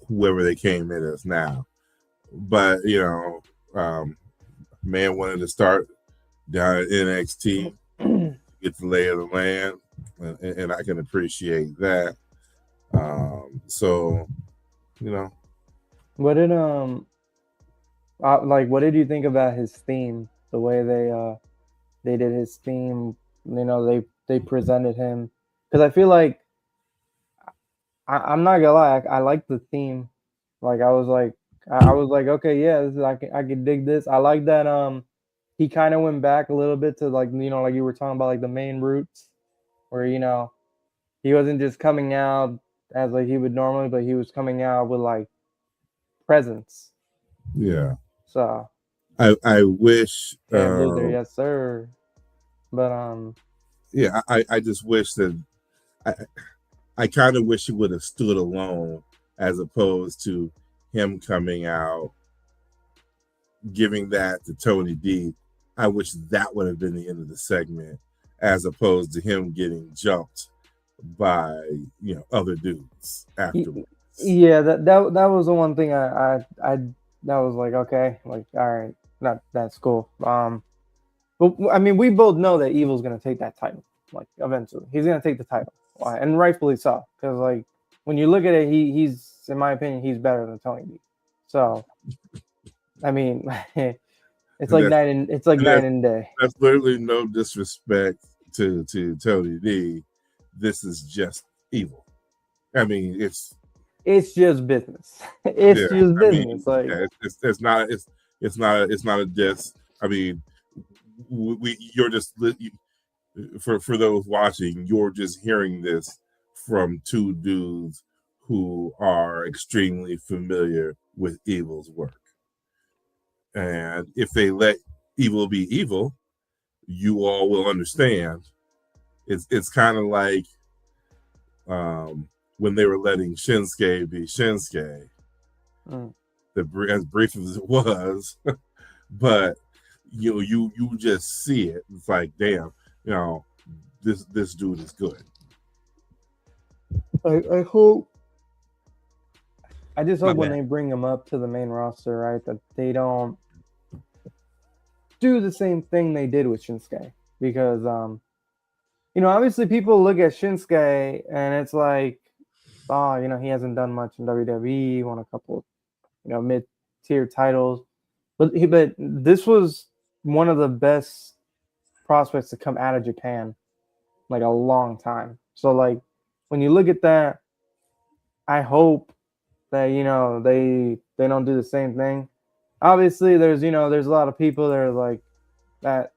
[SPEAKER 1] whoever they came in as now. But man wanted to start down at NXT, get the lay of the land, and I can appreciate that. So,
[SPEAKER 5] What did what did you think about his theme? The way they did his theme, they presented him, because I feel like I'm not gonna lie, I like the theme. Like I was like, okay, yeah, this is, I can dig this. I like that he kind of went back a little bit to like like you were talking about like the main roots, where he wasn't just coming out as like he would normally, but he was coming out with like presence.
[SPEAKER 1] yeah.
[SPEAKER 5] So
[SPEAKER 1] I wish.
[SPEAKER 5] Cam Luther, yes sir. But
[SPEAKER 1] Yeah, I just wish that I kind of wish he would have stood alone as opposed to him coming out giving that to Tony D. I wish that would have been the end of the segment, as opposed to him getting jumped by other dudes afterwards.
[SPEAKER 5] Yeah, that was the one thing I that was like, okay, like, all right, that's cool. But I mean, we both know that Evil's gonna take that title, like eventually. He's gonna take the title, and rightfully so, because like when you look at it, he's in my opinion he's better than Tony D. So, I mean, it's like night and day.
[SPEAKER 1] That's literally no disrespect to Tony D. This is just Evil. I mean, it's
[SPEAKER 5] just business. It's just business.
[SPEAKER 1] It's not a diss. I mean, you're just for those watching, you're just hearing this from two dudes who are extremely familiar with Evil's work. And if they let Evil be Evil, you all will understand. It's kind of like when they were letting Shinsuke be Shinsuke. As brief as it was, but you just see it. It's like, damn, this dude is good.
[SPEAKER 5] I hope. I just hope when they bring him up to the main roster, right, that they don't do the same thing they did with Shinsuke, because obviously people look at Shinsuke and it's like, oh, he hasn't done much in WWE, won a couple, mid-tier titles, but this was one of the best prospects to come out of Japan, like a long time. So like when you look at that, I hope that they don't do the same thing. Obviously, there's a lot of people that are like that.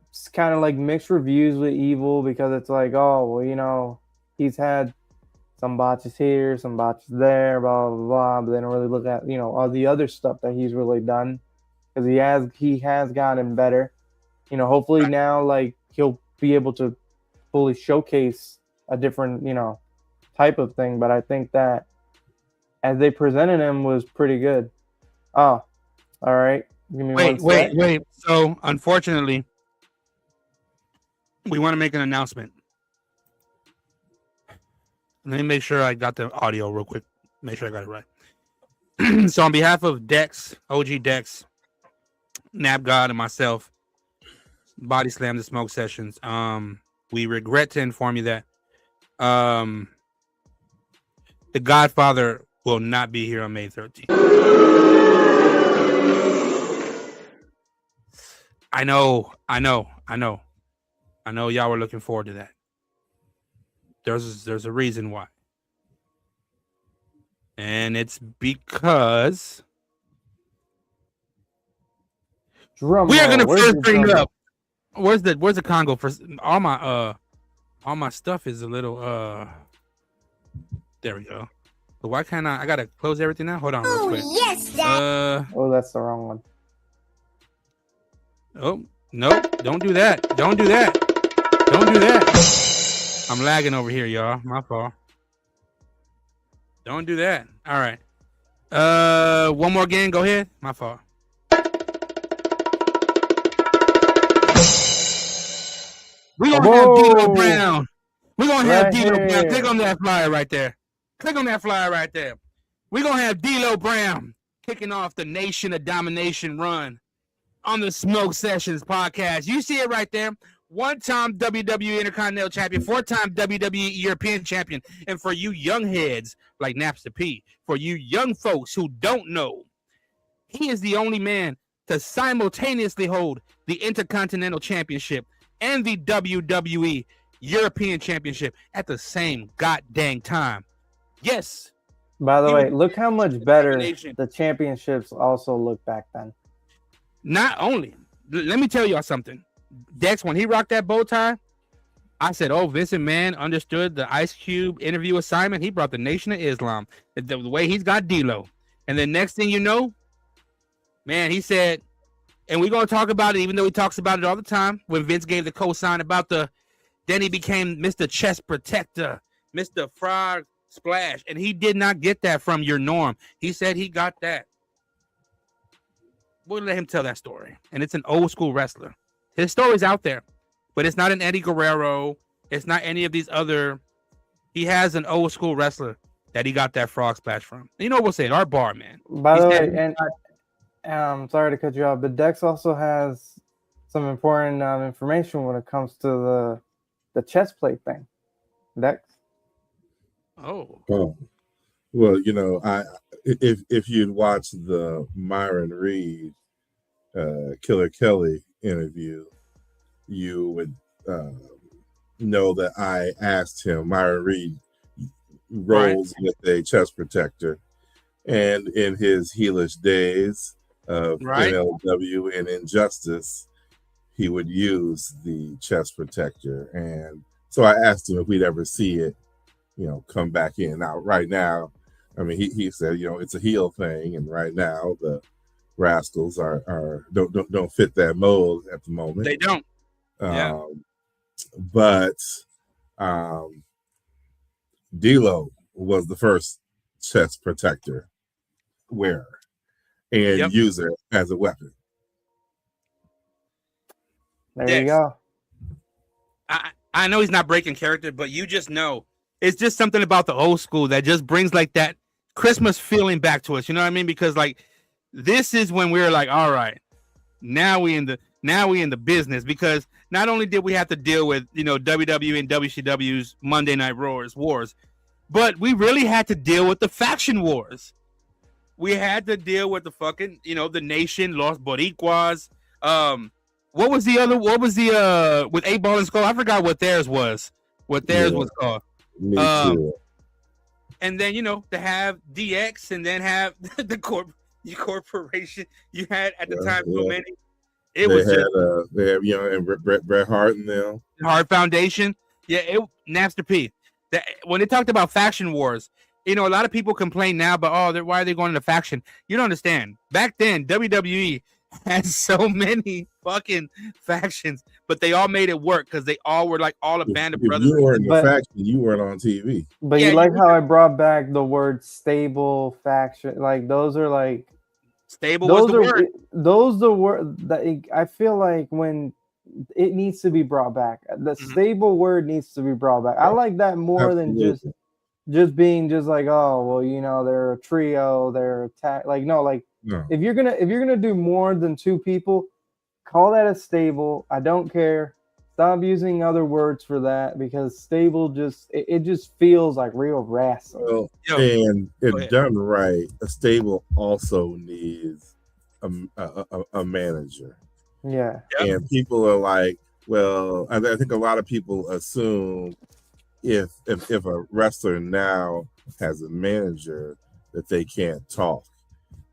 [SPEAKER 5] It's kind of like mixed reviews with Evil, because it's like, oh well, he's had some botches here, some botches there, blah blah blah. But they don't really look at all the other stuff that he's really done, because he has gotten better. Hopefully now like he'll be able to fully showcase a different type of thing. But I think that as they presented him was pretty good. Oh, all right. Give me
[SPEAKER 3] wait. So unfortunately, we want to make an announcement. Let me make sure I got the audio real quick. Make sure I got it right. So on behalf of Dex, OG Dex, Nap God, and myself, Body Slam the Smoke Sessions, we regret to inform you that the Godfather will not be here on May 13th. I know y'all were looking forward to that. There's a reason why. And it's because
[SPEAKER 5] Drum
[SPEAKER 3] We are
[SPEAKER 5] roll.
[SPEAKER 3] gonna
[SPEAKER 5] Where's
[SPEAKER 3] first
[SPEAKER 5] your
[SPEAKER 3] bring
[SPEAKER 5] drum roll?
[SPEAKER 3] up. Where's the Congo for all my stuff is a little there we go. But why can't I gotta close everything now? Hold on real quick.
[SPEAKER 4] Yes, Dad.
[SPEAKER 5] Oh, that's the wrong one.
[SPEAKER 3] Oh no, don't do that. Don't do that. Don't do that. I'm lagging over here, y'all. My fault. Don't do that. All right. One more game. Go ahead. My fault. We're gonna have D'Lo Brown. We're gonna have
[SPEAKER 5] Right
[SPEAKER 3] D'Lo Brown.
[SPEAKER 5] here.
[SPEAKER 3] Click on that flyer right there. Click on that flyer right there. We're gonna have D'Lo Brown kicking off the Nation of Domination run on the Smoke Sessions podcast. You see it right there. One-time WWE Intercontinental Champion, four-time WWE European Champion. And for you young heads like Napster P, for you young folks who don't know, he is the only man to simultaneously hold the Intercontinental Championship and the WWE European Championship at the same goddamn time. Yes.
[SPEAKER 5] By the
[SPEAKER 3] He
[SPEAKER 5] way,
[SPEAKER 3] was-
[SPEAKER 5] look how much better
[SPEAKER 3] Domination.
[SPEAKER 5] the championships also look back then.
[SPEAKER 3] Not only, let me tell y'all something. Dex, when he rocked that bow tie, I said, oh, Vincent Mann understood the Ice Cube interview assignment. He brought the Nation of Islam. The way he's got D'Lo. And then next thing you know, man, he said, and we're going to talk about it, even though he talks about it all the time, when Vince gave the cosign about then he became Mr. Chest Protector, Mr. Frog Splash. And he did not get that from your Norm. He said he got that. We'll let him tell that story. And it's an old school wrestler. His story's out there, but it's not an Eddie Guerrero. It's not any of these other. He has an old school wrestler that he got that frog splash from. You know what we'll say? Our bar, man.
[SPEAKER 5] By
[SPEAKER 3] He
[SPEAKER 5] the
[SPEAKER 3] said-
[SPEAKER 5] way, and sorry to cut you off, but Dex also has some important information when it comes to the chest plate thing. Dex.
[SPEAKER 3] Oh,
[SPEAKER 1] Well, you know, if you'd watched the Myron Reed Killer Kelly interview, you would know that I asked him. Myron Reed rolls with a chest protector, and in his heelish days of NLW and Injustice, he would use the chest protector. And so I asked him if we'd ever see it, come back in. Now, right now, I mean, he said, it's a heel thing, and right now the Rascals don't fit that mold at the moment.
[SPEAKER 3] they don't. Yeah.
[SPEAKER 1] But D'Lo was the first chest protector wearer and user as a weapon.
[SPEAKER 5] There you go.
[SPEAKER 3] I know he's not breaking character, but you just know it's just something about the old school that just brings like that Christmas feeling back to us. You know what I mean? Because like this is when we're like, all right, now we in the business, because not only did we have to deal with WWE and WCW's Monday Night Wars, but we really had to deal with the faction wars. We had to deal with the fucking the Nation, Los Boricuas. What was the with 8 Ball and Skull? I forgot what theirs was. Was called.
[SPEAKER 1] Me too.
[SPEAKER 3] And then to have DX and then have the corporation. You had at the time so many. It was
[SPEAKER 1] they have and Bret Hart and them.
[SPEAKER 3] Hart Foundation. Yeah, Napster P. When they talked about faction wars, a lot of people complain now about why are they going into faction? You don't understand. Back then, WWE had so many fucking factions, but they all made it work because they all were like all a band of brothers.
[SPEAKER 1] If you weren't in the faction, you weren't on TV.
[SPEAKER 5] But you like how I brought back the word stable faction? Like those are like
[SPEAKER 3] stable was the word.
[SPEAKER 5] Those the word that I feel like when it needs to be brought back. The stable word needs to be brought back. I like that more than just being just like, oh well, they're a trio, they're if you're gonna do more than 2 people, call that a stable. I don't care. Stop using other words for that, because stable just feels like real wrestling.
[SPEAKER 1] Well, and if done right, a stable also needs a manager.
[SPEAKER 5] Yeah.
[SPEAKER 1] And people are like, well, I think a lot of people assume if a wrestler now has a manager that they can't talk.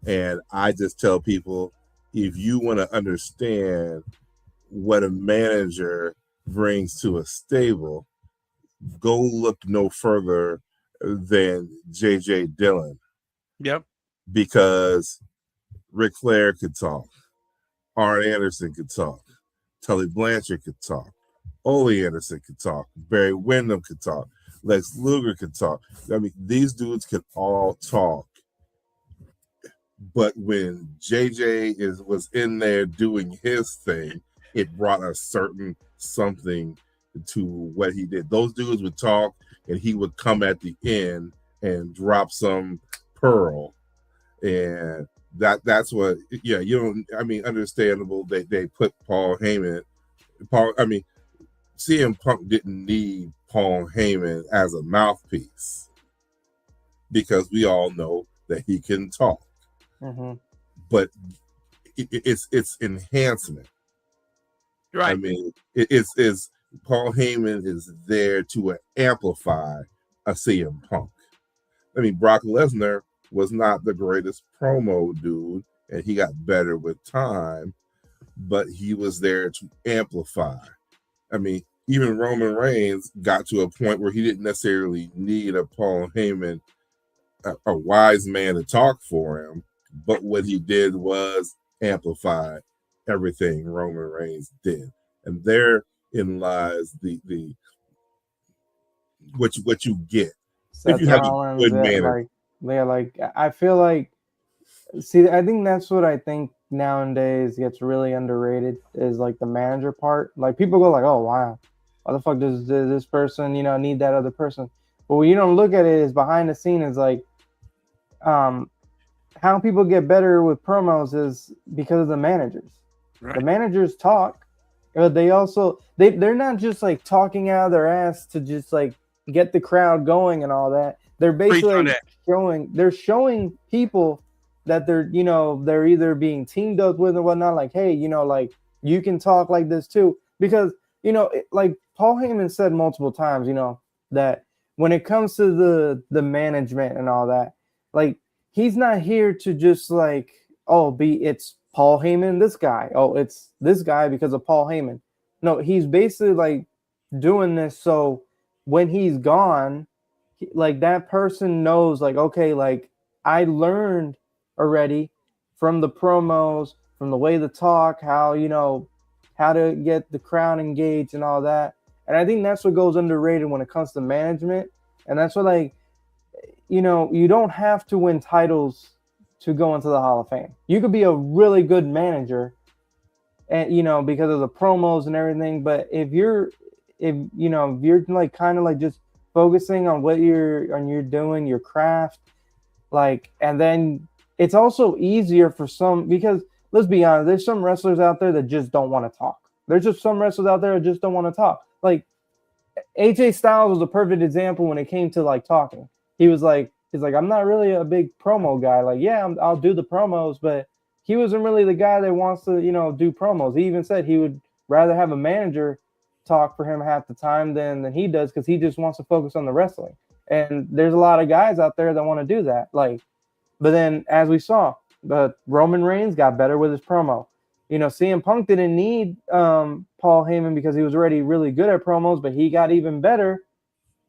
[SPEAKER 1] And I just tell people, if you want to understand what a manager brings to a stable, go look no further than J.J. Dillon,
[SPEAKER 3] Yep.
[SPEAKER 1] because Ric Flair could talk, Arn Anderson could talk, Tully Blanchard could talk, Ole Anderson could talk, Barry Windham could talk, Lex Luger could talk. I mean, these dudes could all talk. But when JJ was in there doing his thing, it brought a certain something to what he did. Those dudes would talk, and he would come at the end and drop some pearl, and that's what. Yeah, you don't. I mean, understandable. They put Paul Heyman. CM Punk didn't need Paul Heyman as a mouthpiece, because we all know that he can talk.
[SPEAKER 5] Mm-hmm.
[SPEAKER 1] But it's enhancement.
[SPEAKER 3] Right.
[SPEAKER 1] I mean, it's Paul Heyman is there to amplify a CM Punk. I mean, Brock Lesnar was not the greatest promo dude, and he got better with time, but he was there to amplify. I mean, even Roman Reigns got to a point where he didn't necessarily need a Paul Heyman, a wise man to talk for him, but what he did was amplify everything Roman Reigns did, and therein lies the what you get if
[SPEAKER 5] Seth
[SPEAKER 1] you have a
[SPEAKER 5] Rollins,
[SPEAKER 1] good manager.
[SPEAKER 5] like I feel like, see, I think that's what I think nowadays gets really underrated is like the manager part. Like people go like, oh wow, why the fuck does this person need that other person? But when you don't look at it, is behind the scene is like, how people get better with promos is because of the managers.
[SPEAKER 3] Right.
[SPEAKER 5] The managers talk, but they're not just like talking out of their ass to just like get the crowd going and all that. They're basically showing people that they're either being teamed up with or whatnot. Like, hey, like you can talk like this too, because like Paul Heyman said multiple times, that when it comes to the management and all that, like he's not here to just like, oh, it's Paul Heyman, this guy. Oh, it's this guy because of Paul Heyman. No, he's basically like doing this so when he's gone, like that person knows, like, okay, like I learned already from the promos, from the way to talk, how how to get the crowd engaged and all that. And I think that's what goes underrated when it comes to management. And that's what, like, you don't have to win titles to go into the Hall of Fame. You could be a really good manager, and because of the promos and everything. But if you're like kind of like just focusing on what you're doing, your craft, like, and then it's also easier for some, because let's be honest, there's some wrestlers out there that just don't want to talk. There's just some wrestlers out there that just don't want to talk. Like AJ Styles was a perfect example when it came to like talking. He's like, I'm not really a big promo guy. Like, yeah, I'll do the promos, but he wasn't really the guy that wants to, do promos. He even said he would rather have a manager talk for him half the time than he does, because he just wants to focus on the wrestling. And there's a lot of guys out there that want to do that. Like, but then as we saw, the Roman Reigns got better with his promo. CM Punk didn't need Paul Heyman because he was already really good at promos, but he got even better.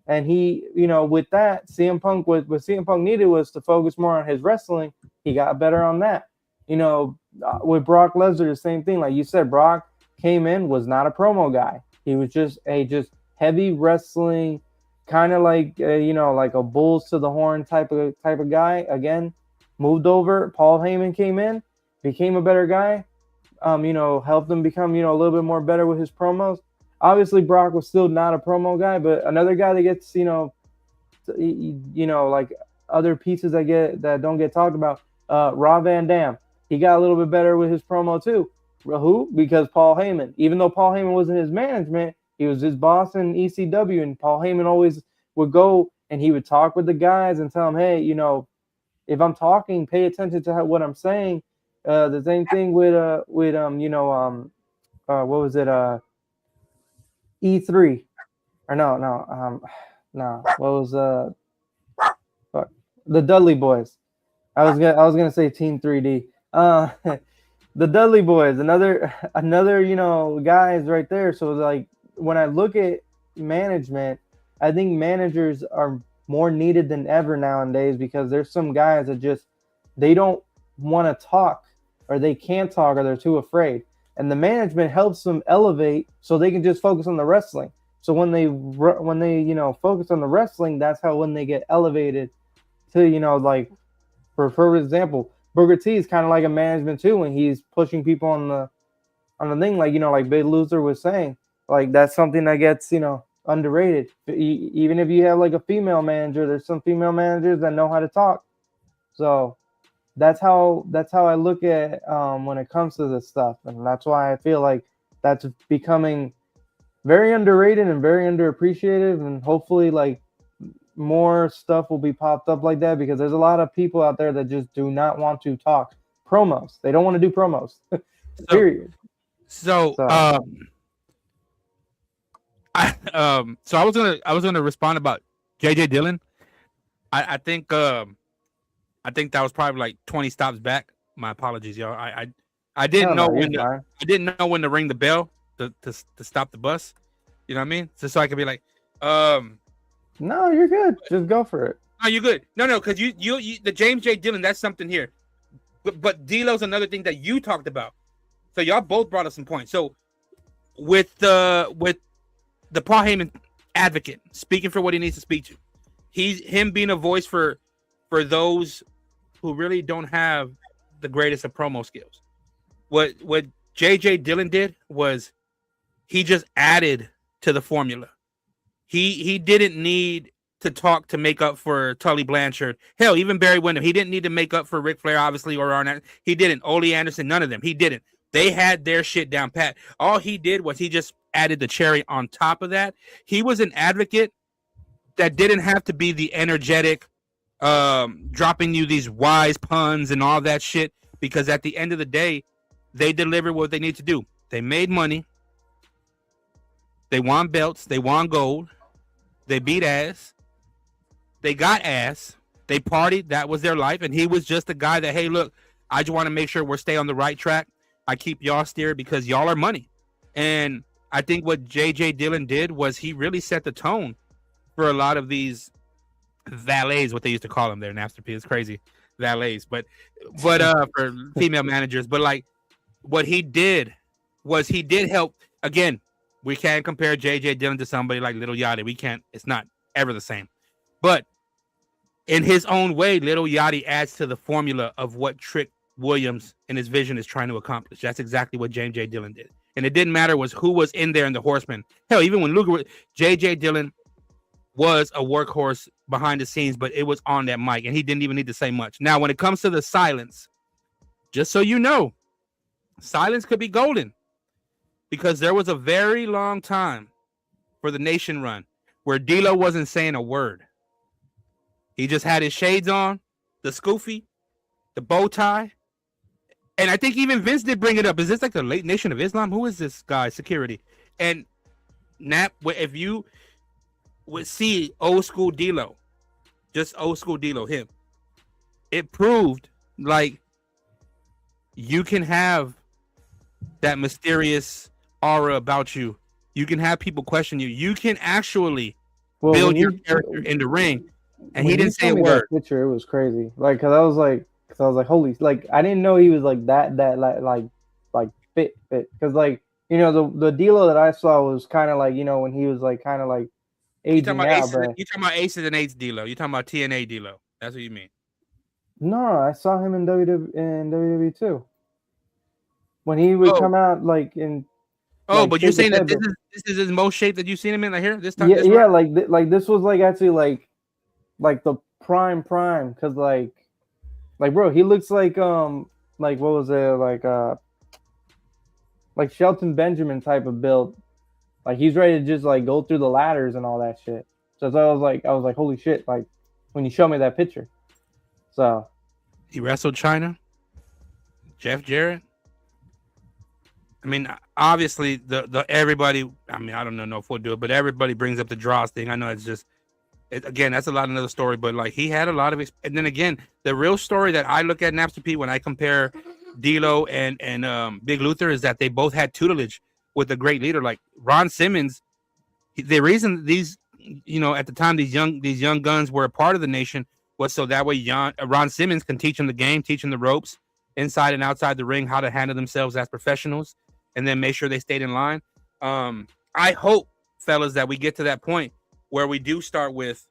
[SPEAKER 5] And he, with that, CM Punk, what CM Punk needed was to focus more on his wrestling. He got better on that. With Brock Lesnar, the same thing. Like you said, Brock came in, was not a promo guy. He was just heavy wrestling, kind of like like a bulls to the horn type of guy. Again, moved over. Paul Heyman came in, became a better guy. Helped him become a little bit more better with his promos. Obviously, Brock was still not a promo guy, but another guy that gets like other pieces that don't get talked about. Rob Van Dam, he got a little bit better with his promo too. Who? Because Paul Heyman. Even though Paul Heyman wasn't his management, he was his boss in ECW, and Paul Heyman always would go and he would talk with the guys and tell them, hey, if I'm talking, pay attention to what I'm saying. The same thing with what was it? E3 or no, what was the Dudley Boys? I was gonna say Team 3D. the Dudley Boys, another guys right there. So like when I look at management, I think managers are more needed than ever nowadays because there's some guys that just they don't want to talk or they can't talk or they're too afraid. And the management helps them elevate so they can just focus on the wrestling. So when they focus on the wrestling, that's how when they get elevated to like for example, Booker T is kind of like a management too when he's pushing people on the thing like Big Luther was saying, like that's something that gets underrated. Even if you have like a female manager, there's some female managers that know how to talk. So that's how I look at when it comes to this stuff, and that's why I feel like that's becoming very underrated and very underappreciated, and hopefully like more stuff will be popped up like that because there's a lot of people out there that just do not want to talk promos. They don't want to do promos. Period.
[SPEAKER 3] So I was gonna respond about JJ Dillon. I think that was probably like 20 stops back. My apologies, y'all. I didn't know when to ring the bell to stop the bus. You know what I mean? So I could be like,
[SPEAKER 5] no, you're good. Just go for it.
[SPEAKER 3] No, you're good. No, because you the James J. Dillon, that's something here. But D'Lo's another thing that you talked about. So y'all both brought up some points. So with the Paul Heyman advocate speaking for what he needs to speak to, him being a voice for those who really don't have the greatest of promo skills. What JJ Dillon did was he just added to the formula. He didn't need to talk to make up for Tully Blanchard. Hell, even Barry Windham. He didn't need to make up for Ric Flair, obviously, or Arnett. He didn't. Ole Anderson, none of them. He didn't. They had their shit down pat. All he did was he just added the cherry on top of that. He was an advocate that didn't have to be the energetic, dropping you these wise puns and all that shit, because at the end of the day, they delivered what they need to do. They made money. They won belts. They won gold. They beat ass. They got ass. They partied. That was their life. And he was just the guy that, hey, look, I just want to make sure we're stay on the right track. I keep y'all steered because y'all are money. And I think what JJ Dillon did was he really set the tone for a lot of these valets, what they used to call them there. Napster P is crazy. Valets. But for female managers. But like what he did was he did help. Again, we can't compare JJ Dillon to somebody like Little Yachty. We can't. It's not ever the same. But in his own way, Little Yachty adds to the formula of what Trick Williams and his vision is trying to accomplish. That's exactly what James J. Dillon did. And it didn't matter who was in there in the Horsemen. Hell, even when JJ Dillon was a workhorse behind the scenes, but it was on that mic, and he didn't even need to say much. Now, when it comes to the silence, just so you know, silence could be golden. Because there was a very long time for the Nation run where D'Lo wasn't saying a word. He just had his shades on, the scoofy, the bow tie. And I think even Vince did bring it up. Is this like the late Nation of Islam? Who is this guy? Security. And Nap, if you would see old school D'Lo, just old school D'Lo, him, it proved like you can have that mysterious aura about you. You can have people question you. You can actually build your character in the ring. And he didn't say a word.
[SPEAKER 5] Picture, it was crazy. Like, cause I was like, holy, like I didn't know he was like that like fit. Cause like the D'Lo that I saw was kind of like when he was like kind of like aging out.
[SPEAKER 3] You talking about Aces and Eights D'Lo? You talking about TNA D'Lo? That's what you mean?
[SPEAKER 5] No, I saw him in WWE too. When he would come out like in.
[SPEAKER 3] Oh, like, but you're saying that this is his most shape that you've seen him in here this time?
[SPEAKER 5] Yeah, like this was like actually like the prime, because like bro, he looks like what was it like Shelton Benjamin type of build. Like he's ready to just like go through the ladders and all that shit. So I was like holy shit, like when you show me that picture. So
[SPEAKER 3] he wrestled China, Jeff Jarrett. I mean, obviously, the everybody. I mean, I don't know if we'll do it, but everybody brings up the Dross thing. I know it's just, again, that's a lot of another story. But like, he had a lot of, and then again, the real story that I look at Napster P when I compare D'Lo and Big Luther is that they both had tutelage with a great leader like Ron Simmons. The reason these, at the time these young guns were a part of the nation was so that way Ron Simmons can teach them the game, teach them the ropes inside and outside the ring, how to handle themselves as professionals, and then make sure they stayed in line. I hope, fellas, that we get to that point where we do start with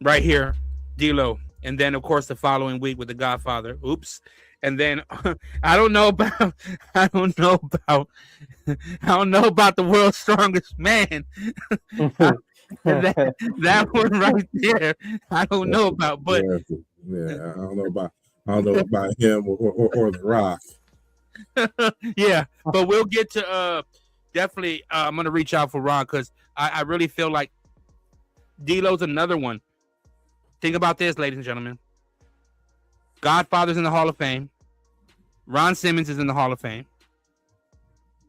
[SPEAKER 3] right here, D'Lo, and then of course the following week with the Godfather. Oops. And then I don't know about the world's strongest man. that one right there, I don't know about, but
[SPEAKER 1] yeah, I don't know about him or The Rock.
[SPEAKER 3] Yeah, but we'll get to definitely. I'm gonna reach out for Ron because I really feel like D'Lo's another one. Think about this, ladies and gentlemen. Godfather's in the Hall of Fame. Ron Simmons is in the Hall of Fame.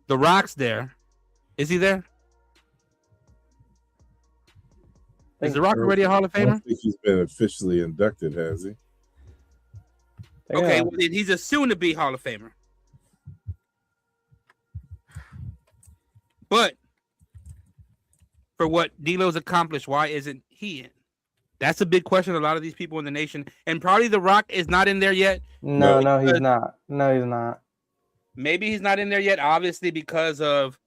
[SPEAKER 3] The Rock's there. Is he there? Is The Rock already a Hall of Famer?
[SPEAKER 1] I don't think he's been officially inducted, has he?
[SPEAKER 3] Okay, well, he's a soon-to-be Hall of Famer. But for what D'Lo's accomplished, why isn't he in? That's a big question. A lot of these people in the nation, and probably The Rock is not in there yet.
[SPEAKER 5] No, he's not. No, he's not.
[SPEAKER 3] Maybe he's not in there yet, obviously, because of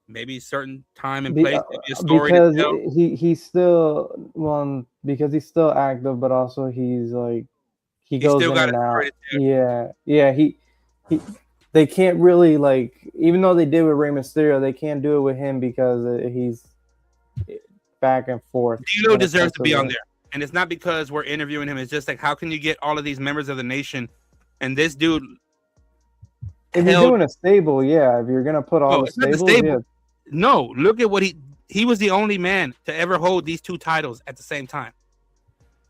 [SPEAKER 3] maybe certain time and place.
[SPEAKER 5] Because he's still because he's still active, but also he's like he goes in and out. Yeah. He they can't really even though they did with Rey Mysterio, they can't do it with him because he's back and forth.
[SPEAKER 3] D'Lo deserves to be on there. And it's not because we're interviewing him. It's just like, how can you get all of these members of the nation and this dude?
[SPEAKER 5] If you're doing a stable, yeah. If you're gonna put all the stables, yeah.
[SPEAKER 3] No, look at what he was the only man to ever hold these two titles at the same time.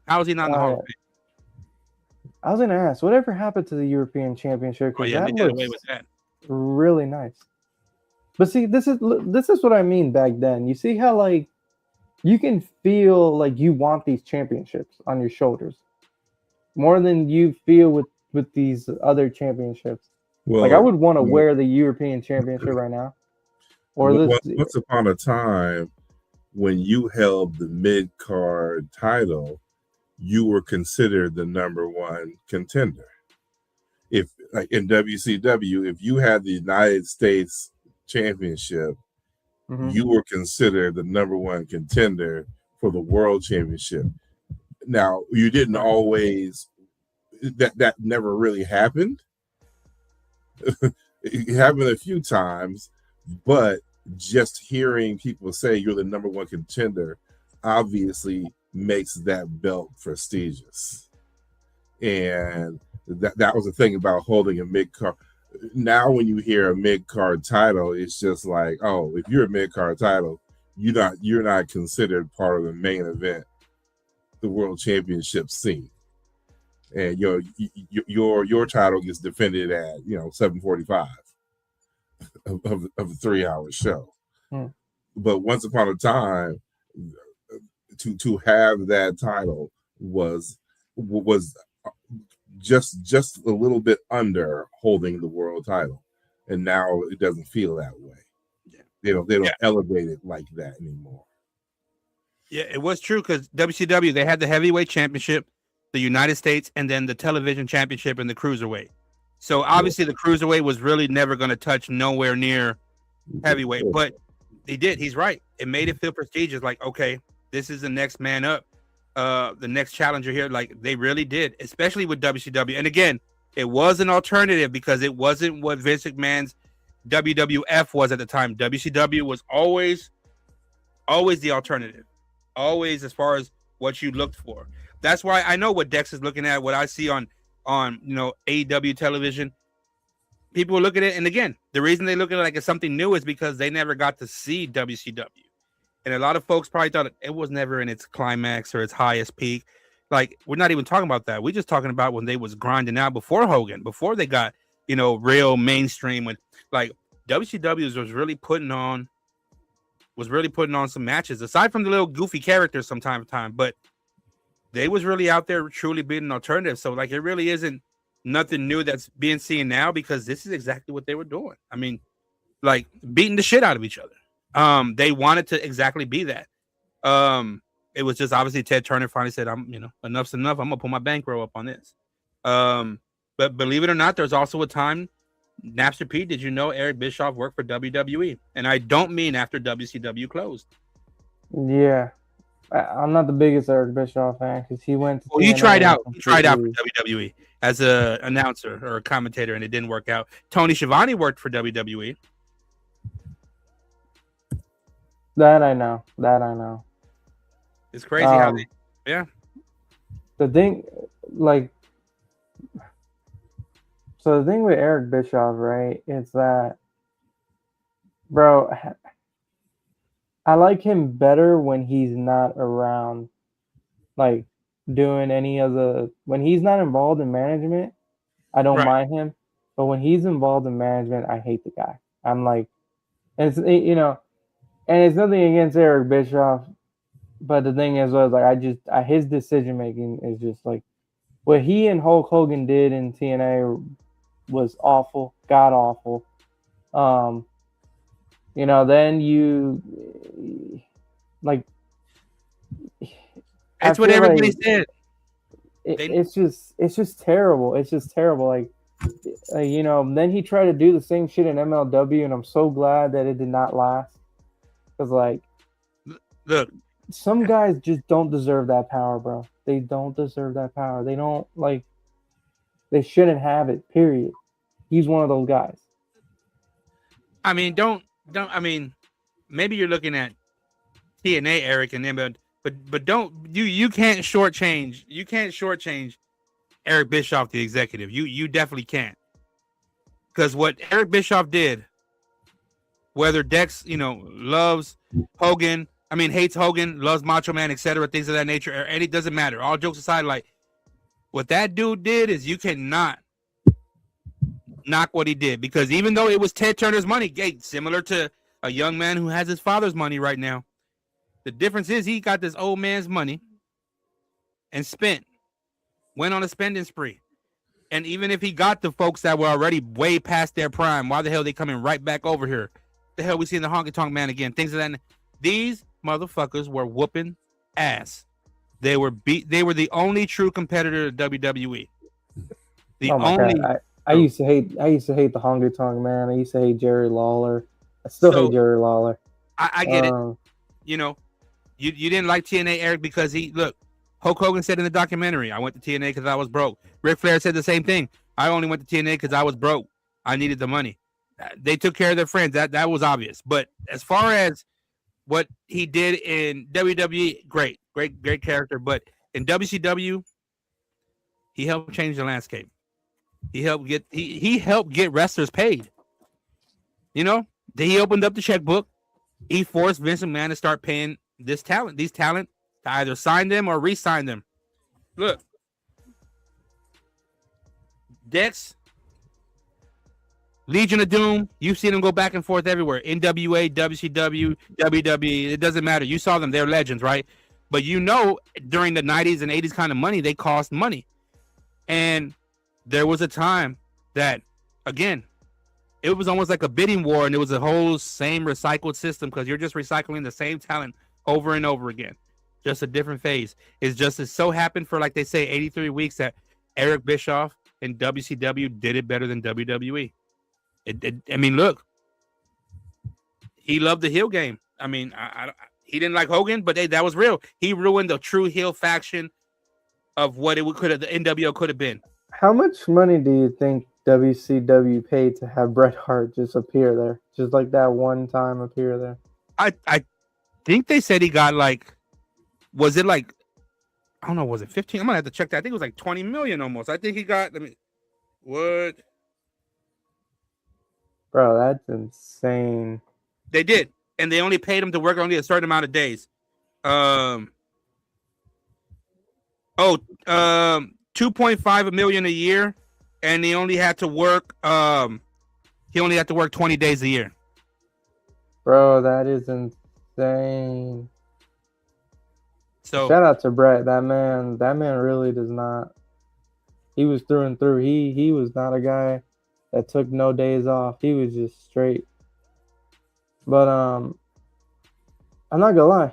[SPEAKER 3] How is he not in the Hall of Fame?
[SPEAKER 5] I was gonna ask, whatever happened to the European Championship?
[SPEAKER 3] Oh yeah, they did away with that.
[SPEAKER 5] Really nice. But see, this is what I mean back then. You see how you can feel like you want these championships on your shoulders more than you feel with these other championships. Well, I would want to wear the European Championship right now. Or
[SPEAKER 1] once upon a time, when you held the mid-card title, you were considered the number one contender. If in WCW, if you had the United States Championship, you were considered the number one contender for the World Championship. Now, you didn't always, that never really happened. It happened a few times, but just hearing people say you're the number one contender obviously makes that belt prestigious. And that was the thing about holding a mid-card. Now when you hear a mid-card title, it's just like, oh, if you're a mid-card title, you're not considered part of the main event, the World Championship scene. And your title gets defended at 7:45 of a 3-hour show. But once upon a time, to have that title was just a little bit under holding the world title, and now it doesn't feel that way. They don't elevate it like that anymore.
[SPEAKER 3] Yeah, it was true because WCW, they had the heavyweight championship, the United States, and then the television championship and the cruiserweight. So obviously the cruiserweight was really never going to touch nowhere near heavyweight, but they did. He's right. It made it feel prestigious. Like, okay, this is the next man up. The next challenger here, like they really did, especially with WCW. And again, it was an alternative because it wasn't what Vince McMahon's WWF was at the time. WCW was always the alternative, always as far as what you looked for. That's why I know what Dex is looking at, what I see on AEW television. People look at it, and again, the reason they look at it like it's something new is because they never got to see WCW. And a lot of folks probably thought it was never in its climax or its highest peak. Like, we're not even talking about that. We're just talking about when they was grinding out before Hogan, before they got, real mainstream. When like WCW was really putting on some matches, aside from the little goofy characters from time to time. But they was really out there truly being an alternative. So like, it really isn't nothing new that's being seen now because this is exactly what they were doing. I mean, like beating the shit out of each other. They wanted to exactly be that. It was just obviously Ted Turner finally said, enough's enough. I'm gonna put my bankroll up on this. But believe it or not, there's also a time, Napster Pete, did you know Eric Bischoff worked for WWE? And I don't mean after WCW closed.
[SPEAKER 5] Yeah, I'm not the biggest Eric Bischoff fan because he went to.
[SPEAKER 3] Well, you
[SPEAKER 5] TNA
[SPEAKER 3] tried out.
[SPEAKER 5] and
[SPEAKER 3] You tried out for
[SPEAKER 5] completely-
[SPEAKER 3] WWE as a announcer or a commentator, and it didn't work out. Tony Schiavone worked for WWE.
[SPEAKER 5] That I know. That I know.
[SPEAKER 3] It's crazy how they,
[SPEAKER 5] The thing, like, so the thing with Eric Bischoff, right, is that, bro, I like him better when he's not around, like, doing any of the, when he's not involved in management, I don't
[SPEAKER 3] Right.
[SPEAKER 5] mind him. But when he's involved in management, I hate the guy. I'm like, and it's, you know, and it's nothing against Eric Bischoff, but the thing is, was like, his decision making is just like, what he and Hulk Hogan did in TNA was awful, god awful. You know, then you like.
[SPEAKER 3] that's
[SPEAKER 5] I
[SPEAKER 3] what
[SPEAKER 5] feel
[SPEAKER 3] everybody
[SPEAKER 5] like
[SPEAKER 3] said.
[SPEAKER 5] it's just terrible. It's just terrible. Like, you know, then he tried to do the same shit in MLW, and I'm so glad that it did not last. Because like,
[SPEAKER 3] Look,
[SPEAKER 5] some guys just don't deserve that power, bro. They don't deserve that power. They don't like. They shouldn't have it. Period. He's one of those guys.
[SPEAKER 3] I mean, don't. I mean, maybe you're looking at TNA, Eric, and them, but don't you can't shortchange. You can't shortchange Eric Bischoff, the executive. You definitely can't. Because what Eric Bischoff did, whether Dex, loves Hogan, hates Hogan, loves Macho Man, etc., things of that nature, and it doesn't matter. All jokes aside, like what that dude did is you cannot knock what he did, because even though it was Ted Turner's money, similar to a young man who has his father's money right now, the difference is he got this old man's money and went on a spending spree. And even if he got the folks that were already way past their prime, why the hell are they coming right back over here? The hell we seeing the honky tonk man again? Things of that. These motherfuckers were whooping ass. They were the only true competitor to WWE.
[SPEAKER 5] God. I used to hate the honky tonk man. I used to hate Jerry Lawler. I still hate Jerry Lawler.
[SPEAKER 3] I get it. You didn't like TNA, Eric, because Hulk Hogan said in the documentary, I went to TNA because I was broke. Ric Flair said the same thing. I only went to TNA because I was broke. I needed the money. They took care of their friends. That was obvious. But as far as what he did in WWE, great character. But in WCW, he helped change the landscape. He helped get wrestlers paid. He opened up the checkbook. He forced Vince McMahon to start paying these talent to either sign them or re-sign them. Look, Dex, Legion of Doom, you've seen them go back and forth everywhere. NWA, WCW, WWE, it doesn't matter. You saw them, they're legends, right? But during the 90s and 80s kind of money, they cost money. And there was a time that, again, it was almost like a bidding war, and it was a whole same recycled system, because you're just recycling the same talent over and over again. Just a different phase. It so happened for, like they say, 83 weeks that Eric Bischoff in WCW did it better than WWE. Look, he loved the heel game. He didn't like Hogan, but that was real. He ruined the true heel faction of what the NWO could have been.
[SPEAKER 5] How much money do you think WCW paid to have Bret Hart just appear there? Just like that one time appear there?
[SPEAKER 3] I think they said he got was it I don't know, was it 15? I'm gonna have to check that. I think it was like 20 million almost. I think he got, what?
[SPEAKER 5] Bro, that's insane.
[SPEAKER 3] They did. And they only paid him to work only a certain amount of days. 2.5 million a year, and he only had to work 20 days a year.
[SPEAKER 5] Bro, that is insane.
[SPEAKER 3] So
[SPEAKER 5] shout out to Bret. That man really does not. He was through and through. He was not a guy that took no days off. He was just straight. But I'm not gonna lie.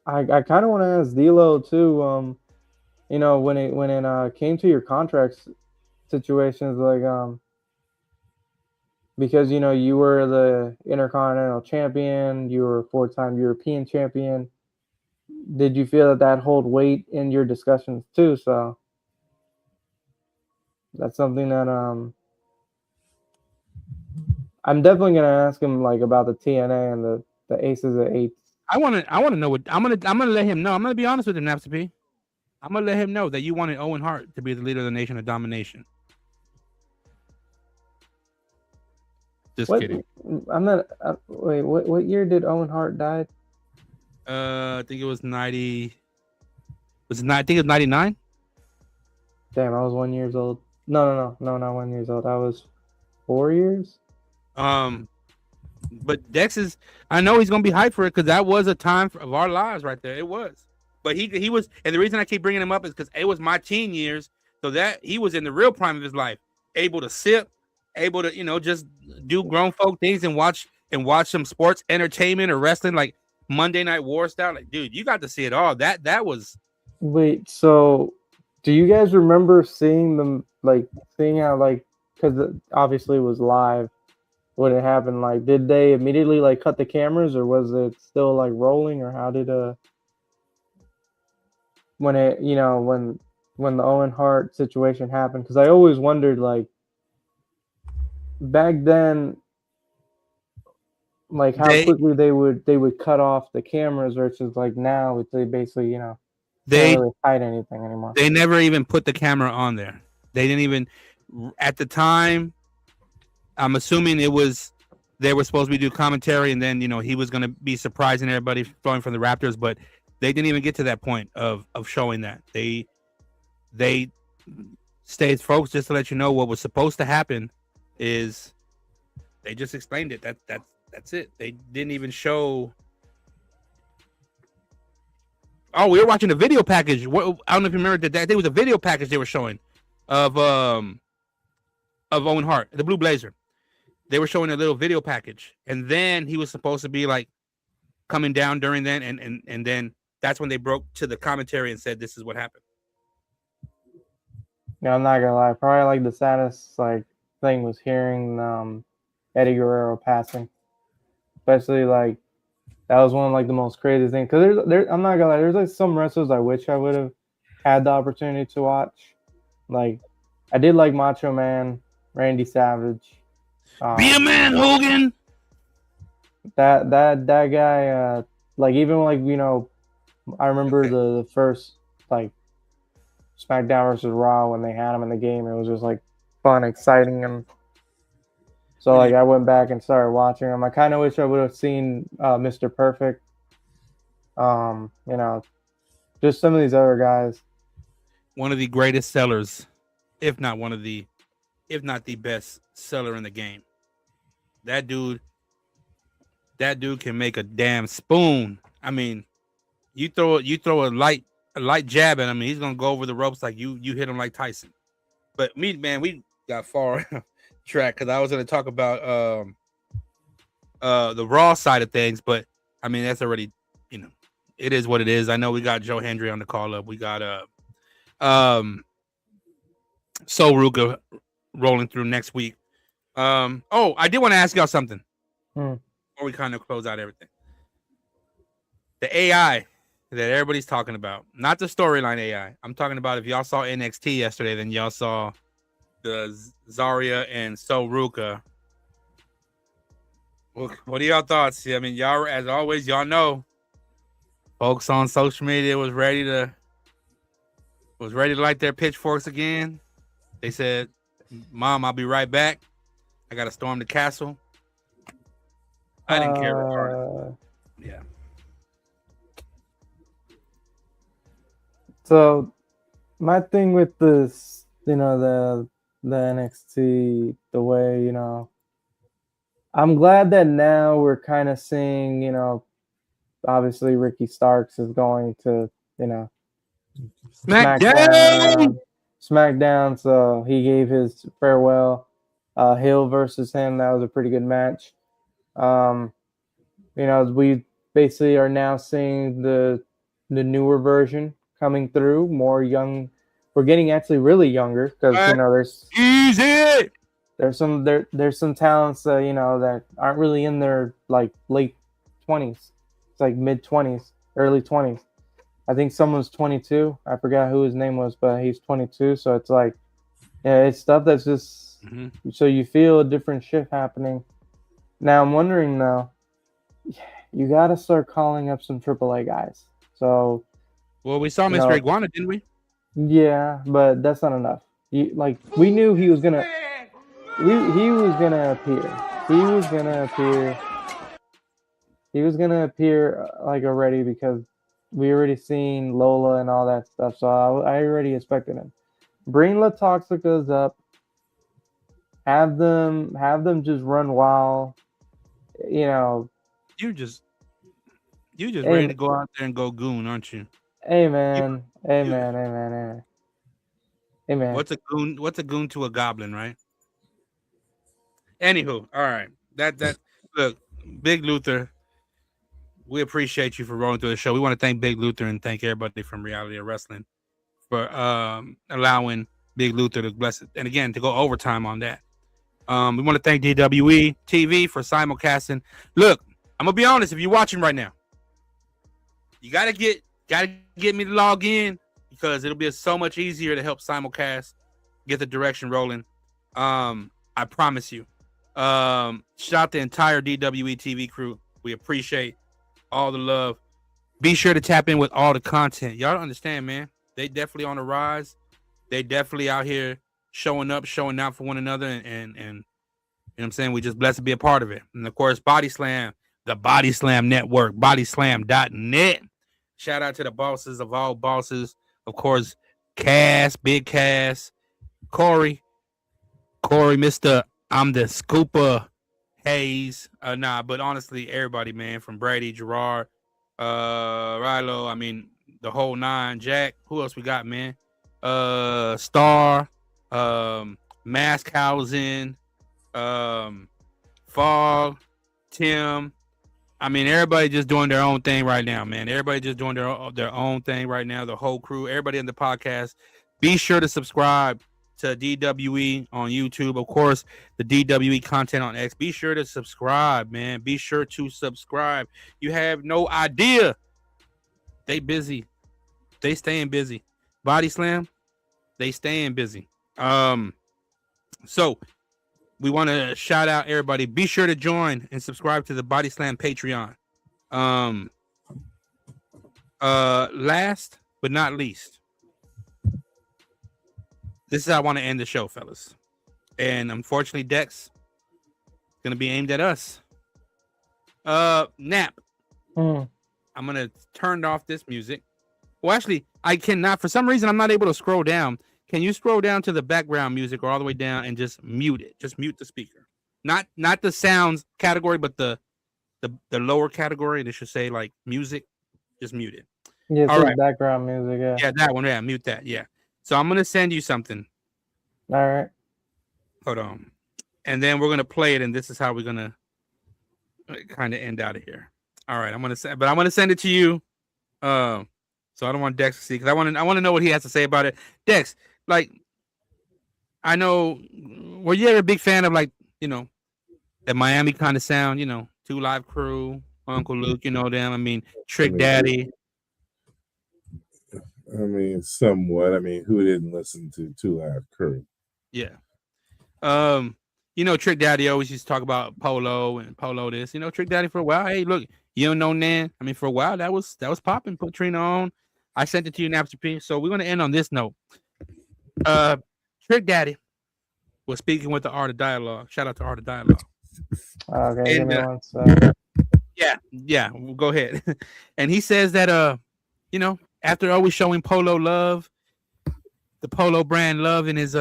[SPEAKER 5] I kind of want to ask D'Lo too. You know, when it came to your contracts situations, like because you know you were the Intercontinental Champion, you were a 4-time European champion. Did you feel that hold weight in your discussions too? So that's something that I'm definitely gonna ask him like about the TNA and the Aces of Eights.
[SPEAKER 3] I want to know what I'm gonna let him know. I'm gonna be honest with him, Napster P. I'm gonna let him know that you wanted Owen Hart to be the leader of the Nation of Domination. Just kidding.
[SPEAKER 5] I'm not. Wait, what year did Owen Hart die?
[SPEAKER 3] I think it was 90. I think it was 99.
[SPEAKER 5] Damn, I was 1 year old. No, not 1 year old. I was 4 years.
[SPEAKER 3] But Dex is. I know he's gonna be hyped for it because that was a time of our lives right there. It was. But he was, and the reason I keep bringing him up is because it was my teen years, so that he was in the real prime of his life, able to sip, able to just do grown folk things and watch some sports entertainment or wrestling like Monday Night War style. Like, dude, you got to see it all. That was.
[SPEAKER 5] Wait, so do you guys remember seeing them seeing how because obviously it was live when it happened? Like, did they immediately cut the cameras or was it still rolling or how did when it when the Owen Hart situation happened? Because I always wondered back then how quickly they would cut off the cameras versus now they basically
[SPEAKER 3] they
[SPEAKER 5] can't really hide anything anymore.
[SPEAKER 3] They never even put the camera on there. They didn't even at the time. I'm assuming they were supposed to be do commentary and then he was going to be surprising everybody flowing from the Raptors, but they didn't even get to that point of showing that. They stayed, folks, just to let you know what was supposed to happen is they just explained it. That's it. They didn't even show. Oh, we were watching a video package. I don't know if you remember that. There was a video package they were showing of Owen Hart, the Blue Blazer. They were showing a little video package, and then he was supposed to be coming down during then, and then that's when they broke to the commentary and said, "This is what happened."
[SPEAKER 5] Yeah, I'm not gonna lie. Probably the saddest thing was hearing Eddie Guerrero passing, especially that was one of the most crazy things. Because there, I'm not gonna lie. There's some wrestlers I wish I would have had the opportunity to watch. I did like Macho Man, Randy Savage.
[SPEAKER 3] Be a man, Hogan.
[SPEAKER 5] That guy. Even I remember the first SmackDown versus Raw when they had him in the game. It was just fun, exciting, and so I went back and started watching him. I kind of wish I would have seen Mr. Perfect. Just some of these other guys.
[SPEAKER 3] One of the greatest sellers, if not the best seller in the game. That dude can make a damn spoon. I mean, you throw a light jab at him, and he's gonna go over the ropes like you hit him like Tyson. But we got far track because I was gonna talk about the Raw side of things, but I mean that's already it is what it is. I know we got Joe Hendry on the call up. We got Sol Ruka rolling through next week. I did want to ask y'all something before we kind of close out everything. The AI that everybody's talking about, not the storyline AI. I'm talking about if y'all saw NXT yesterday, then y'all saw the Zarya and Sol Ruka. What are y'all thoughts? I mean, y'all, as always, y'all know, folks on social media was ready to light their pitchforks again. They said, "Mom, I'll be right back. I got to storm the castle." I didn't care. Yeah.
[SPEAKER 5] So my thing with this, the NXT, the way, I'm glad that now we're kind of seeing, obviously Ricky Starks is going to, SmackDown. SmackDown, so he gave his farewell. Hill versus him, that was a pretty good match. We basically are now seeing the newer version coming through, more young. We're getting actually really younger because there's
[SPEAKER 3] Easy.
[SPEAKER 5] there's some talents that aren't really in their like late 20s. It's like mid 20s, early 20s. I think someone's 22. I forgot who his name was, but he's 22. So it's like, yeah, it's stuff that's just so you feel a different shift happening. Now I'm wondering though, you got to start calling up some AAA guys. So
[SPEAKER 3] Well, we saw Mr. Iguana, didn't we?
[SPEAKER 5] yeah, but that's not enough. We knew he was gonna. He was gonna appear. He was gonna appear. He was gonna appear like already because we already seen Lola and all that stuff. So I already expected him. Bring La Toxicas up. Have them just run wild. You know.
[SPEAKER 3] You just ready to go out there and go goon, aren't you?
[SPEAKER 5] Hey man. Hey man. Hey man. Hey man. Hey man.
[SPEAKER 3] What's a goon to a goblin, right? Anywho, all right. That look, Big Luther. We appreciate you for rolling through the show. We want to thank Big Luther and thank everybody from Reality of Wrestling for allowing Big Luther to bless it. And again, to go overtime on that. We want to thank DWE TV for simulcasting. Look, I'm gonna be honest. If you're watching right now, you gotta get me to log in because it'll be so much easier to help simulcast, get the direction rolling. I promise you. Shout out the entire DWE TV crew. We appreciate all the love. Be sure to tap in with all the content. Y'all don't understand, man. They definitely on the rise. They definitely out here showing up, showing out for one another, and you know what I'm saying? We just blessed to be a part of it. And of course, Body Slam, the Body Slam Network, bodyslam.net. Shout out to the bosses of all bosses. Of course, Cass, Big Cass, Corey, Mr. I'm the Scooper Hayes. But honestly, everybody, man, from Brady, Gerard, Rilo, I mean, the whole nine, Jack. Who else we got, man? Star, Maskhausen, Fog, Tim. I mean, everybody just doing their own thing right now, man. Everybody just doing their own thing right now. The whole crew, everybody in the podcast. Be sure to subscribe to DWE on YouTube. Of course, the DWE content on X. Be sure to subscribe, man. Be sure to subscribe. You have no idea. They busy. They staying busy. Body Slam, they staying busy. So we want to shout out everybody. Be sure to join and subscribe to the Body Slam Patreon. Last but not least, this is how I want to end the show, fellas. And unfortunately, Dex going to be aimed at us. Nap. I'm going to turn off this music. Well, actually, I cannot. For some reason, I'm not able to scroll down. Can you scroll down to the background music or all the way down and just mute it? Just mute the speaker. Not the sounds category, but the lower category. They should say like music. Just mute it.
[SPEAKER 5] Yeah,
[SPEAKER 3] all right.
[SPEAKER 5] Background music. Yeah.
[SPEAKER 3] Yeah, that one. Yeah, mute that. Yeah. So I'm gonna send you something.
[SPEAKER 5] All right.
[SPEAKER 3] Hold on. And then we're gonna play it, and this is how we're gonna kind of end out of here. All right. I'm gonna send it to you. So I don't want Dex to see because I want to know what he has to say about it. Dex, like, I know, were you ever a big fan of like, that Miami kind of sound? 2 Live Crew, Uncle Luke, them. I mean, Trick Daddy.
[SPEAKER 1] I mean, somewhat. I mean, who didn't listen to 2 Live Crew?
[SPEAKER 3] Yeah. Trick Daddy always used to talk about Polo and Polo this. Trick Daddy for a while. Hey, look, you don't know Nan. I mean, for a while that was popping. Put Trina on. I sent it to you, Napster P. So we're gonna end on this note. Trick Daddy was speaking with the Art of Dialogue. Shout out to Art of Dialogue.
[SPEAKER 5] Okay,
[SPEAKER 3] and,
[SPEAKER 5] give me one second.
[SPEAKER 3] Yeah, go ahead. And he says that after always showing Polo love, the Polo brand love in his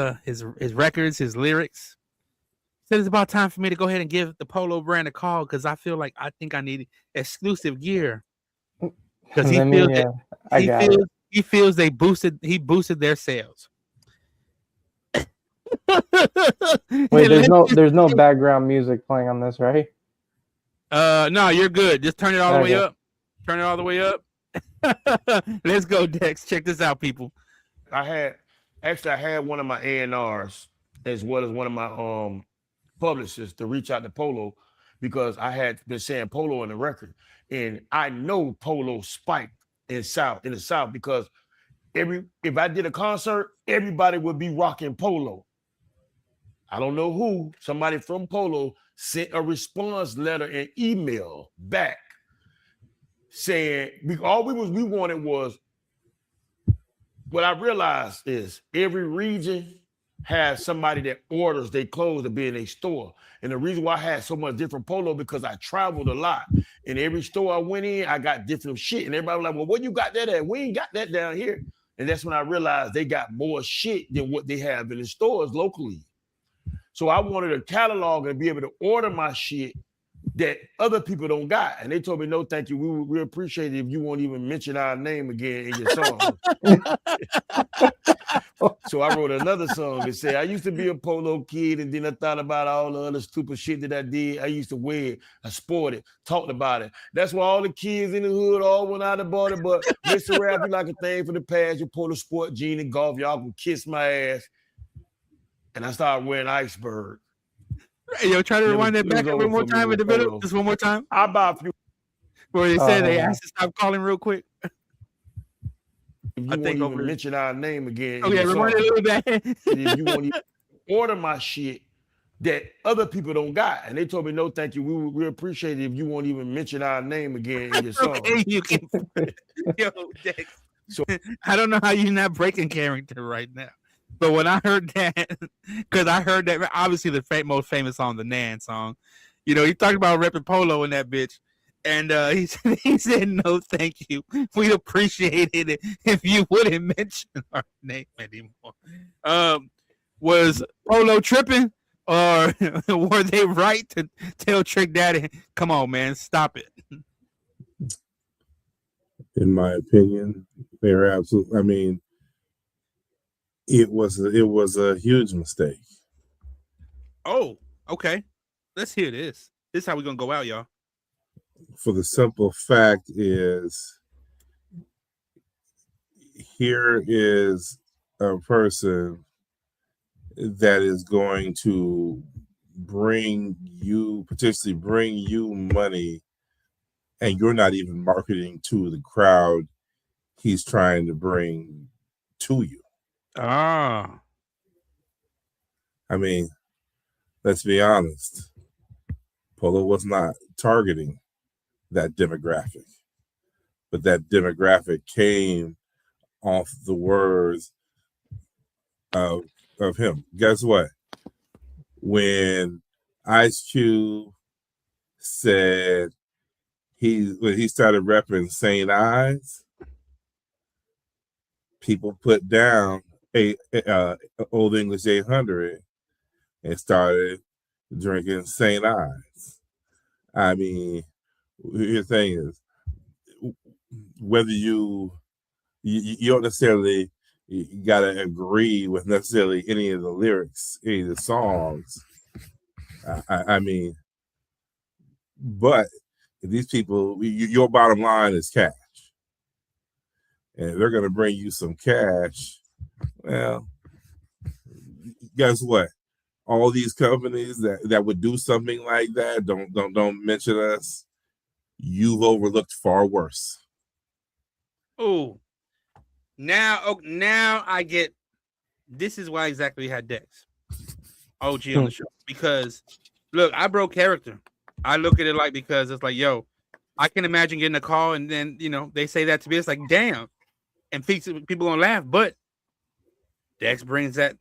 [SPEAKER 3] records, his lyrics, said it's about time for me to go ahead and give the Polo brand a call because I feel like I think I need exclusive gear. Because he feels they boosted their sales.
[SPEAKER 5] Wait, there's no background music playing on this, right?
[SPEAKER 3] No, you're good. Just turn it all the way
[SPEAKER 5] Okay.
[SPEAKER 3] up. Turn it all the way up. Let's go, Dex. Check this out, people.
[SPEAKER 8] I had one of my A&Rs as well as one of my publishers to reach out to Polo because I had been saying Polo in the record. And I know Polo spiked in the South because if I did a concert, everybody would be rocking Polo. I don't know who, somebody from Polo sent a response letter and email back saying all we wanted was, what I realized is every region has somebody that orders their clothes to be in a store. And the reason why I had so much different Polo because I traveled a lot. In every store I went in, I got different shit. And everybody was like, well, what you got that at? We ain't got that down here. And that's when I realized they got more shit than what they have in the stores locally. So I wanted a catalog and be able to order my shit that other people don't got. And they told me, no, thank you. We appreciate it if you won't even mention our name again in your song. So I wrote another song that said, I used to be a Polo kid, and then I thought about all the other stupid shit that I did. I used to wear it, I sported it, talked about it. That's why all the kids in the hood all went out and bought it. But Mr. Rap, you like a thing for the past, your Polo sport, jean, and golf. Y'all can kiss my ass. And I started wearing Iceberg.
[SPEAKER 3] Hey, yo, try to rewind that back one more time in the middle. Just one more time.
[SPEAKER 8] I buy a few.
[SPEAKER 3] Where they said they asked to stop calling real quick.
[SPEAKER 8] If you won't even mention our name again.
[SPEAKER 3] Okay, rewind it a little bit.
[SPEAKER 8] If you won't even order my shit that other people don't got. And they told me, no, thank you. We appreciate it if you won't even mention our name again in your song.
[SPEAKER 3] Okay, you can. Yo, Dex. So I don't know how you're not breaking character right now. But when I heard that, because I heard that, obviously the most famous song, the Nan song, you know, he talked about repping Polo in that bitch. And he said, no, thank you. We'd appreciate it if you wouldn't mention our name anymore. Was Polo tripping, or were they right to tell Trick Daddy, come on, man, stop it?
[SPEAKER 1] In my opinion, they're absolutely, I mean, it was a huge mistake.
[SPEAKER 3] Oh, okay. Let's hear this. This is how we're going to go out, y'all.
[SPEAKER 1] For the simple fact is, here is a person that is going to potentially bring you money, and you're not even marketing to the crowd he's trying to bring to you.
[SPEAKER 3] Ah.
[SPEAKER 1] I mean, let's be honest. Polo was not targeting that demographic, but that demographic came off the words of him. Guess what? When Ice Cube said when he started repping St. Ives, people put down Old English 800 and started drinking St. Ives. I mean, the thing is, whether you don't necessarily gotta agree with necessarily any of the lyrics, any of the songs. I mean, but these people, your bottom line is cash, and they're gonna bring you some cash. Well, guess what? All these companies that would do something like that, don't mention us. You've overlooked far worse.
[SPEAKER 3] Oh, now I get. This is why exactly we had Dex, OG on the show, because look, I broke character. I look at it like, because it's like, yo, I can imagine getting a call and then, you know, they say that to me. It's like, damn, and people gonna laugh. But Dex brings that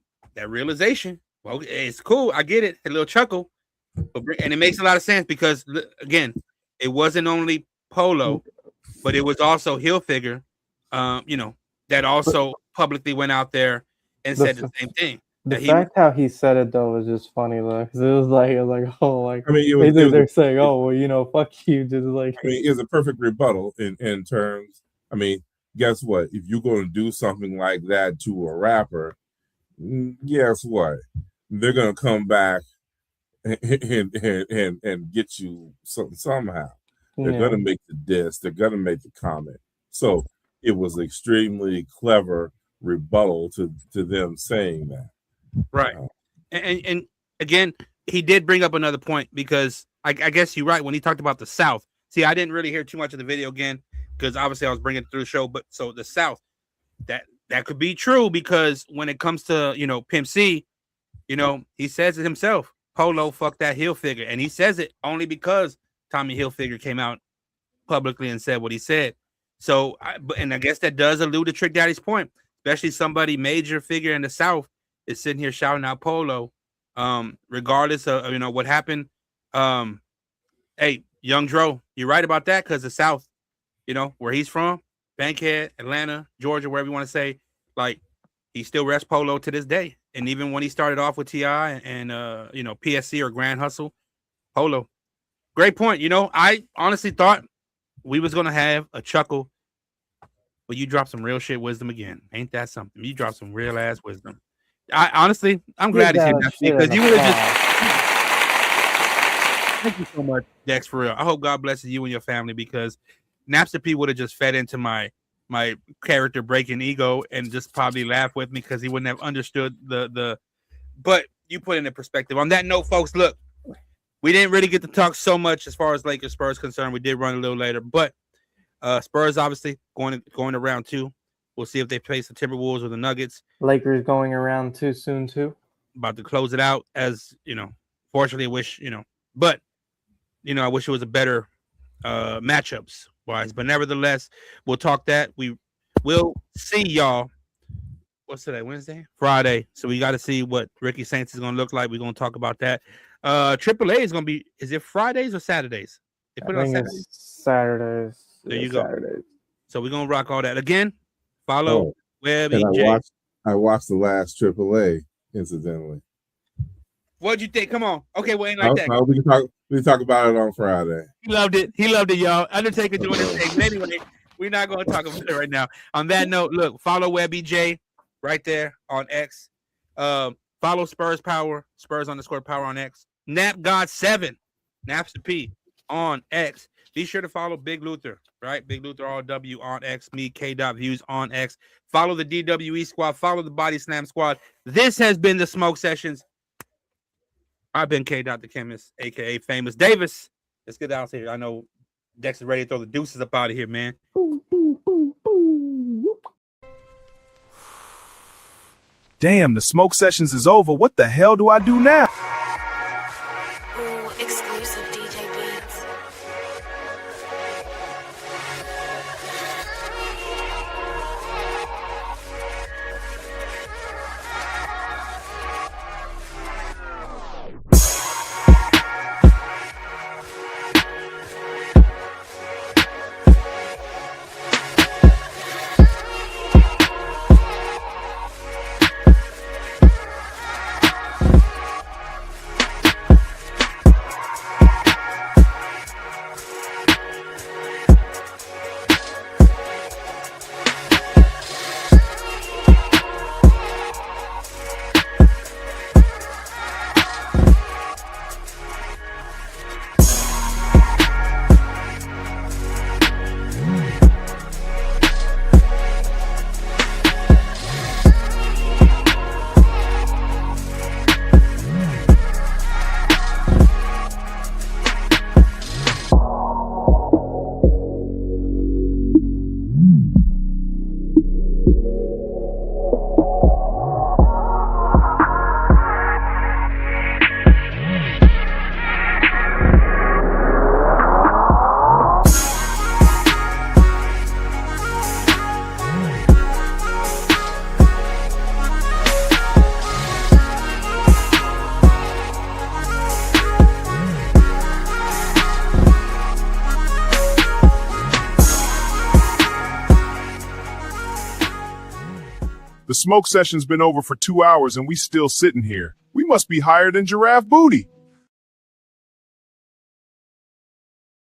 [SPEAKER 3] realization. Well, it's cool. I get it. A little chuckle, and it makes a lot of sense because, again, it wasn't only Polo, but it was also Hilfiger, you know, that also publicly went out there and said the same thing.
[SPEAKER 5] The fact how he said it though was just funny though, because it was like oh, like I mean, they're saying, oh well, you know, fuck you, just like.
[SPEAKER 1] I mean, it was a perfect rebuttal in terms. I mean, guess what? If you're going to do something like that to a rapper, guess what? they're gonna come back and get you somehow. They're gonna make the diss. They're gonna make the comment. So it was extremely clever rebuttal to them saying that.
[SPEAKER 3] Right. And again, he did bring up another point because I guess you're right when he talked about the South. See, I didn't really hear too much of the video again because obviously I was bringing it through the show. But so the South, that could be true because when it comes to Pimp C, he says it himself. Polo, fuck that Hilfiger, and he says it only because Tommy Hilfiger came out publicly and said what he said. So, I guess that does allude to Trick Daddy's point, especially somebody major figure in the South is sitting here shouting out Polo, regardless of what happened. Hey, Young Dro, you're right about that because the South, where he's from, Bankhead, Atlanta, Georgia, wherever you want to say, like he still rests Polo to this day. And even when he started off with T.I. and PSC or Grand Hustle, Polo. Great point. I honestly thought we was gonna have a chuckle, but you dropped some real shit wisdom again. Ain't that something? You dropped some real ass wisdom. I'm glad he's here because you would have just. Thank you so much, Dex, for real. I hope God blesses you and your family because Napster P would have just fed into my character breaking ego and just probably laugh with me because he wouldn't have understood the. But you put in a perspective. On that note, folks, look, we didn't really get to talk so much as far as Lakers Spurs concerned. We did run a little later, but Spurs obviously going to round 2. We'll see if they face the Timberwolves or the Nuggets.
[SPEAKER 5] Lakers going around 2 soon too.
[SPEAKER 3] About to close it out, as fortunately, I wish but I wish it was a better matchups wise. But nevertheless, we'll talk that. We will see y'all. What's today? Wednesday? Friday. So we got to see what Ricky Saints is going to look like. We're going to talk about that. AAA is going to be. Is it Fridays or Saturdays? They put it on Saturdays.
[SPEAKER 5] Saturdays.
[SPEAKER 3] There you go. Saturdays. So we're going to rock all that again. Follow Web
[SPEAKER 1] and
[SPEAKER 3] EJ.
[SPEAKER 1] I watched the last AAA, incidentally.
[SPEAKER 3] What'd you think? Come on. Okay, well, ain't like that.
[SPEAKER 1] We can talk about it on Friday.
[SPEAKER 3] He loved it. He loved it, y'all. Undertaker doing his thing. But anyway, we're not going to talk about it right now. On that note, look, follow Web EJ right there on X. Follow Spurs Power, Spurs_Power on X. Nap God 7, Napster P on X. Be sure to follow Big Luther, right? Big Luther RW on X. Me, K.Views on X. Follow the DWE squad. Follow the Body Slam squad. This has been the Smoke Sessions. I've been K. The Chemist, a.k.a. Famous Davis. Let's get out of here. I know Dex is ready to throw the deuces up out of here, man.
[SPEAKER 2] Damn, the Smoke Sessions is over. What the hell do I do now?
[SPEAKER 4] Ooh, exclusive DJ beats.
[SPEAKER 9] The smoke session's been over for 2 hours and we still sitting here. We must be higher than Giraffe Booty.